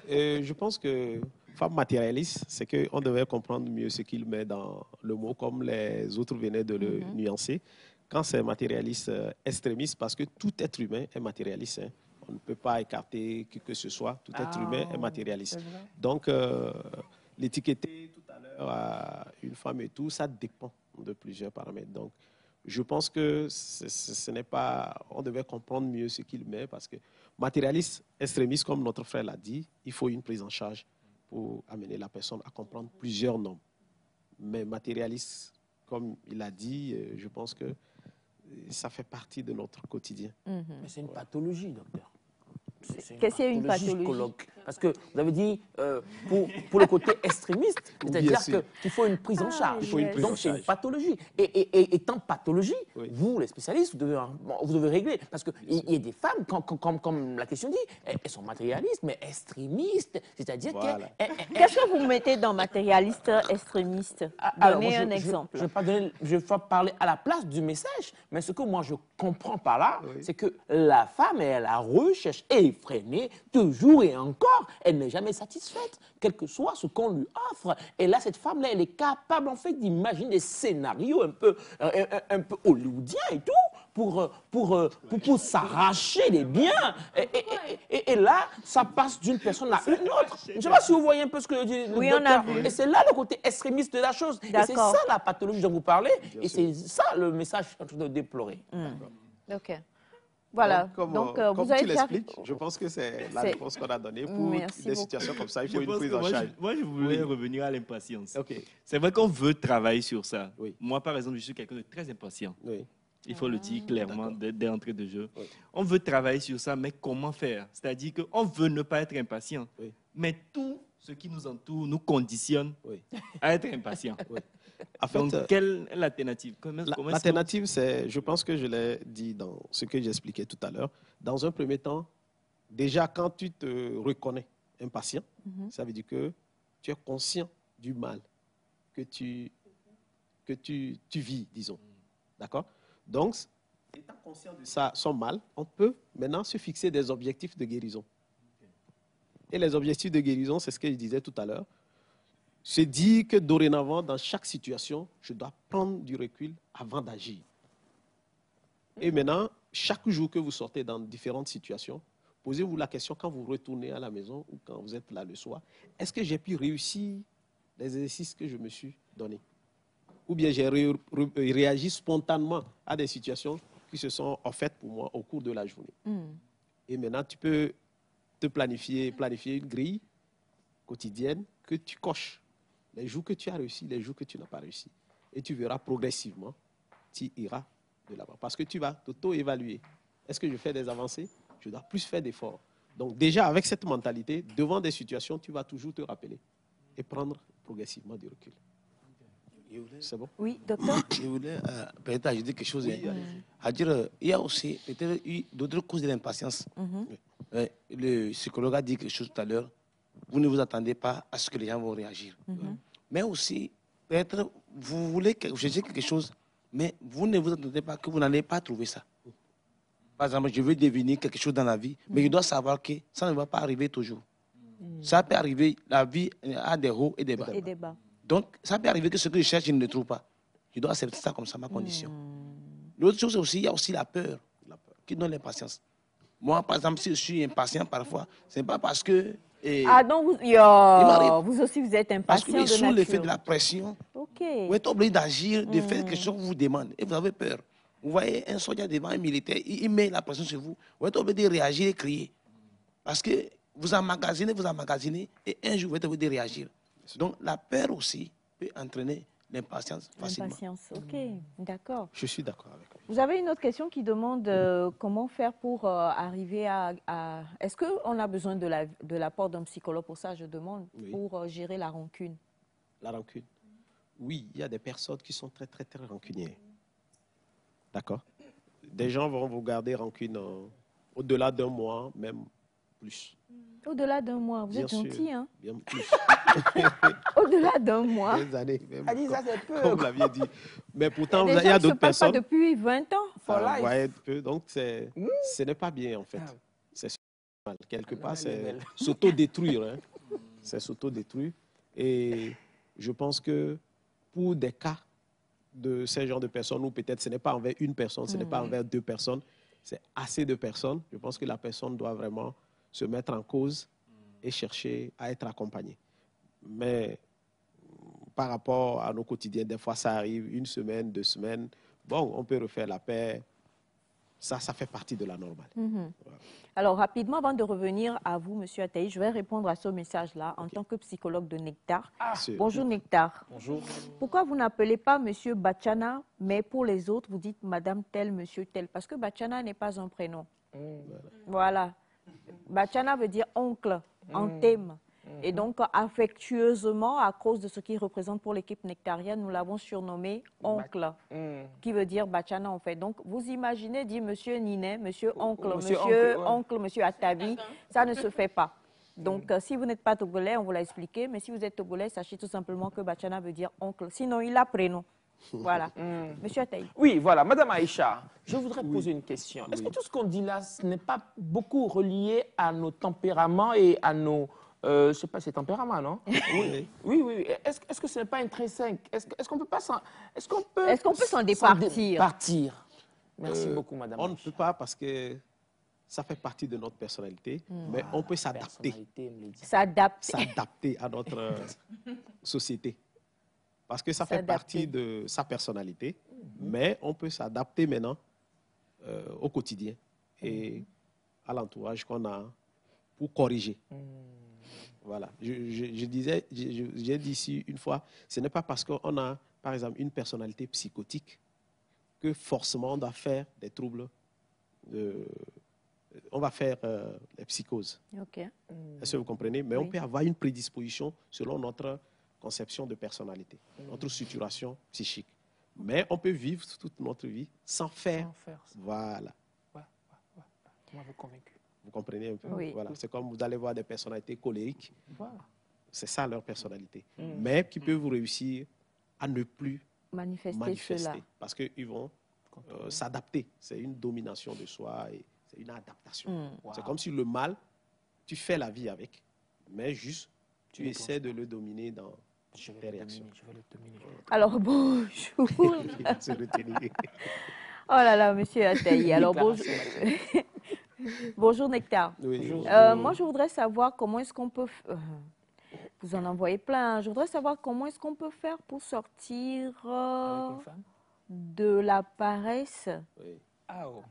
Je pense que femme matérialiste, c'est qu'on devait comprendre mieux ce qu'il met dans le mot, comme les autres venaient de le nuancer. Quand c'est matérialiste extrémiste, parce que tout être humain est matérialiste. Hein. On ne peut pas écarter qui que ce soit. Tout être humain est matérialiste. Donc, l'étiqueter tout à l'heure à une femme et tout, ça dépend de plusieurs paramètres. Donc, je pense que ce n'est pas... On devait comprendre mieux ce qu'il met parce que matérialiste, extrémiste, comme notre frère l'a dit, il faut une prise en charge pour amener la personne à comprendre plusieurs normes. Mais matérialiste, comme il a dit, je pense que ça fait partie de notre quotidien. Mais c'est une pathologie, docteur. C'est Qu'est-ce qu'il y a une pathologie? psychologue. Parce que vous avez dit, pour le côté extrémiste, c'est-à-dire sûr. qu'il faut une prise en charge. Il faut une prise en Donc, c'est une charge. pathologie. Et étant pathologie, Oui. vous, les spécialistes, vous devez régler. Parce qu'il y a des femmes, comme la question dit, elles sont matérialistes, mais extrémistes. C'est-à-dire Voilà. Qu'est-ce que vous mettez dans matérialiste extrémiste? Alors, Donnez moi, un exemple. je vais pas parler à la place du message, mais ce que moi je comprends par là, c'est que la femme est à la recherche effrénée, toujours et encore, d'accord, elle n'est jamais satisfaite, quel que soit ce qu'on lui offre. Et là, cette femme-là, elle est capable, en fait, d'imaginer des scénarios un peu hollywoodiens et tout, pour s'arracher les biens. Et là, ça passe d'une personne à une autre. Je ne sais pas si vous voyez un peu ce que je dis. Oui, on a vu. Et c'est là le côté extrémiste de la chose. Et c'est ça la pathologie dont vous parlez. Et c'est ça le message que je suis en train de déplorer. Ok. Voilà. Donc, vous comme avez tu déjà... l'expliques, je pense que c'est la réponse qu'on a donnée. Pour des situations comme ça, il faut une prise en charge. Moi, je voulais revenir à l'impatience. Okay. C'est vrai qu'on veut travailler sur ça. Oui. Moi, par exemple, je suis quelqu'un de très impatient. Oui. Il faut le dire clairement dès l'entrée de jeu. Oui. On veut travailler sur ça, mais comment faire? C'est-à-dire qu'on veut ne pas être impatient. Oui. Mais tout ce qui nous entoure nous conditionne à être impatient. Oui. En fait, donc, quelle est l'alternative? L'alternative, c'est, je pense que je l'ai dit dans ce que j'expliquais tout à l'heure. Dans un premier temps, déjà, quand tu te reconnais impatient, ça veut dire que tu es conscient du mal que tu vis, disons. D'accord? Donc, étant conscient de ça, son mal, on peut maintenant se fixer des objectifs de guérison. Et les objectifs de guérison, c'est ce que je disais tout à l'heure. Se dire que dorénavant, dans chaque situation, je dois prendre du recul avant d'agir. Et maintenant, chaque jour que vous sortez dans différentes situations, posez-vous la question quand vous retournez à la maison ou quand vous êtes là le soir, est-ce que j'ai pu réussir les exercices que je me suis donnés? Ou bien j'ai réagi spontanément à des situations qui se sont offertes pour moi au cours de la journée. Et maintenant, tu peux te planifier une grille quotidienne que tu coches. Les jours que tu as réussi, les jours que tu n'as pas réussi. Et tu verras progressivement, tu iras de l'avant. Parce que tu vas t'auto-évaluer. Est-ce que je fais des avancées? Je dois plus faire d'efforts. Donc déjà, avec cette mentalité, devant des situations, tu vas toujours te rappeler et prendre progressivement du recul. C'est bon? Oui, docteur? Je voulais peut-être ajouter quelque chose. À dire, il y a aussi peut-être d'autres causes de l'impatience. Le psychologue a dit quelque chose tout à l'heure. Vous ne vous attendez pas à ce que les gens vont réagir. Mais aussi, peut-être, vous voulez chercher quelque chose, mais vous ne vous attendez pas que vous n'allez pas trouver ça. Par exemple, je veux devenir quelque chose dans la vie, mais je dois savoir que ça ne va pas arriver toujours. Ça peut arriver, la vie a des hauts et des bas. Donc, ça peut arriver que ce que je cherche, je ne le trouve pas. Je dois accepter ça comme ça, ma condition. L'autre chose aussi, il y a aussi la peur qui donne l'impatience. Moi, par exemple, si je suis impatient parfois, ce n'est pas parce que... donc vous aussi, vous êtes impatient. Parce que sous l'effet de la pression, vous êtes obligé d'agir, de faire quelque chose qu'on vous demande. Et vous avez peur. Vous voyez un soldat devant un militaire, il met la pression sur vous. Vous êtes obligé de réagir et crier. Parce que vous emmagasinez, et un jour, vous êtes obligé de réagir. Donc, la peur aussi peut entraîner l'impatience facilement. L'impatience, ok, d'accord. Je suis d'accord avec vous. Vous avez une autre question qui demande comment faire pour arriver à... Est-ce qu'on a besoin de l'apport d'un psychologue pour ça, je demande, pour gérer la rancune? La rancune? Oui, il y a des personnes qui sont très, très, très rancunières. D'accord? Des gens vont vous garder rancune au-delà d'un mois, même plus. Au-delà d'un mois, vous êtes gentil, hein? Bien plus. Au-delà d'un mois. Des années, même. Elle dit ça, c'est peu. Comme vous l'aviez dit. Mais pourtant, il y a d'autres personnes. Pas depuis 20 ans. Ouais, donc, ce n'est pas bien, en fait. C'est mal. Quelque part, c'est s'auto-détruire. Hein. C'est s'auto-détruire. Et je pense que pour des cas de ce genre de personnes, où peut-être ce n'est pas envers une personne, ce n'est pas envers deux personnes, c'est assez de personnes, je pense que la personne doit vraiment se mettre en cause et chercher à être accompagnée. Mais par rapport à nos quotidiens, des fois ça arrive, 1 semaine, 2 semaines, bon, on peut refaire la paix. Ça fait partie de la normale. Voilà. Alors, rapidement, avant de revenir à vous, M. Ataï, je vais répondre à ce message-là en tant que psychologue de Nectar. Bonjour, Nectar. Bonjour. Pourquoi vous n'appelez pas M. Bachana, mais pour les autres, vous dites Madame tel, Monsieur tel? Parce que Bachana n'est pas un prénom. Voilà. Bachana veut dire oncle, en thème. Et donc, affectueusement, à cause de ce qu'il représente pour l'équipe nectarienne, nous l'avons surnommé oncle, qui veut dire Bachana en fait. Donc, vous imaginez dire Monsieur Ninet, Monsieur Oncle, Monsieur Atavi, ça ne se fait pas. Donc, si vous n'êtes pas togolais, on vous l'a expliqué, mais si vous êtes togolais, sachez tout simplement que Bachana veut dire oncle. Sinon, il a prénom. Voilà. Monsieur Ataï. Oui, voilà. Madame Aïcha, je voudrais poser une question. Est-ce que tout ce qu'on dit là, ce n'est pas beaucoup relié à nos tempéraments et à nos... je ne sais pas, c'est tempérament, non? Oui. Oui. Est-ce que ce n'est pas intrinsèque? Est-ce qu'on peut pas s'en... Est-ce qu'on peut s'en départir? Partir. Merci beaucoup, Madame On ne Aïcha. peut pas parce que ça fait partie de notre personnalité, mais on peut s'adapter. S'adapter à notre société. Parce que ça fait partie de sa personnalité, mais on peut s'adapter maintenant au quotidien et à l'entourage qu'on a pour corriger. Voilà. J'ai dit ici une fois, ce n'est pas parce qu'on a, par exemple, une personnalité psychotique que forcément on doit faire des troubles on va faire les psychoses. Est-ce que vous comprenez? Mais on peut avoir une prédisposition selon notre conception de personnalité, notre situation psychique. Mais on peut vivre toute notre vie sans faire. Voilà. Moi, vous convaincu. Vous comprenez un peu? Oui. Voilà. C'est comme vous allez voir des personnalités colériques. Voilà. C'est ça leur personnalité. Mais qui peuvent réussir à ne plus manifester cela. parce qu'ils vont s'adapter. C'est une domination de soi et c'est une adaptation. C'est comme si le mal, tu fais la vie avec, mais juste tu essaies de le dominer dans tes réactions. Alors, bonjour. Oh là là, monsieur Ataï. Alors, bonjour. Bonjour, Nectar. Oui. Moi, je voudrais savoir comment est-ce qu'on peut... vous en envoyez plein. Je voudrais savoir comment est-ce qu'on peut faire pour sortir de la paresse. Oui.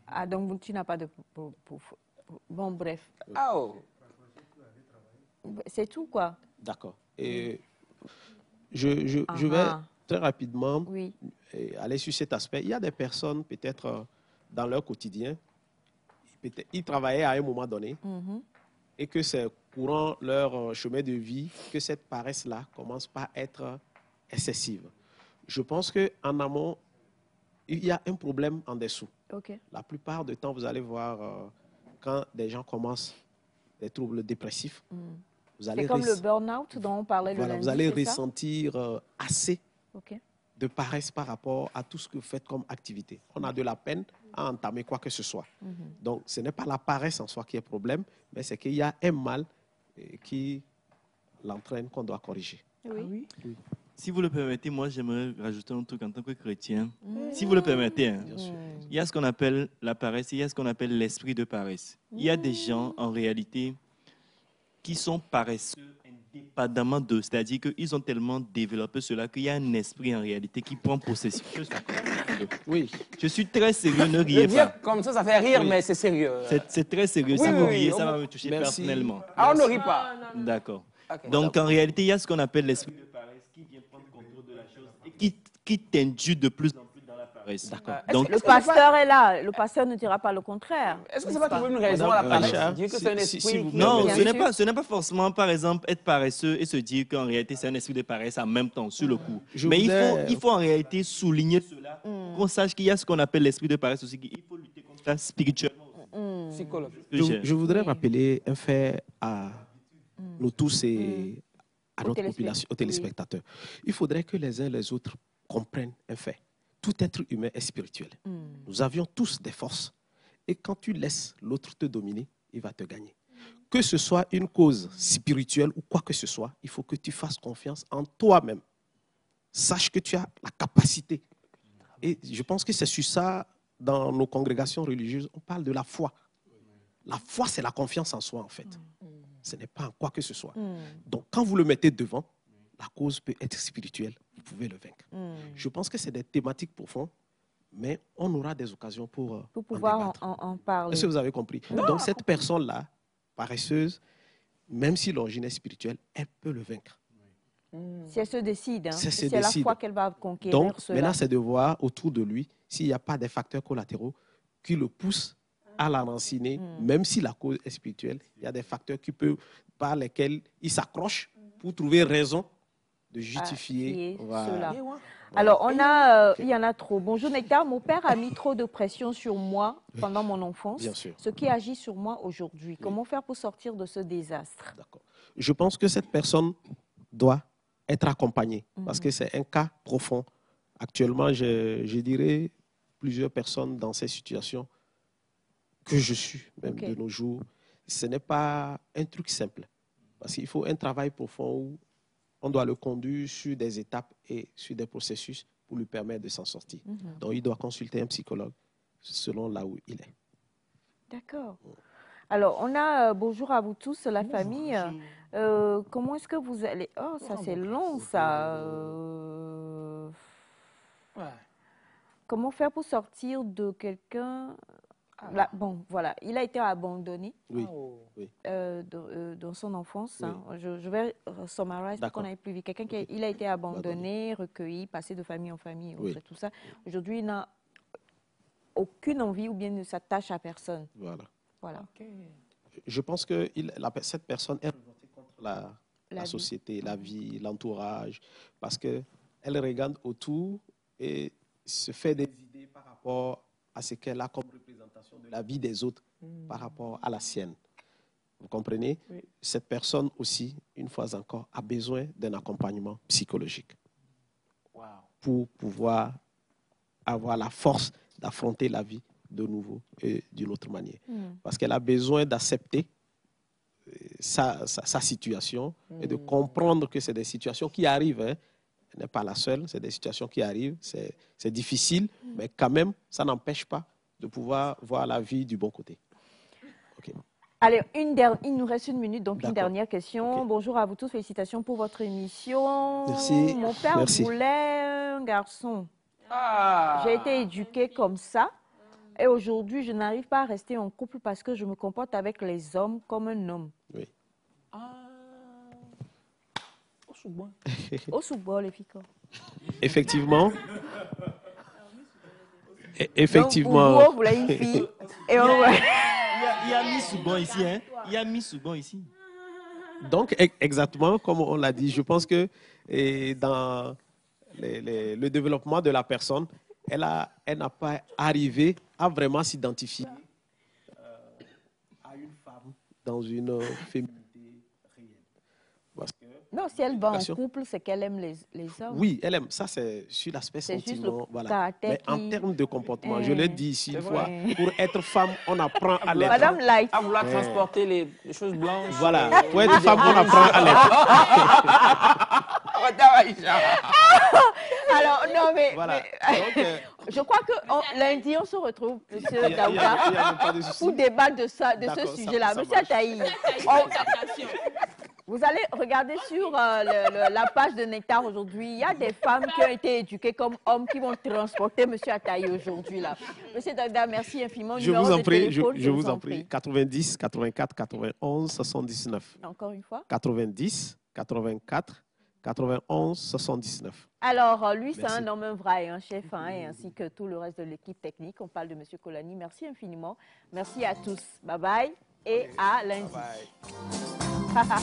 Ah, donc tu n'as pas de... Bon, bref. C'est tout, quoi. D'accord. Et je vais très rapidement aller sur cet aspect. Il y a des personnes, peut-être, dans leur quotidien, ils travaillaient à un moment donné et que c'est courant leur chemin de vie que cette paresse-là commence par être excessive. Je pense qu'en amont, il y a un problème en dessous. La plupart du temps, vous allez voir quand des gens commencent des troubles dépressifs, c'est comme le burn-out dont on parlait le lundi. Vous allez ressentir assez de paresse par rapport à tout ce que vous faites comme activité. On a de la peine à entamer quoi que ce soit. Donc, ce n'est pas la paresse en soi qui est problème, mais c'est qu'il y a un mal qui l'entraîne qu'on doit corriger. Oui. Si vous le permettez, moi, j'aimerais rajouter un truc en tant que chrétien. Si vous le permettez, hein. Il y a ce qu'on appelle la paresse et il y a ce qu'on appelle l'esprit de paresse. Il y a des gens, en réalité, qui sont paresseux indépendamment d'eux. C'est-à-dire qu'ils ont tellement développé cela qu'il y a un esprit, en réalité, qui prend possession. Oui. Je suis très sérieux, ne riez pas. Comme ça fait rire, mais c'est sérieux. C'est très sérieux. Si vous riez, ça va me toucher personnellement. On ne rit pas. D'accord. Donc, en réalité, il y a ce qu'on appelle l'esprit de paresse qui vient prendre contrôle de la chose et qui t'induit de plus en plus dans la paresse. D'accord. Donc, le pasteur est là. Le pasteur ne dira pas le contraire. Est-ce que c'est pas trouver une raison à la paresse? Dire que c'est un esprit... Non, ce n'est pas forcément, par exemple, être paresseux et se dire qu'en réalité, c'est un esprit de paresse en même temps, sur le coup. Mais il faut en réalité souligner cela, qu'on sache qu'il y a ce qu'on appelle l'esprit de paresse aussi, qu'il faut lutter contre ça spirituellement. Je voudrais rappeler un fait à nous tous et à notre population, aux téléspectateurs. Il faudrait que les uns et les autres comprennent un fait. Tout être humain est spirituel. Nous avions tous des forces. Et quand tu laisses l'autre te dominer, il va te gagner. Que ce soit une cause spirituelle ou quoi que ce soit, il faut que tu fasses confiance en toi-même. Sache que tu as la capacité. Et je pense que c'est sur ça, dans nos congrégations religieuses, on parle de la foi. La foi, c'est la confiance en soi, en fait. Ce n'est pas en quoi que ce soit. Donc, quand vous le mettez devant, la cause peut être spirituelle, vous pouvez le vaincre. Je pense que c'est des thématiques profondes, mais on aura des occasions pour pouvoir en parler. Est-ce que vous avez compris? Donc, cette personne-là, paresseuse, même si l'origine est spirituelle, elle peut le vaincre. Si elle se décide, c'est la foi qu'elle va conquérir. Donc, maintenant, c'est de voir autour de lui s'il n'y a pas des facteurs collatéraux qui le poussent à l'enraciner, même si la cause est spirituelle. Il y a des facteurs par lesquels il s'accroche pour trouver raison de justifier cela. Alors, il y en a trop. Bonjour Nectar, mon père a mis trop de pression sur moi pendant mon enfance, ce qui agit sur moi aujourd'hui. Comment faire pour sortir de ce désastre? D'accord. Je pense que cette personne doit être accompagnée parce que c'est un cas profond actuellement, je dirais plusieurs personnes dans ces situations que je suis, même de nos jours. Ce n'est pas un truc simple. Parce qu'il faut un travail profond où on doit le conduire sur des étapes et sur des processus pour lui permettre de s'en sortir. Donc, il doit consulter un psychologue selon là où il est. D'accord. Alors, on a bonjour à vous tous, la famille. Comment est-ce que vous allez... Oh, ça c'est long, ça. Comment faire pour sortir de quelqu'un... Bon, voilà, il a été abandonné dans son enfance. Oui. Hein. Je vais summariser pour qu'on aille plus vite. Quelqu'un qui a été abandonné, recueilli, passé de famille en famille, tout ça. Aujourd'hui, il n'a aucune envie ou bien ne s'attache à personne. Voilà. Je pense que cette personne est revoltée contre la société, la vie, l'entourage, parce qu'elle regarde autour et se fait des idées par rapport à ce qu'elle a comme représentation de la vie des autres par rapport à la sienne. Vous comprenez? Cette personne aussi, une fois encore, a besoin d'un accompagnement psychologique pour pouvoir avoir la force d'affronter la vie de nouveau et d'une autre manière. Parce qu'elle a besoin d'accepter sa situation et de comprendre que c'est des situations qui arrivent. Hein. Elle n'est pas la seule, c'est des situations qui arrivent, c'est difficile, mais quand même, ça n'empêche pas de pouvoir voir la vie du bon côté. Allez, il nous reste 1 minute, donc une dernière question. Bonjour à vous tous, félicitations pour votre émission. Merci. Mon père voulait un garçon. J'ai été éduquée comme ça. Et aujourd'hui, je n'arrive pas à rester en couple parce que je me comporte avec les hommes comme un homme. Oui. Au sous-bois, les filles. Effectivement. Effectivement. Donc, vous voulez une fille. Et on... Il y a mis sous-bon ici. Hein? Il y a mis sous-bon ici. Donc, exactement comme on l'a dit, je pense que dans le développement de la personne, elle n'a pas arrivé à vraiment s'identifier à une femme dans une féminité réelle. Parce que non, si elle va en couple, c'est qu'elle aime les hommes. Oui, elle aime. Ça, c'est sur l'aspect sentiment. Voilà. Mais en termes de comportement, je l'ai dit ici une fois, pour être femme, on apprend à l'être. Madame Light. À vouloir transporter les choses blanches. Voilà. Pour être femme, on apprend à l'être. Alors, non, mais... Voilà. Je crois que lundi, on se retrouve, monsieur Daouda, pour débattre de ce sujet-là. Monsieur Ataï, vous allez regarder sur la page de Nectar aujourd'hui. Il y a des femmes qui ont été éduquées comme hommes qui vont transporter monsieur Ataï aujourd'hui. Monsieur Daouda, merci infiniment. Je vous en prie, je vous en prie. 90, 84, 91, 79. Encore une fois. 90, 84, 91, 79. Alors, lui, c'est un homme vrai, un chef, et ainsi que tout le reste de l'équipe technique. On parle de M. Kolani. Merci infiniment. Merci à tous. Bye bye et à lundi. Bye bye.